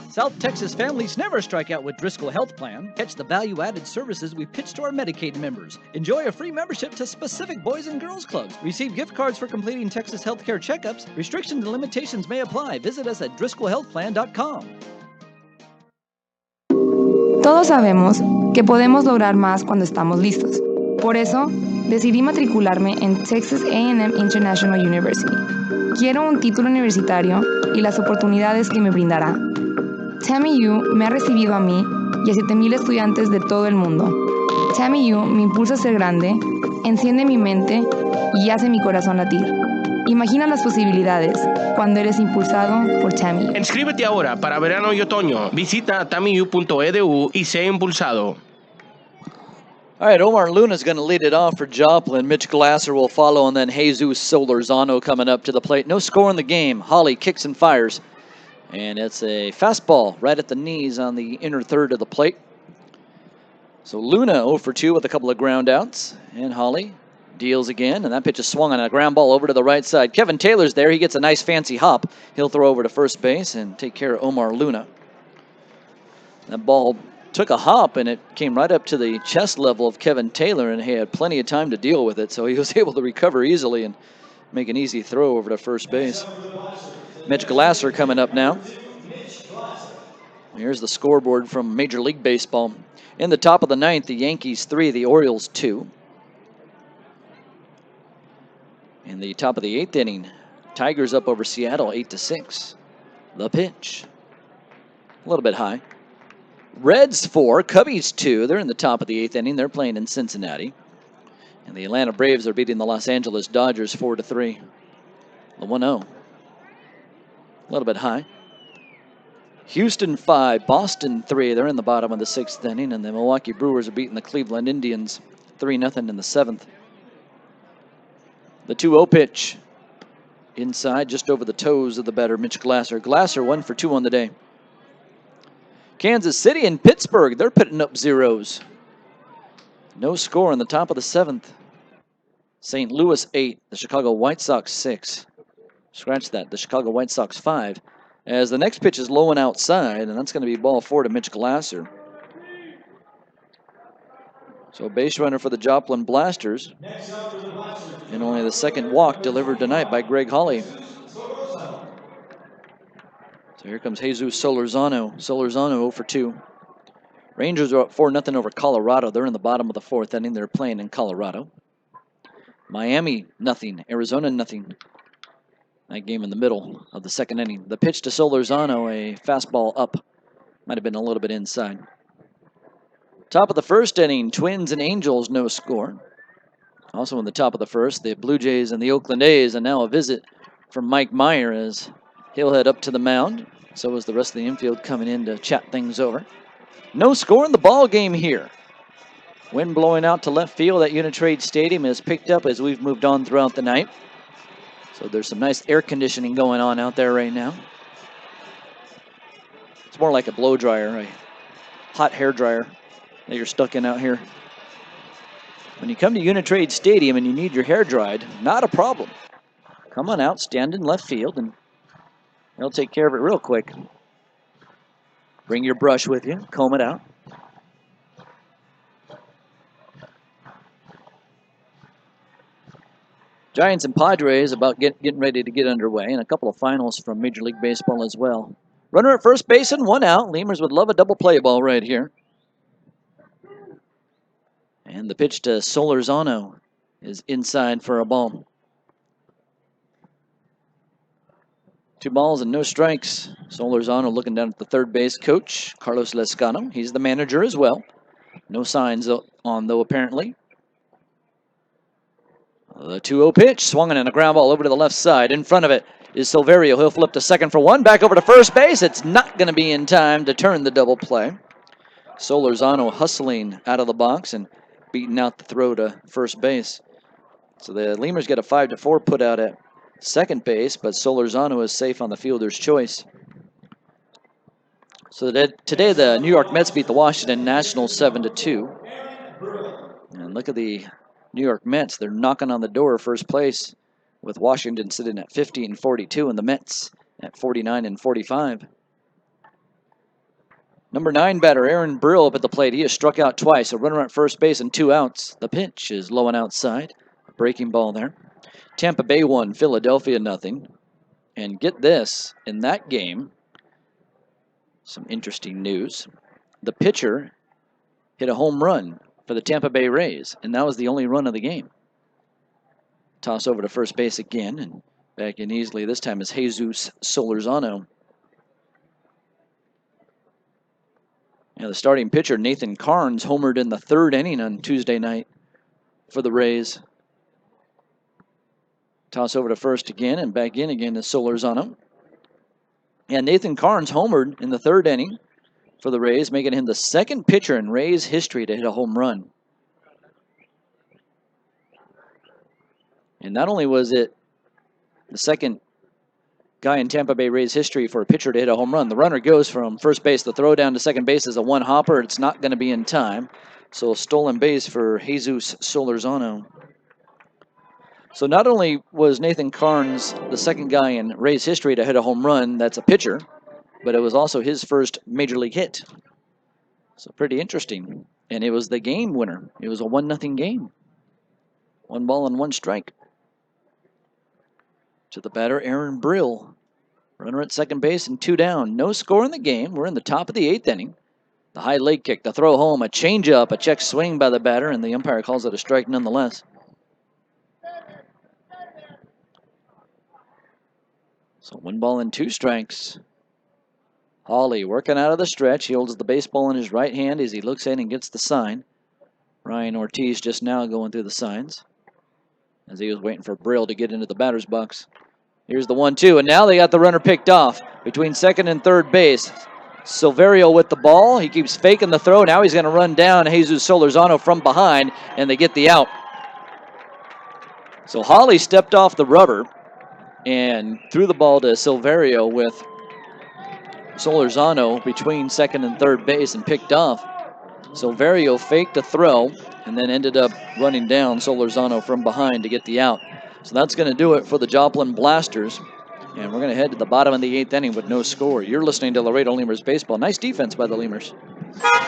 South Texas families never strike out with Driscoll Health Plan. Catch the value-added services we pitch to our Medicaid members. Enjoy a free membership to specific Boys and Girls Clubs. Receive gift cards for completing Texas healthcare checkups. Restrictions and limitations may apply. Visit us at driscollhealthplan.com. Todos sabemos que podemos lograr más cuando estamos listos. Por eso, decidí matricularme en Texas A&M International University. Quiero un título universitario y las oportunidades que me brindará. TAMU me ha recibido a mí y a 7,000 estudiantes de todo el mundo. TAMU me impulsa a ser grande, enciende mi mente y hace mi corazón latir. Imagina las posibilidades cuando eres impulsado por TAMU. Inscríbete ahora para verano y otoño. Visita tamu.edu y sé impulsado. All right, Omar Luna's going to lead it off for Joplin. Mitch Glasser will follow, and then Jesus Solorzano coming up to the plate. No score in the game. Holly kicks and fires. And it's a fastball right at the knees on the inner third of the plate. So Luna 0 for 2 with a couple of ground outs. And Holly deals again, and that pitch is swung on a ground ball over to the right side. Kevin Taylor's there. He gets a nice fancy hop. He'll throw over to first base and take care of Omar Luna. That ball took a hop, and it came right up to the chest level of Kevin Taylor, and he had plenty of time to deal with it, so he was able to recover easily and make an easy throw over to first base. Mitch Glasser coming up now. Here's the scoreboard from Major League Baseball. In the top of the ninth, the Yankees 3, the Orioles 2. In the top of the eighth inning, Tigers up over Seattle 8-6. The pitch. A little bit high. Reds 4, Cubbies 2. They're in the top of the eighth inning. They're playing in Cincinnati. And the Atlanta Braves are beating the Los Angeles Dodgers 4-3. The 1-0. A little bit high. Houston 5, Boston 3. They're in the bottom of the sixth inning, and the Milwaukee Brewers are beating the Cleveland Indians 3-0 in the seventh. The 2-0 pitch inside, just over the toes of the batter, Mitch Glasser. Glasser 1 for 2 on the day. Kansas City and Pittsburgh, they're putting up zeros. No score in the top of the seventh. St. Louis 8, the Chicago White Sox 6. Scratch that, the Chicago White Sox 5. As the next pitch is low and outside, and that's going to be ball 4 to Mitch Glasser. So base runner for the Joplin Blasters. And only the second walk delivered tonight by Greg Hawley. So here comes Jesus Solorzano. Solorzano 0 for 2. Rangers are up 4-0 over Colorado. They're in the bottom of the fourth inning. They're playing in Colorado. Miami, 0. Arizona, 0. That game in the middle of the second inning. The pitch to Solorzano, a fastball up. Might have been a little bit inside. Top of the first inning, Twins and Angels, no score. Also in the top of the first, the Blue Jays and the Oakland A's, and now a visit from Mike Meyer as he'll head up to the mound. So is the rest of the infield coming in to chat things over. No score in the ball game here. Wind blowing out to left field at Uni-Trade Stadium has picked up as we've moved on throughout the night. So there's some nice air conditioning going on out there right now. It's more like a blow dryer, a hot hair dryer that you're stuck in out here. When you come to Uni-Trade Stadium and you need your hair dried, not a problem. Come on out, stand in left field, and they'll take care of it real quick. Bring your brush with you, comb it out. Giants and Padres about getting ready to get underway, and a couple of finals from Major League Baseball as well. Runner at first base and 1 out. Lemurs would love a double play ball right here. And the pitch to Solorzano is inside for a ball. 2 balls and no strikes. Solorzano looking down at the third base coach, Carlos Lescano. He's the manager as well. No signs on, though, apparently. The 2-0 pitch, swung in a ground ball over to the left side. In front of it is Silverio. He'll flip to second for 1. Back over to first base. It's not going to be in time to turn the double play. Solorzano hustling out of the box and beating out the throw to first base. So the Lemurs get a 5-4 put out at second base, but Solorzano is safe on the fielder's choice. So today the New York Mets beat the Washington Nationals 7-2. And look at the New York Mets. They're knocking on the door of first place with Washington sitting at 50-42 and the Mets at 49-45. Number 9 batter Aaron Brill up at the plate. He has struck out twice. A runner at first base and 2 outs. The pitch is low and outside. A breaking ball there. Tampa Bay 1, Philadelphia 0. And get this, in that game, some interesting news. The pitcher hit a home run for the Tampa Bay Rays, and that was the only run of the game. Toss over to first base again, and back in easily. This time is Jesus Solorzano. Yeah, the starting pitcher, Nathan Carnes, homered in the 3rd inning on Tuesday night for the Rays. Toss over to first again, and back in again is Solorzano. And Nathan Carnes homered in the 3rd inning for the Rays, making him the 2nd pitcher in Rays history to hit a home run. And not only was it the 2nd guy in Tampa Bay Rays history for a pitcher to hit a home run, the runner goes from first base. The throw down to second base is a 1-hopper. It's not going to be in time. So a stolen base for Jesus Solorzano. So not only was Nathan Carnes the 2nd guy in Rays history to hit a home run, that's a pitcher, but it was also his first major league hit. So pretty interesting. And it was the game winner. It was a 1-0 game. 1 ball and 1 strike. To the batter, Aaron Brill. Runner at second base and 2 down. No score in the game. We're in the top of the 8th inning. The high leg kick, the throw home, a changeup, a check swing by the batter, and the umpire calls it a strike nonetheless. So 1 ball and 2 strikes. Hawley working out of the stretch. He holds the baseball in his right hand as he looks in and gets the sign. Ryan Ortiz just now going through the signs as he was waiting for Brill to get into the batter's box. Here's the 1-2, and now they got the runner picked off between second and third base. Silverio with the ball. He keeps faking the throw. Now he's going to run down Jesus Solorzano from behind, and they get the out. So Hawley stepped off the rubber and threw the ball to Silverio with Solorzano between second and third base and picked off. Silverio faked a throw and then ended up running down Solorzano from behind to get the out. So that's going to do it for the Joplin Blasters. And we're going to head to the bottom of the 8th inning with no score. You're listening to Laredo Lemurs Baseball. Nice defense by the Lemurs.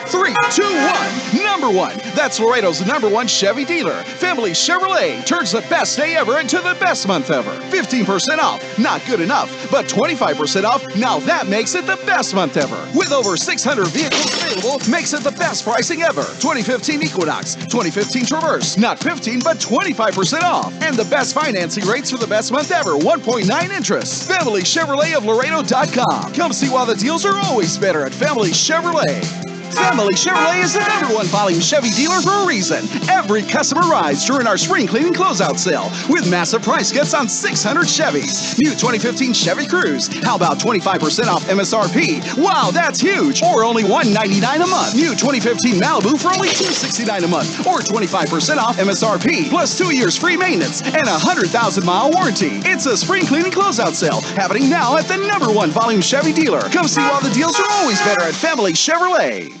3, 2, 1. Number 1. That's Laredo's #1 Chevy dealer. Family Chevrolet turns the best day ever into the best month ever. 15% off. Not good enough, but 25% off. Now that makes it the best month ever. With over 600 vehicles available, makes it the best pricing ever. 2015 Equinox, 2015 Traverse. Not 15, but 25% off. And the best financing rates for the best month ever. 1.9 interest. Family Chevrolet of Laredo.com. Come see why the deals are always better at Family Chevrolet. Family Chevrolet is the #1 volume Chevy dealer for a reason. Every customer rides during our spring cleaning closeout sale with massive price cuts on 600 Chevys. New 2015 Chevy Cruze. How about 25% off MSRP? Wow, that's huge. Or only $199 a month. New 2015 Malibu for only $269 a month. Or 25% off MSRP. Plus 2 years free maintenance and a 100,000-mile warranty. It's a spring cleaning closeout sale happening now at the #1 volume Chevy dealer. Come see why the deals are always better at Family Chevrolet.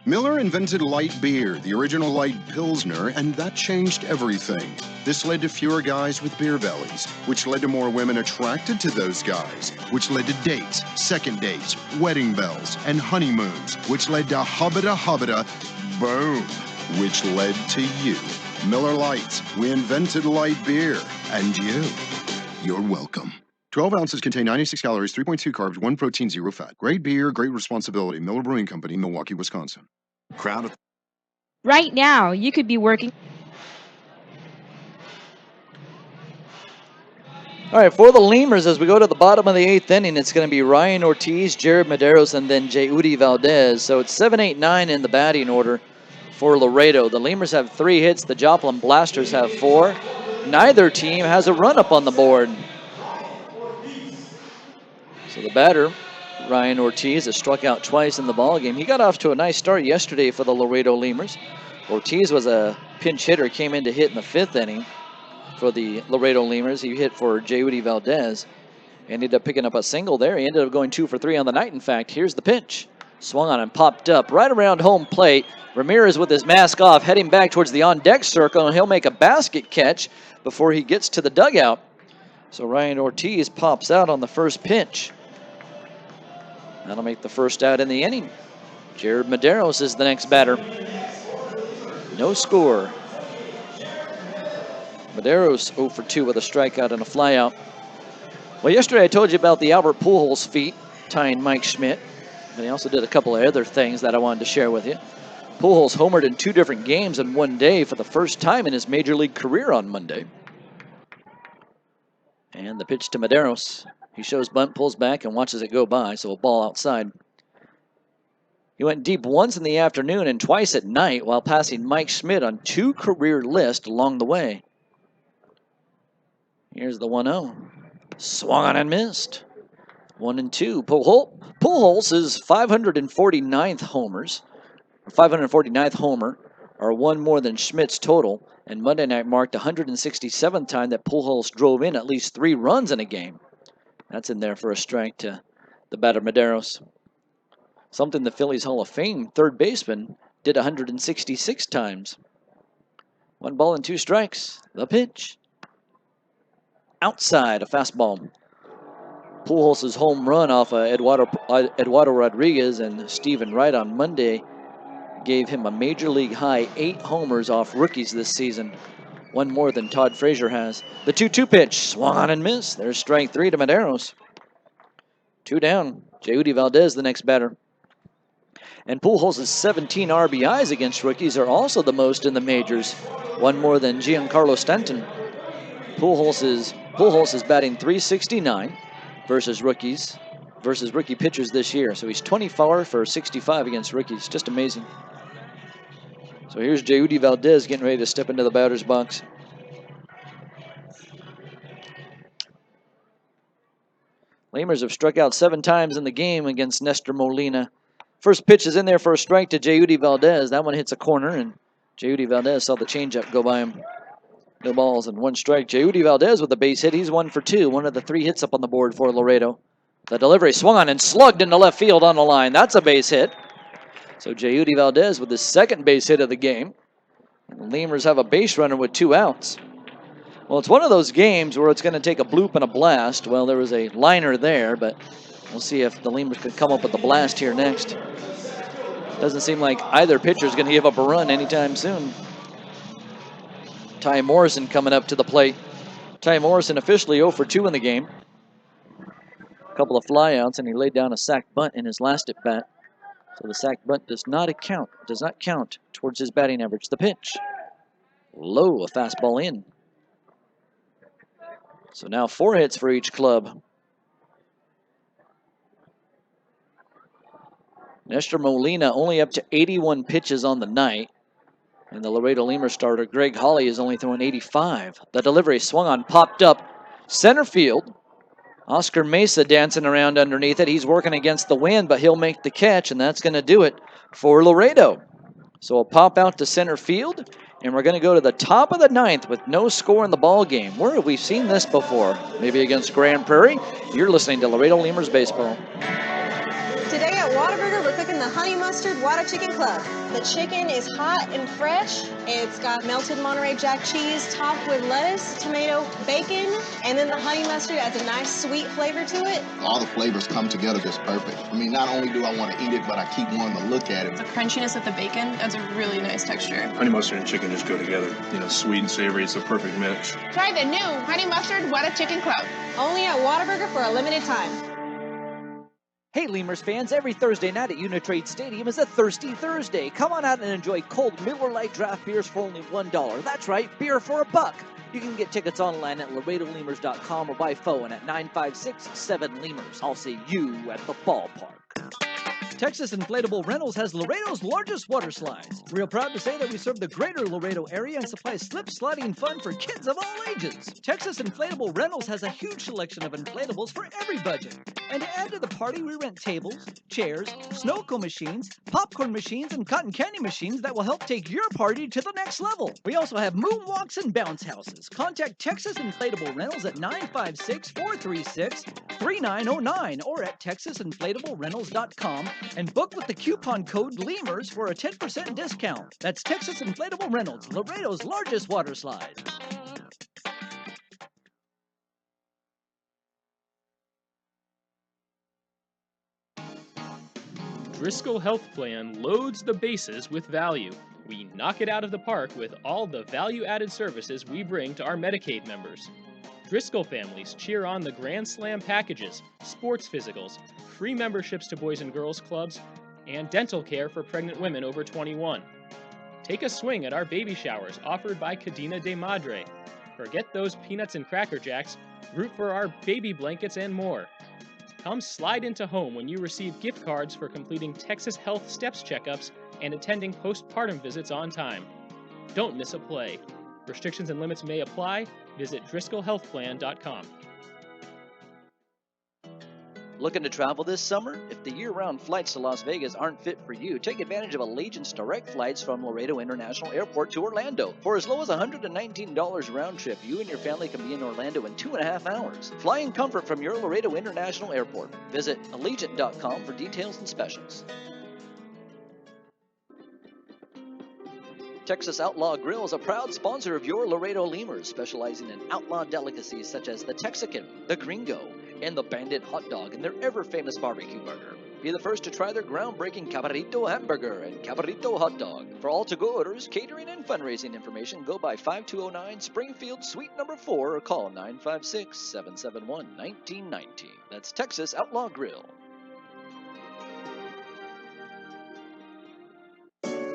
Miller invented light beer, the original light Pilsner, and that changed everything. This led to fewer guys with beer bellies, which led to more women attracted to those guys, which led to dates, second dates, wedding bells, and honeymoons, which led to hubbada hubbada, boom, which led to you. Miller Lite. We invented light beer. And you're welcome. 12 ounces contain 96 calories, 3.2 carbs, 1 protein, 0 fat. Great beer, great responsibility. Miller Brewing Company, Milwaukee, Wisconsin. Crowd of... Right now, you could be working. All right, for the Lemurs, as we go to the bottom of the 8th inning, it's going to be Ryan Ortiz, Jared Medeiros, and then Jeudy Valdez. So it's 7, 8, 9 in the batting order for Laredo. The Lemurs have 3 hits. The Joplin Blasters have 4. Neither team has a run up on the board. So the batter, Ryan Ortiz, has struck out twice in the ballgame. He got off to a nice start yesterday for the Laredo Lemurs. Ortiz was a pinch hitter, came in to hit in the 5th inning for the Laredo Lemurs. He hit for Jeudy Valdez. Ended up picking up a single there. He ended up going 2 for 3 on the night. In fact, here's the pitch. Swung on and popped up right around home plate. Ramirez with his mask off, heading back towards the on-deck circle, and he'll make a basket catch before he gets to the dugout. So Ryan Ortiz pops out on the first pitch. That'll make the first out in the inning. Jared Medeiros is the next batter. No score. Medeiros 0 for 2 with a strikeout and a flyout. Well, yesterday I told you about the Albert Pujols feat, tying Mike Schmidt. But he also did a couple of other things that I wanted to share with you. Pujols homered in 2 different games in one day for the first time in his major league career on Monday. And the pitch to Medeiros. He shows bunt, pulls back, and watches it go by, so a ball outside. He went deep once in the afternoon and twice at night while passing Mike Schmidt on 2 career lists along the way. Here's the 1-0. Swung on and missed. 1-2. Pujols is 549th homers. 549th homer, or 1 more than Schmidt's total, and Monday night marked the 167th time that Pujols drove in at least 3 runs in a game. That's in there for a strike to the batter Medeiros. Something the Phillies Hall of Fame third baseman did 166 times. 1 ball and 2 strikes. The pitch. Outside, a fastball. Pujols' home run off of Eduardo Rodriguez and Stephen Wright on Monday gave him a major league high 8 homers off rookies this season. 1 more than Todd Frazier has. The 2-2 pitch, swung on and missed. There's strike 3 to Medeiros. 2 down. Jeudy Valdez, the next batter. And Pujols' 17 RBIs against rookies are also the most in the majors. 1 more than Giancarlo Stanton. Pujols is batting .369 versus rookie pitchers this year. So he's 24 for 65 against rookies. Just amazing. So here's Jeudy Valdez getting ready to step into the batter's box. Lemurs have struck out 7 times in the game against Nestor Molina. First pitch is in there for a strike to Jeudy Valdez. That one hits a corner, and Jeudy Valdez saw the changeup go by him. No balls and 1 strike. Jeudy Valdez with a base hit. He's 1 for 2. One of the 3 hits up on the board for Laredo. The delivery swung on and slugged into left field on the line. That's a base hit. So Jeudy Valdez with his 2nd base hit of the game. And the Lemurs have a base runner with 2 outs. Well, it's one of those games where it's going to take a bloop and a blast. Well, there was a liner there, but we'll see if the Lemurs can come up with a blast here next. Doesn't seem like either pitcher is going to give up a run anytime soon. Ty Morrison coming up to the plate. Ty Morrison officially 0 for 2 in the game. A couple of flyouts, and he laid down a sac bunt in his last at bat. So the sac bunt does not count towards his batting average. The pitch. Low, a fastball in. So now 4 hits for each club. Nestor Molina only up to 81 pitches on the night. And the Laredo Lemurs starter, Greg Hawley, is only throwing 85. The delivery swung on, popped up. Center field. Oscar Mesa dancing around underneath it. He's working against the wind, but he'll make the catch, and that's going to do it for Laredo. So a pop out to center field, and we're going to go to the top of the 9th with no score in the ball game. Where have we seen this before? Maybe against Grand Prairie? You're listening to Laredo Lemurs Baseball. Today at Whataburger, we're cooking the the Honey Mustard Water Chicken Club. The chicken is hot and fresh. It's got melted Monterey Jack cheese topped with lettuce, tomato, bacon, and then the honey mustard adds a nice sweet flavor to it. All the flavors come together just perfect. I mean, not only do I want to eat it, but I keep wanting to look at it. The crunchiness of the bacon adds a really nice texture. Honey mustard and chicken just go together. You know, sweet and savory, it's a perfect mix. Try the new Honey Mustard Water Chicken Club. Only at Whataburger for a limited time. Hey, Lemurs fans, every Thursday night at Uni-Trade Stadium is a Thirsty Thursday. Come on out and enjoy cold Miller Lite draft beers for only $1. That's right, beer for $1. You can get tickets online at LaredoLemurs.com or by phone at 956-7-LEMURS. I'll see you at the ballpark. Texas Inflatable Rentals has Laredo's largest water slides. Real proud to say that we serve the greater Laredo area and supply slip sliding fun for kids of all ages. Texas Inflatable Rentals has a huge selection of inflatables for every budget. And to add to the party, we rent tables, chairs, snow cone machines, popcorn machines, and cotton candy machines that will help take your party to the next level. We also have moonwalks and bounce houses. Contact Texas Inflatable Rentals at 956-436-3909 or at texasinflatablerentals.com and book with the coupon code LEMURS for a 10% discount. That's Texas Inflatable Rentals, Laredo's largest water slide. Driscoll Health Plan loads the bases with value. We knock it out of the park with all the value-added services we bring to our Medicaid members. Driscoll families cheer on the Grand Slam packages, sports physicals, free memberships to Boys and Girls Clubs, and dental care for pregnant women over 21. Take a swing at our baby showers offered by Cadena de Madre. Forget those peanuts and Cracker Jacks, root for our baby blankets and more. Come slide into home when you receive gift cards for completing Texas Health Steps checkups and attending postpartum visits on time. Don't miss a play. Restrictions and limits may apply. Visit DriscollHealthPlan.com. Looking to travel this summer? If the year-round flights to Las Vegas aren't fit for you, take advantage of Allegiant's direct flights from Laredo International Airport to Orlando. For as low as $119 round trip, you and your family can be in Orlando in 2.5 hours. Fly in comfort from your Laredo International Airport. Visit Allegiant.com for details and specials. Texas Outlaw Grill is a proud sponsor of your Laredo Lemurs, specializing in outlaw delicacies such as the Texican, the Gringo, and the Bandit Hot Dog and their ever-famous barbecue burger. Be the first to try their groundbreaking Cabrito Hamburger and Cabrito Hot Dog. For all to-go orders, catering, and fundraising information, go by 5209 Springfield Suite number 4 or call 956-771-1919. That's Texas Outlaw Grill.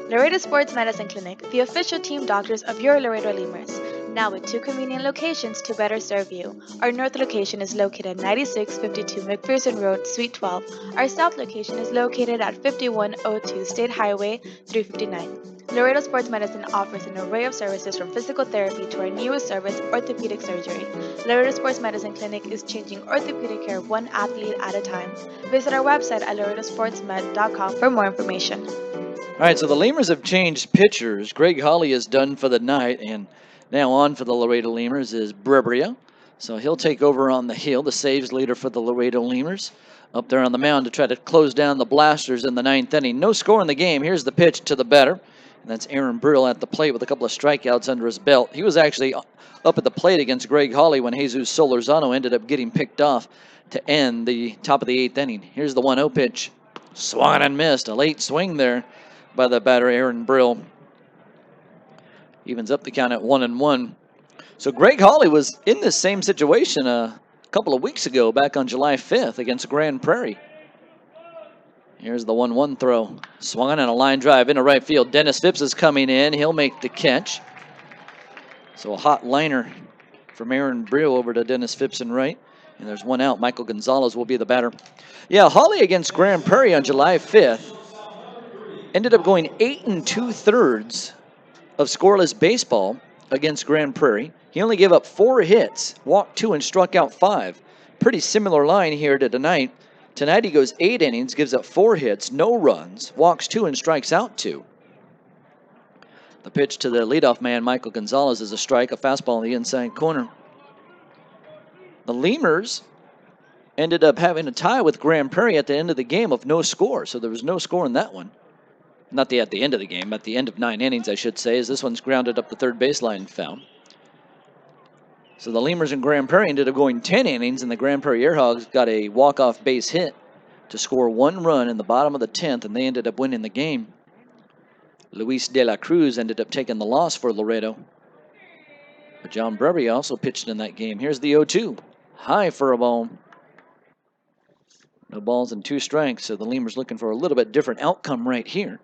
Laredo Sports Medicine Clinic, the official team doctors of your Laredo Lemurs. Now with 2 convenient locations to better serve you. Our north location is located at 9652 McPherson Road, Suite 12. Our south location is located at 5102 State Highway 359. Laredo Sports Medicine offers an array of services from physical therapy to our newest service, orthopedic surgery. Laredo Sports Medicine Clinic is changing orthopedic care one athlete at a time. Visit our website at laredosportsmed.com for more information. All right, so the Lemurs have changed pitchers. Greg Holly is done for the night, and now on for the Laredo Lemurs is Brebria. So he'll take over on the hill, the saves leader for the Laredo Lemurs, up there on the mound to try to close down the Blasters in the 9th inning. No score in the game. Here's the pitch to the batter, and that's Aaron Brill at the plate with a couple of strikeouts under his belt. He was actually up at the plate against Greg Holly when Jesus Solorzano ended up getting picked off to end the top of the 8th inning. Here's the 1-0 pitch. Swung and missed. A late swing there by the batter, Aaron Brill. Evens up the count at 1-1. So Greg Holly was in this same situation a couple of weeks ago, back on July 5th against Grand Prairie. Here's the 1-1 throw. Swung on a line drive into right field. Dennis Phipps is coming in. He'll make the catch. So a hot liner from Aaron Brill over to Dennis Phipps in right. And there's one out. Michael Gonzalez will be the batter. Yeah, Holly against Grand Prairie on July 5th ended up going 8 2/3 of scoreless baseball against Grand Prairie. He only gave up 4 hits, walked 2, and struck out 5. Pretty similar line here to tonight. Tonight he goes 8 innings, gives up 4 hits, no runs, walks 2, and strikes out 2. The pitch to the leadoff man, Michael Gonzalez, is a strike, a fastball in the inside corner. The Lemurs ended up having a tie with Grand Prairie at the end of the game of no score. So there was no score in that one. Not at the end of the game, at the end of 9 innings, I should say, as this one's grounded up the third baseline and foul. So the Lemurs and Grand Prairie ended up going 10 innings, and the Grand Prairie Airhogs got a walk-off base hit to score 1 run in the bottom of the 10th, and they ended up winning the game. Luis de la Cruz ended up taking the loss for Laredo. But John Brewery also pitched in that game. Here's the 0-2. High for a ball. No balls and 2 strikes, so the Lemurs looking for a little bit different outcome right here.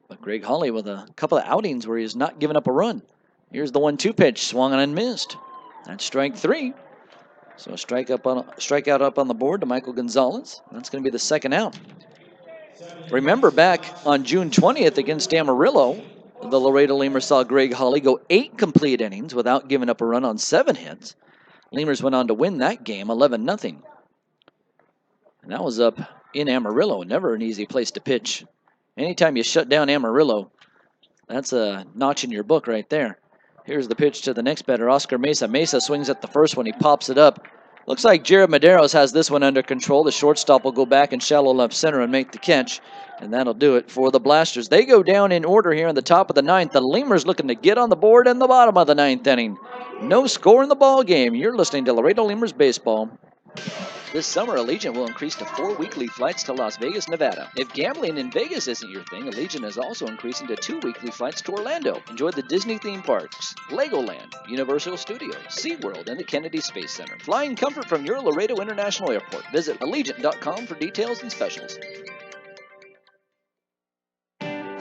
But Greg Hawley with a couple of outings where he's not giving up a run. Here's the 1-2 pitch, swung on and missed. That's strike 3. So a strikeout up on the board to Michael Gonzalez. That's going to be the second out. Remember back on June 20th against Amarillo, the Laredo Lemurs saw Greg Hawley go 8 complete innings without giving up a run on 7 hits. Lemurs went on to win that game 11-0. And that was up in Amarillo. Never an easy place to pitch. Anytime you shut down Amarillo, that's a notch in your book right there. Here's the pitch to the next batter, Oscar Mesa. Mesa swings at the first one. He pops it up. Looks like Jared Medeiros has this one under control. The shortstop will go back in shallow left center and make the catch. And that'll do it for the Blasters. They go down in order here in the top of the 9th. The Lemurs looking to get on the board in the bottom of the 9th inning. No score in the ball game. You're listening to Laredo Lemurs Baseball. This summer, Allegiant will increase to 4 weekly flights to Las Vegas, Nevada. If gambling in Vegas isn't your thing, Allegiant is also increasing to 2 weekly flights to Orlando. Enjoy the Disney theme parks, Legoland, Universal Studios, SeaWorld, and the Kennedy Space Center. Flying comfort from your Laredo International Airport. Visit Allegiant.com for details and specials.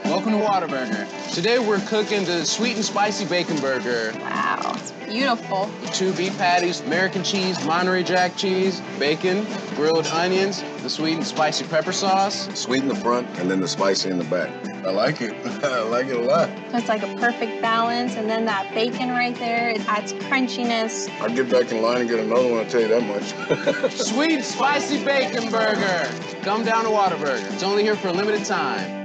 Welcome to Whataburger. Today we're cooking the sweet and spicy bacon burger. Wow, it's beautiful. 2 beef patties, American cheese, Monterey Jack cheese, bacon, grilled onions, the sweet and spicy pepper sauce. Sweet in the front and then the spicy in the back. I like it. I like it a lot. It's like a perfect balance, and then that bacon right there, it adds crunchiness. I'll get back in line and get another one, I'll tell you that much. Sweet spicy bacon burger. Come down to Whataburger. It's only here for a limited time.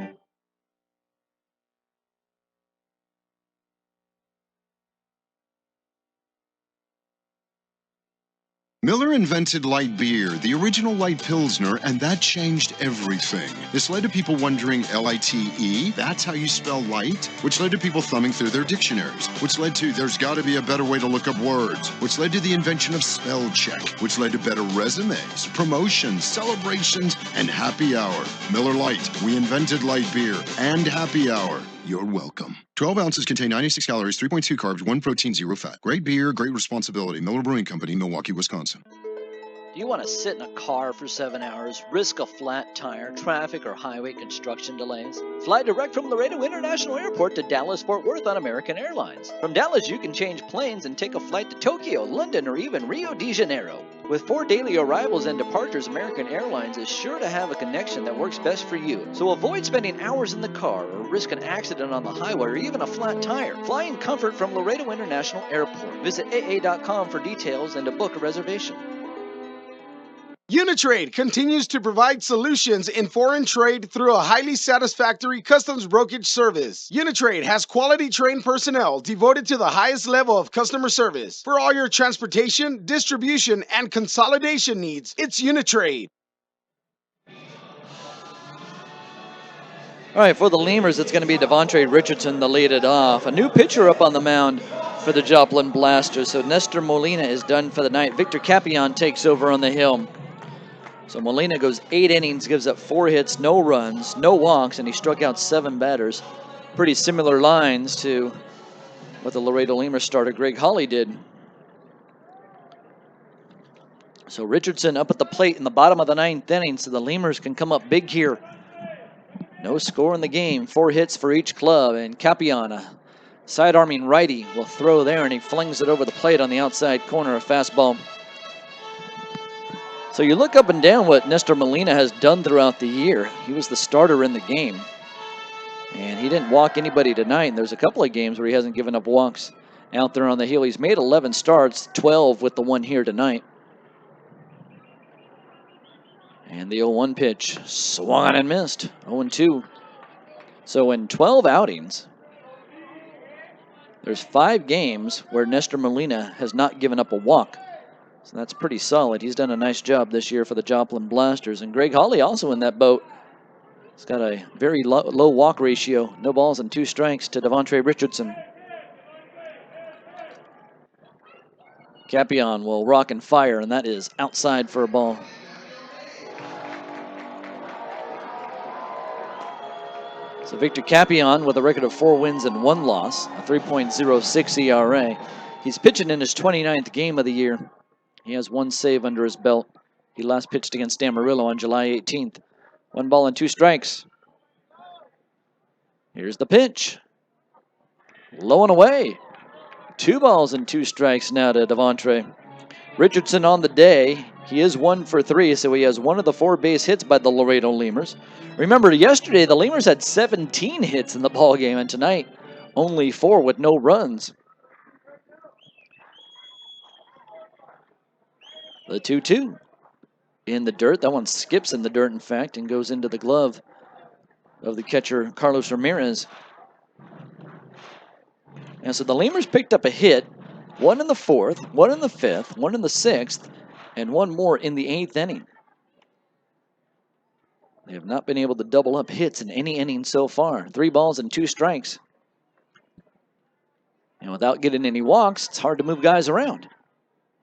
Miller invented light beer, the original light Pilsner, and that changed everything. This led to people wondering L-I-T-E, that's how you spell light, which led to people thumbing through their dictionaries, which led to there's got to be a better way to look up words, which led to the invention of spell check, which led to better resumes, promotions, celebrations, and happy hour. Miller Lite, we invented light beer and happy hour. You're welcome. 12 ounces contain 96 calories, 3.2 carbs, 1 protein, 0 fat. Great beer, great responsibility. Miller Brewing Company, Milwaukee, Wisconsin. Do you want to sit in a car for 7 hours, risk a flat tire, traffic, or highway construction delays? Fly direct from Laredo International Airport to Dallas-Fort Worth on American Airlines. From Dallas, you can change planes and take a flight to Tokyo, London, or even Rio de Janeiro. With 4 daily arrivals and departures, American Airlines is sure to have a connection that works best for you. So avoid spending hours in the car or risk an accident on the highway or even a flat tire. Fly in comfort from Laredo International Airport. Visit AA.com for details and to book a reservation. Uni-Trade continues to provide solutions in foreign trade through a highly satisfactory customs brokerage service. Uni-Trade has quality trained personnel devoted to the highest level of customer service. For all your transportation, distribution, and consolidation needs, it's Uni-Trade. All right, for the Lemurs, it's going to be Devontre Richardson to lead it off. A new pitcher up on the mound for the Joplin Blasters. So Nestor Molina is done for the night. Victor Capion takes over on the hill. So Molina goes 8 innings, gives up 4 hits, no runs, no walks, and he struck out 7 batters. Pretty similar lines to what the Laredo Lemurs starter Greg Hawley did. So Richardson up at the plate in the bottom of the 9th inning, so the Lemurs can come up big here. No score in the game, 4 hits for each club, and Capion, a side-arming righty, will throw there, and he flings it over the plate on the outside corner, a fastball. So you look up and down what Nestor Molina has done throughout the year. He was the starter in the game, and he didn't walk anybody tonight. And there's a couple of games where he hasn't given up walks out there on the hill. He's made 11 starts, 12 with the one here tonight. And the 0-1 pitch swung on and missed, 0-2. So in 12 outings, There's 5 games where Nestor Molina has not given up a walk. So that's pretty solid. He's done a nice job this year for the Joplin Blasters. And Greg Hawley also in that boat. He's got a very low walk ratio. No balls and 2 strikes to Devontre Richardson. Capion will rock and fire, and that is outside for a ball. So Victor Capion with a record of 4 wins and 1 loss, a 3.06 ERA. He's pitching in his 29th game of the year. He has 1 save under his belt. He last pitched against Amarillo on July 18th. 1 ball and 2 strikes. Here's the pitch. Low and away. 2 balls and 2 strikes now to Devontre. Richardson on the day, he is 1 for 3, so he has 1 of the 4 base hits by the Laredo Lemurs. Remember, yesterday the Lemurs had 17 hits in the ball game, and tonight only 4 with no runs. The 2-2 in the dirt. That one skips in the dirt, in fact, and goes into the glove of the catcher, Carlos Ramirez. And so the Lemurs picked up a hit, 1 in the 4th, 1 in the 5th, 1 in the 6th, and 1 more in the 8th inning. They have not been able to double up hits in any inning so far. 3 balls and 2 strikes. And without getting any walks, it's hard to move guys around.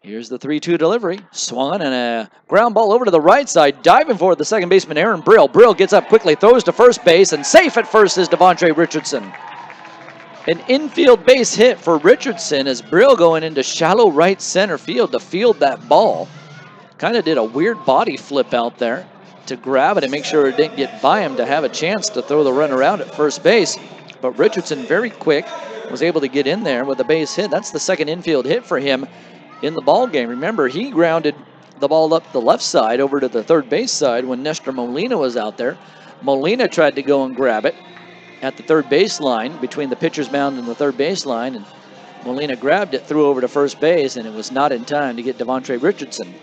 Here's the 3-2 delivery. Swung and a ground ball over to the right side. Diving for the second baseman, Aaron Brill. Brill gets up quickly, throws to first base, and safe at first is Devontre Richardson. An infield base hit for Richardson as Brill going into shallow right center field to field that ball. Kind of did a weird body flip out there to grab it and make sure it didn't get by him to have a chance to throw the runner out at first base. But Richardson, very quick, was able to get in there with a base hit. That's the second infield hit for him in the ball game. Remember, he grounded the ball up the left side over to the third base side when Nestor Molina was out there. Molina tried to go and grab it at the third base line, between the pitcher's mound and the third base line, and Molina grabbed it, threw over to first base, and it was not in time to get Devontre Richardson.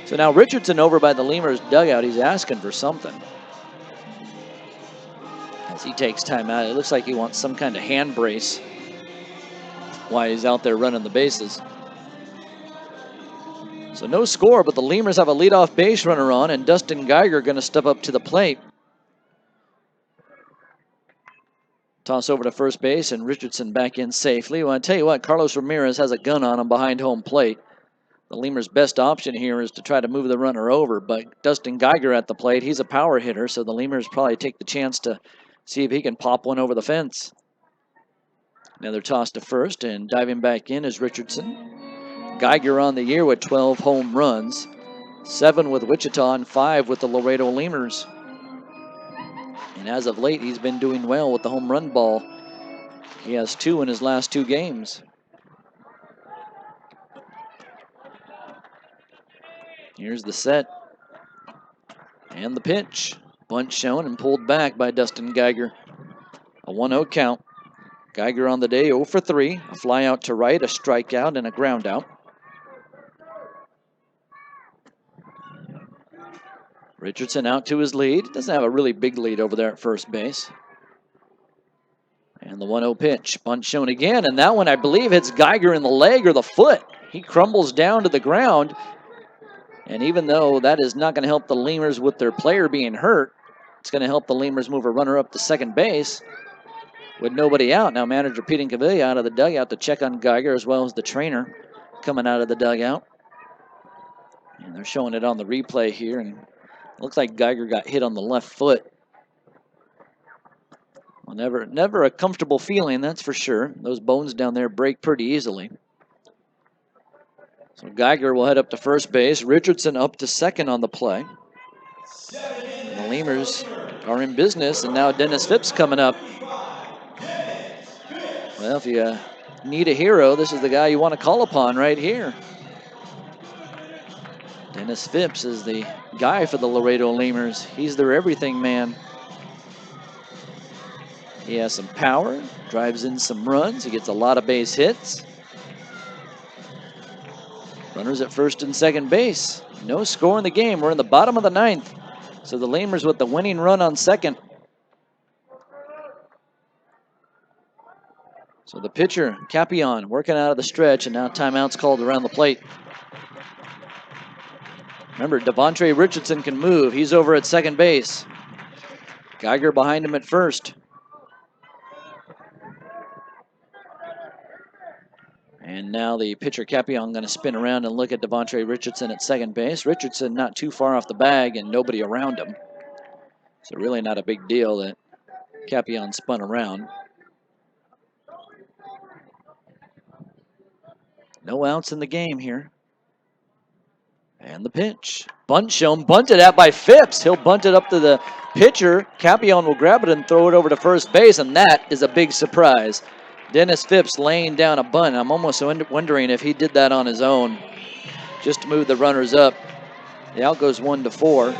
So now Richardson over by the Lemurs dugout, he's asking for something. As he takes time out, it looks like he wants some kind of hand brace while he's out there running the bases. So no score, but the Lemurs have a leadoff base runner on, and Dustin Geiger going to step up to the plate. Toss over to first base, and Richardson back in safely. Well, I tell you what, Carlos Ramirez has a gun on him behind home plate. The Lemurs' best option here is to try to move the runner over, but Dustin Geiger at the plate, he's a power hitter, so the Lemurs probably take the chance to see if he can pop one over the fence. Another toss to first, and diving back in is Richardson. Geiger on the year with 12 home runs, 7 with Wichita and 5 with the Laredo Lemurs. And as of late, he's been doing well with the home run ball. He has 2 in his last 2 games. Here's the set. And the pitch. Bunt shown and pulled back by Dustin Geiger. A 1-0 count. Geiger on the day 0 for 3. A fly out to right, a strikeout, and a ground out. Richardson out to his lead. Doesn't have a really big lead over there at first base. And the 1-0 pitch. Bunt shown again, and that one, I believe, hits Geiger in the leg or the foot. He crumbles down to the ground. And even though that is not going to help the Lemurs with their player being hurt, it's going to help the Lemurs move a runner up to second base with nobody out. Now manager Pete Incaviglia out of the dugout to check on Geiger, as well as the trainer coming out of the dugout. And they're showing it on the replay here, and it looks like Geiger got hit on the left foot. Well, never a comfortable feeling, that's for sure. Those bones down there break pretty easily. So Geiger will head up to first base. Richardson up to second on the play. And the Lemurs are in business, and now Dennis Phipps coming up. Well, if you need a hero, this is the guy you want to call upon right here. Dennis Phipps is the guy for the Laredo Lemurs. He's their everything man. He has some power, drives in some runs. He gets a lot of base hits. Runners at first and second base. No score in the game. We're in the bottom of the 9th. So the Lemurs with the winning run on second. So the pitcher, Capion, working out of the stretch, and now timeout's called around the plate. Remember, Devontre Richardson can move. He's over at second base. Geiger behind him at first. And now the pitcher, Capion, going to spin around and look at Devontre Richardson at second base. Richardson not too far off the bag and nobody around him. So really not a big deal that Capion spun around. No outs in the game here. And the pitch. Bunt shown, bunted at by Phipps. He'll bunt it up to the pitcher. Capion will grab it and throw it over to first base, and that is a big surprise. Dennis Phipps laying down a bunt. I'm almost wondering if he did that on his own just to move the runners up. The out goes 1-4.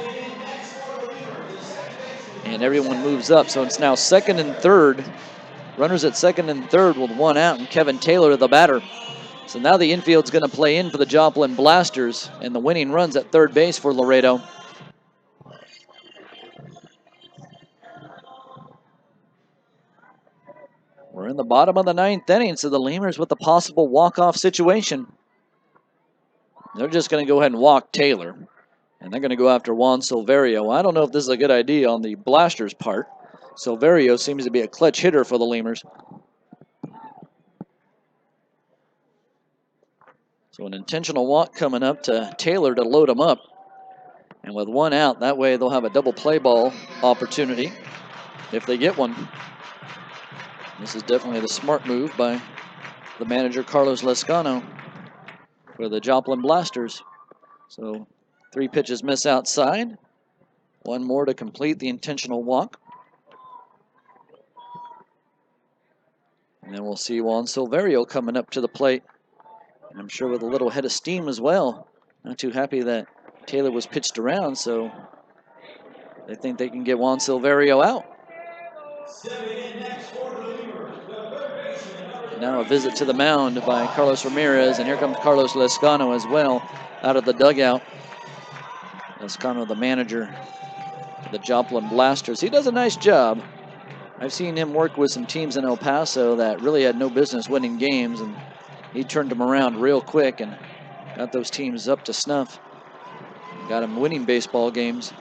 And everyone moves up, so it's now second and third. Runners at second and third with one out, and Kevin Taylor, the batter. So now the infield's going to play in for the Joplin Blasters, and the winning runs at third base for Laredo. We're in the bottom of the ninth inning, so the Lemurs with the possible walk-off situation. They're just going to go ahead and walk Taylor, and they're going to go after Juan Silverio. I don't know if this is a good idea on the Blasters' part. Silverio seems to be a clutch hitter for the Lemurs. So an intentional walk coming up to Taylor to load him up. And with one out, that way they'll have a double play ball opportunity if they get one. This is definitely the smart move by the manager, Carlos Lescano, for the Joplin Blasters. So 3 pitches miss outside. One more to complete the intentional walk. And then we'll see Juan Silverio coming up to the plate. And I'm sure with a little head of steam as well. Not too happy that Taylor was pitched around, so they think they can get Juan Silverio out. Now a visit to the mound by Carlos Ramirez, and here comes Carlos Lescano as well out of the dugout. Lescano, the manager of the Joplin Blasters. He does a nice job. I've seen him work with some teams in El Paso that really had no business winning games, and he turned them around real quick and got those teams up to snuff. Got them winning baseball games.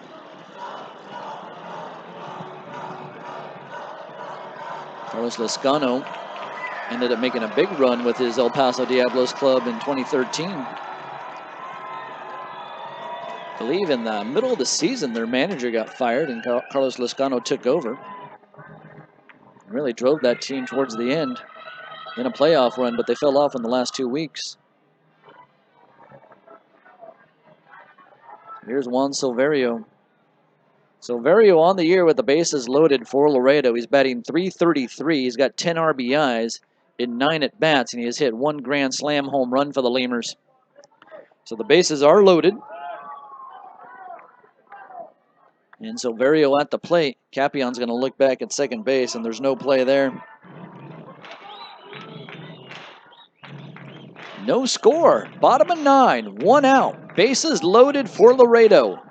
Carlos Lescano ended up making a big run with his El Paso Diablos club in 2013. I believe in the middle of the season, their manager got fired and Carlos Lescano took over. Really drove that team towards the end in a playoff run, but they fell off in the last 2 weeks. Here's Juan Silverio. Silverio on the year with the bases loaded for Laredo. He's batting .333. He's got 10 RBIs in 9 at-bats, and he has hit 1 grand slam home run for the Lemurs. So the bases are loaded. And Silverio at the plate. Capion's going to look back at second base, and there's no play there. No score. Bottom of 9. 1 out. Bases loaded for Laredo.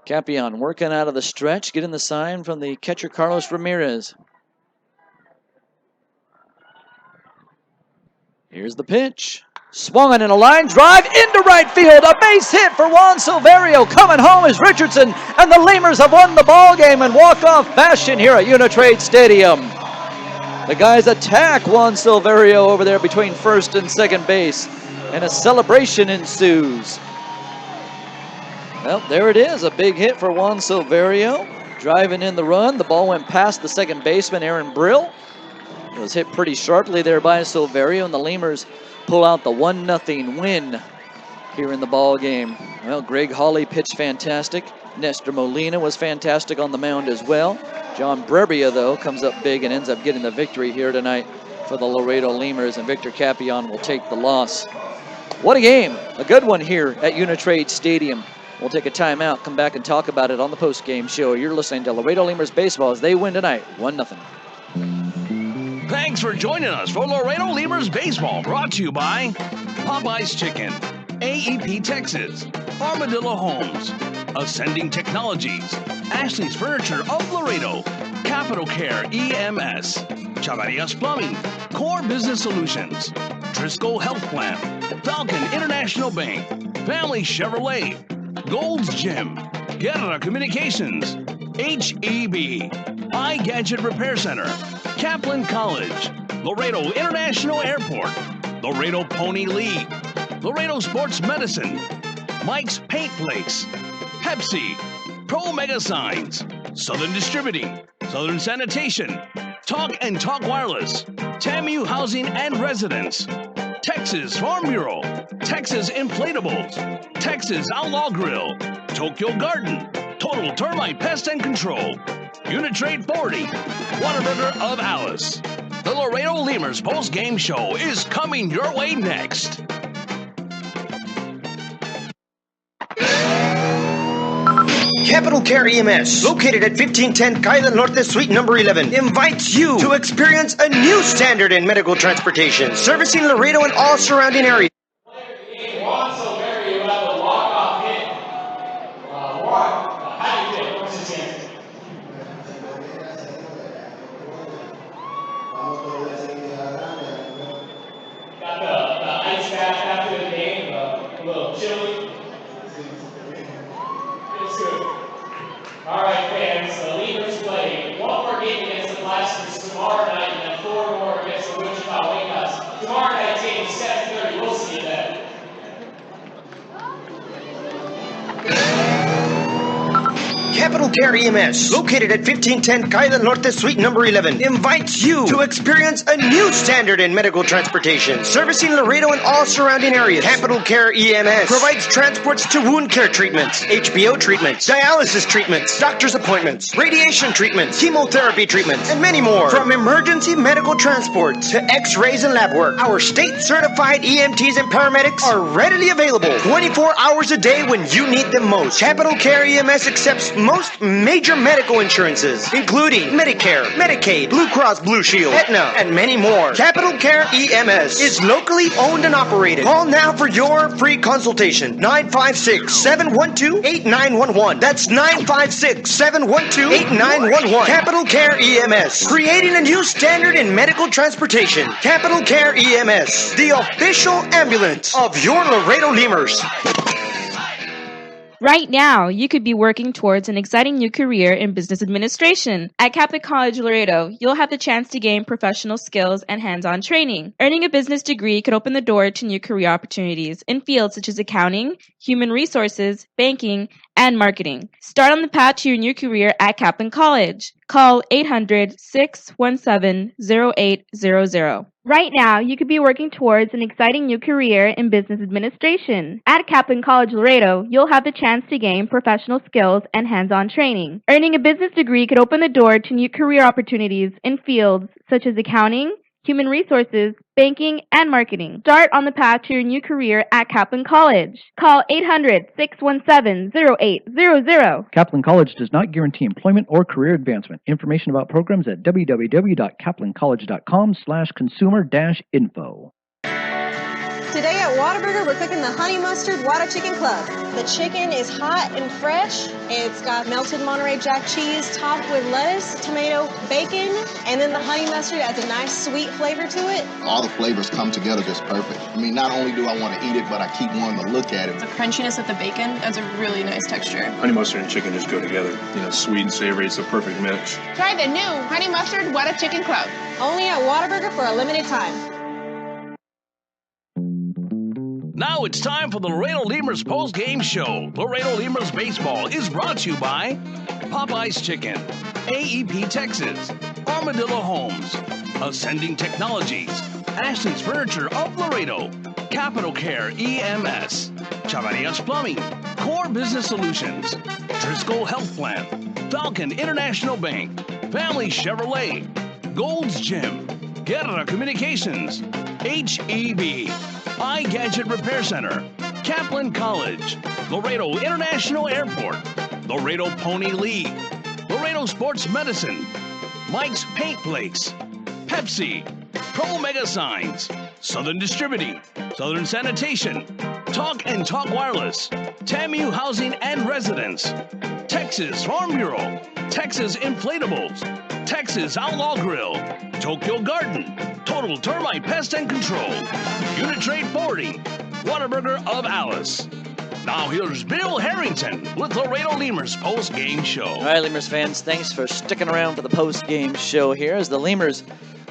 Capion working out of the stretch, getting the sign from the catcher Carlos Ramirez. Here's the pitch. Swung in a line drive into right field. A base hit for Juan Silverio. Coming home is Richardson, and the Lemurs have won the ball game in walk-off fashion here at Uni-Trade Stadium. The guys attack Juan Silverio over there between first and second base, and a celebration ensues. Well, there it is, a big hit for Juan Silverio. Driving in the run, the ball went past the second baseman, Aaron Brill. It was hit pretty sharply there by Silverio, and the Lemurs pull out the 1-0 win here in the ball game. Well, Greg Hawley pitched fantastic. Nestor Molina was fantastic on the mound as well. John Brebbia, though, comes up big and ends up getting the victory here tonight for the Laredo Lemurs, and Victor Capion will take the loss. What a game. A good one here at Uni-Trade Stadium. We'll take a timeout, come back and talk about it on the post-game show. You're listening to Laredo Lemurs Baseball as they win tonight, 1-0. Thanks for joining us for Laredo Lemurs Baseball, brought to you by Popeye's Chicken, AEP Texas, Armadillo Homes, Ascending Technologies, Ashley's Furniture of Laredo, Capital Care EMS, Chavarias Plumbing, Core Business Solutions, Driscoll Health Plan, Falcon International Bank, Family Chevrolet, Gold's Gym, Guerra Communications, HEB, iGadget Repair Center, Kaplan College, Laredo International Airport, Laredo Pony League, Laredo Sports Medicine, Mike's Paint Flakes, Pepsi, Pro Mega Signs, Southern Distributing, Southern Sanitation, Talk and Talk Wireless, TAMU Housing and Residence, Texas Farm Bureau, Texas Inflatables, Texas Outlaw Grill, Tokyo Garden, Total Termite Pest and Control, Uni-Trade 40, Whataburger of Alice. The Laredo Lemurs post-game show is coming your way next. Capital Care EMS, located at 1510 Calle del Norte, Suite number 11, invites you to experience a new standard in medical transportation, servicing Laredo and all surrounding areas. So Mary, you have a walk-off hit. How do you feel? What's his answer? Got the ice bath after the game, a little chilly. Feels good. All right, fans, the Lemurs play one more game against the Blasters tomorrow night, and then 4 more against the Wichita Waycocks. Tomorrow night, game 7:30. We'll see you then. Capital Care EMS, located at 1510 Calle del Norte, Suite number 11, invites you to experience a new standard in medical transportation, servicing Laredo and all surrounding areas. Capital Care EMS provides transports to wound care treatments, HBO treatments, dialysis treatments, doctor's appointments, radiation treatments, chemotherapy treatments, and many more. From emergency medical transport to x-rays and lab work, our state-certified EMTs and paramedics are readily available 24 hours a day when you need them most. Capital Care EMS accepts most major medical insurances, including Medicare, Medicaid, Blue Cross Blue Shield, Aetna, and many more. Capital Care EMS is locally owned and operated. Call now for your free consultation. 956-712-8911. That's 956-712-8911. Capital Care EMS, creating a new standard in medical transportation. Capital Care EMS, the official ambulance of your Laredo Lemurs. Right now, you could be working towards an exciting new career in business administration. At Catholic College Laredo, you'll have the chance to gain professional skills and hands-on training. Earning a business degree could open the door to new career opportunities in fields such as accounting, human resources, banking, and marketing. Start on the path to your new career at Kaplan College. Call 800-617-0800. Right now, you could be working towards an exciting new career in business administration. At Kaplan College Laredo, you'll have the chance to gain professional skills and hands-on training. Earning a business degree could open the door to new career opportunities in fields such as accounting, human resources, banking, and marketing. Start on the path to your new career at Kaplan College. Call 800-617-0800. Kaplan College does not guarantee employment or career advancement. Information about programs at www.kaplancollege.com/consumer-info. Today at Whataburger, we're cooking the Honey Mustard Whata Chicken Club. The chicken is hot and fresh. It's got melted Monterey Jack cheese topped with lettuce, tomato, bacon, and then the honey mustard adds a nice sweet flavor to it. All the flavors come together just perfect. I mean, not only do I want to eat it, but I keep wanting to look at it. The crunchiness of the bacon adds a really nice texture. Honey mustard and chicken just go together. You know, sweet and savory, it's a perfect mix. Try the new Honey Mustard Whata Chicken Club. Only at Whataburger for a limited time. Now it's time for the Laredo Lemurs post-game show. Laredo Lemurs baseball is brought to you by Popeye's Chicken, AEP Texas, Armadillo Homes, Ascending Technologies, Ashley's Furniture of Laredo, Capital Care EMS, Chavarias Plumbing, Core Business Solutions, Driscoll Health Plan, Falcon International Bank, Family Chevrolet, Gold's Gym, Guerra Communications, HEB, iGadget Repair Center, Kaplan College, Laredo International Airport, Laredo Pony League, Laredo Sports Medicine, Mike's Paint Flakes, Pepsi, Pro Mega Signs, Southern Distributing, Southern Sanitation, Talk and Talk Wireless, TAMU Housing and Residence, Texas Farm Bureau, Texas Inflatables, Texas Outlaw Grill, Tokyo Garden, Total Termite Pest and Control, Uni-Trade Forwarding, Whataburger of Alice. Now here's Bill Harrington with Laredo Lemurs post-game show. All right, Lemurs fans, thanks for sticking around for the post-game show here as the Lemurs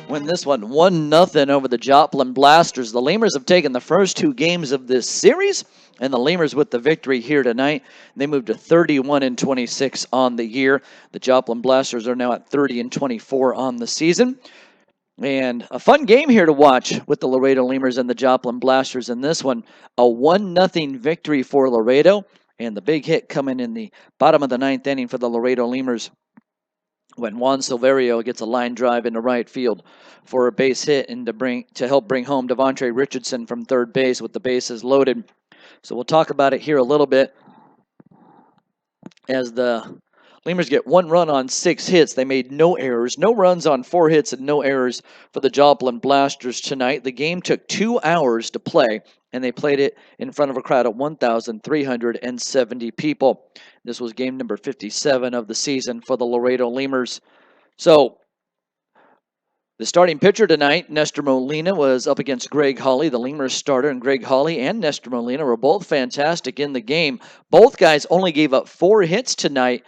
win this one 1-0 over the Joplin Blasters. The Lemurs have taken the first 2 games of this series, and the Lemurs with the victory here tonight. They moved to 31-26 on the year. The Joplin Blasters are now at 30-24 on the season. And a fun game here to watch with the Laredo Lemurs and the Joplin Blasters in this one. A 1-0 victory for Laredo, and the big hit coming in the bottom of the 9th inning for the Laredo Lemurs when Juan Silverio gets a line drive into right field for a base hit and to help bring home Devontre Richardson from third base with the bases loaded. So we'll talk about it here a little bit as the Lemurs get 1 run on 6 hits. They made no errors, no runs on 4 hits, and no errors for the Joplin Blasters tonight. The game took 2 hours to play, and they played it in front of a crowd of 1,370 people. This was game number 57 of the season for the Laredo Lemurs. So, the starting pitcher tonight, Nestor Molina, was up against Greg Hawley, the Lemurs starter, and Greg Hawley and Nestor Molina were both fantastic in the game. Both guys only gave up 4 hits tonight,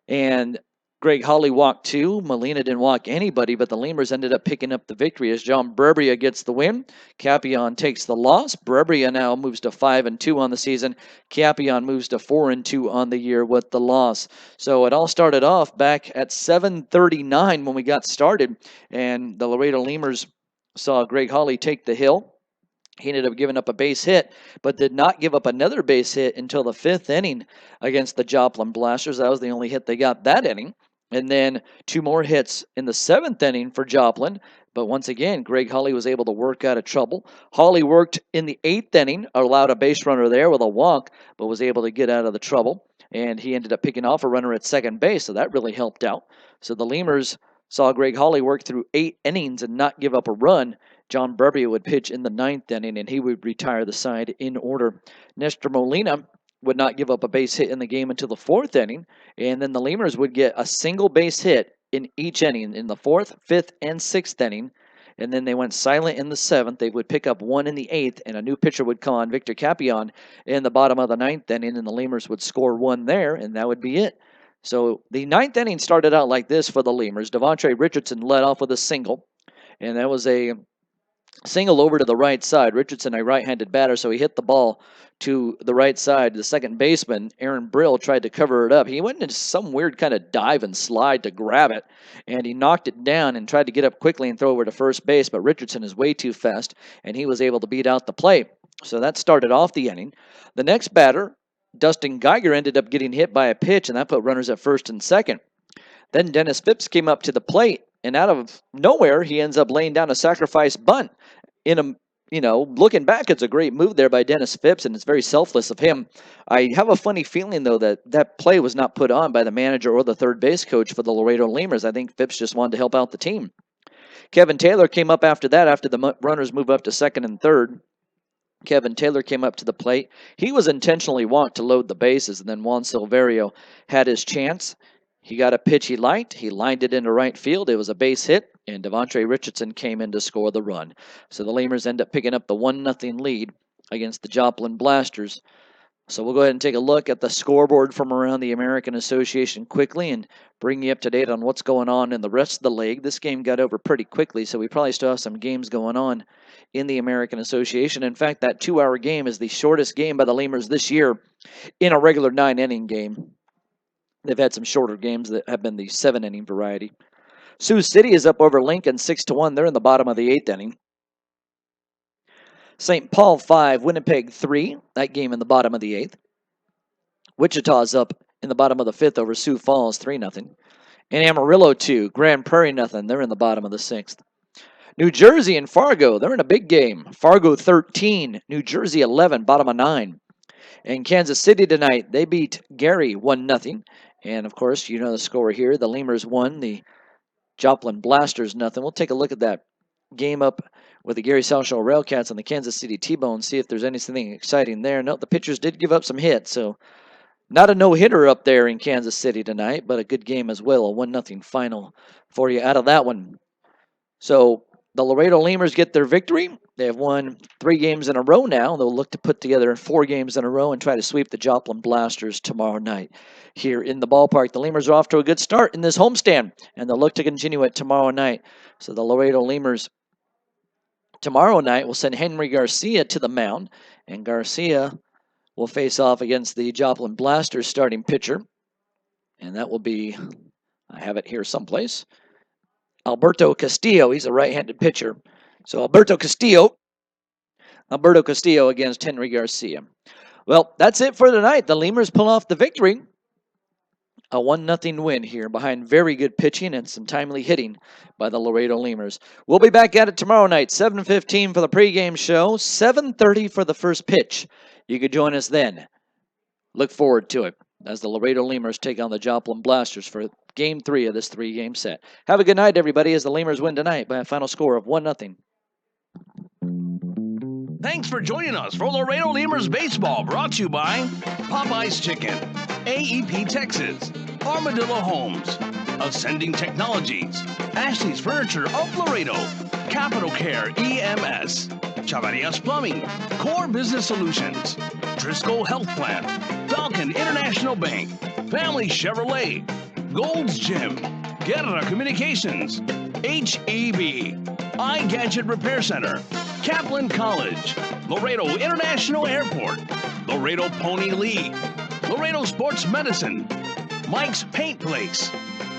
and Greg Hawley walked 2. Molina didn't walk anybody, but the Lemurs ended up picking up the victory as John Burbria gets the win. Capion takes the loss. Burbria now moves to 5-2 on the season. Capion moves to 4-2 on the year with the loss. So it all started off back at 7:39 when we got started, and the Laredo Lemurs saw Greg Hawley take the hill. He ended up giving up a base hit, but did not give up another base hit until the 5th inning against the Joplin Blasters. That was the only hit they got that inning. And then 2 more hits in the 7th inning for Joplin. But once again, Greg Hawley was able to work out of trouble. Hawley worked in the 8th inning, allowed a base runner there with a walk, but was able to get out of the trouble. And he ended up picking off a runner at second base, so that really helped out. So the Lemurs saw Greg Hawley work through 8 innings and not give up a run. John Burbia would pitch in the 9th inning, and he would retire the side in order. Nestor Molina would not give up a base hit in the game until the 4th inning, and then the Lemurs would get a single base hit in each inning in the 4th, 5th, and 6th inning, and then they went silent in the 7th. They would pick up 1 in the 8th, and a new pitcher would come on, Victor Capion, in the bottom of the 9th inning, and the Lemurs would score 1 there, and that would be it. So the 9th inning started out like this for the Lemurs. Devontre Richardson led off with a single, and that was a single over to the right side. Richardson, a right-handed batter, so he hit the ball to the right side. The second baseman, Aaron Brill, tried to cover it up. He went into some weird kind of dive and slide to grab it, and he knocked it down and tried to get up quickly and throw over to first base, but Richardson is way too fast, and he was able to beat out the play. So that started off the inning. The next batter, Dustin Geiger, ended up getting hit by a pitch, and that put runners at first and second. Then Dennis Phipps came up to the plate, and out of nowhere, he ends up laying down a sacrifice bunt. Looking back, it's a great move there by Dennis Phipps, and it's very selfless of him. I have a funny feeling, though, that play was not put on by the manager or the third base coach for the Laredo Lemurs. I think Phipps just wanted to help out the team. Kevin Taylor came up after that, after the runners move up to second and third. Kevin Taylor came up to the plate. He was intentionally walked to load the bases, and then Juan Silverio had his chance. He got a pitch he liked. He lined it into right field. It was a base hit, and Devontre Richardson came in to score the run. So the Lemurs end up picking up the 1-0 lead against the Joplin Blasters. So we'll go ahead and take a look at the scoreboard from around the American Association quickly and bring you up to date on what's going on in the rest of the league. This game got over pretty quickly, so we probably still have some games going on in the American Association. In fact, that 2-hour game is the shortest game by the Lemurs this year in a regular 9-inning game. They've had some shorter games that have been the 7-inning variety. Sioux City is up over Lincoln 6-1. They're in the bottom of the 8th inning. St. Paul 5, Winnipeg 3. That game in the bottom of the 8th. Wichita's up in the bottom of the 5th over Sioux Falls 3-0. And Amarillo 2, Grand Prairie 0. They're in the bottom of the 6th. New Jersey and Fargo, they're in a big game. Fargo 13, New Jersey 11, bottom of 9. And Kansas City tonight, they beat Gary 1-0. And, of course, you know the score here. The Lemurs won, the Joplin Blasters 0. We'll take a look at that game up with the Gary South Shore Railcats and the Kansas City T-Bone, see if there's anything exciting there. No, the pitchers did give up some hits, so not a no-hitter up there in Kansas City tonight, but a good game as well, a 1-0 final for you out of that one. So the Laredo Lemurs get their victory. They have won 3 games in a row now. They'll look to put together 4 games in a row and try to sweep the Joplin Blasters tomorrow night here in the ballpark. The Lemurs are off to a good start in this homestand, and they'll look to continue it tomorrow night. So the Laredo Lemurs tomorrow night will send Henry Garcia to the mound, and Garcia will face off against the Joplin Blasters starting pitcher, and that will be, I have it here someplace, Alberto Castillo. He's a right-handed pitcher. So Alberto Castillo against Henry Garcia. Well, that's it for tonight. The Lemurs pull off the victory. A 1-0 win here behind very good pitching and some timely hitting by the Laredo Lemurs. We'll be back at it tomorrow night, 7:15 for the pregame show, 7:30 for the first pitch. You could join us then. Look forward to it as the Laredo Lemurs take on the Joplin Blasters for Game 3 of this 3-game set. Have a good night, everybody, as the Lemurs win tonight by a final score of 1-0. Thanks for joining us for Laredo Lemurs Baseball, brought to you by Popeye's Chicken, AEP Texas, Armadillo Homes, Ascending Technologies, Ashley's Furniture of Laredo, Capital Care EMS, Chavarias Plumbing, Core Business Solutions, Driscoll Health Plan, Falcon International Bank, Family Chevrolet, Gold's Gym, Guerra Communications, HEB, iGadget Repair Center, Kaplan College, Laredo International Airport, Laredo Pony League, Laredo Sports Medicine, Mike's Paint Place,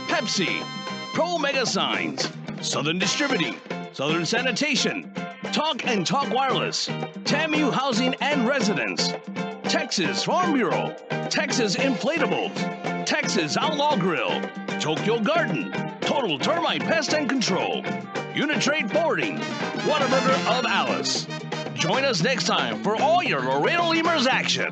Pepsi, Pro Mega Signs, Southern Distributing, Southern Sanitation, Talk and Talk Wireless, TAMU Housing and Residence, Texas Farm Bureau, Texas Inflatables, Texas Outlaw Grill, Tokyo Garden, Total Termite Pest and Control, Uni-Trade Forwarding, Whataburger of Alice. Join us next time for all your Laredo Lemurs action.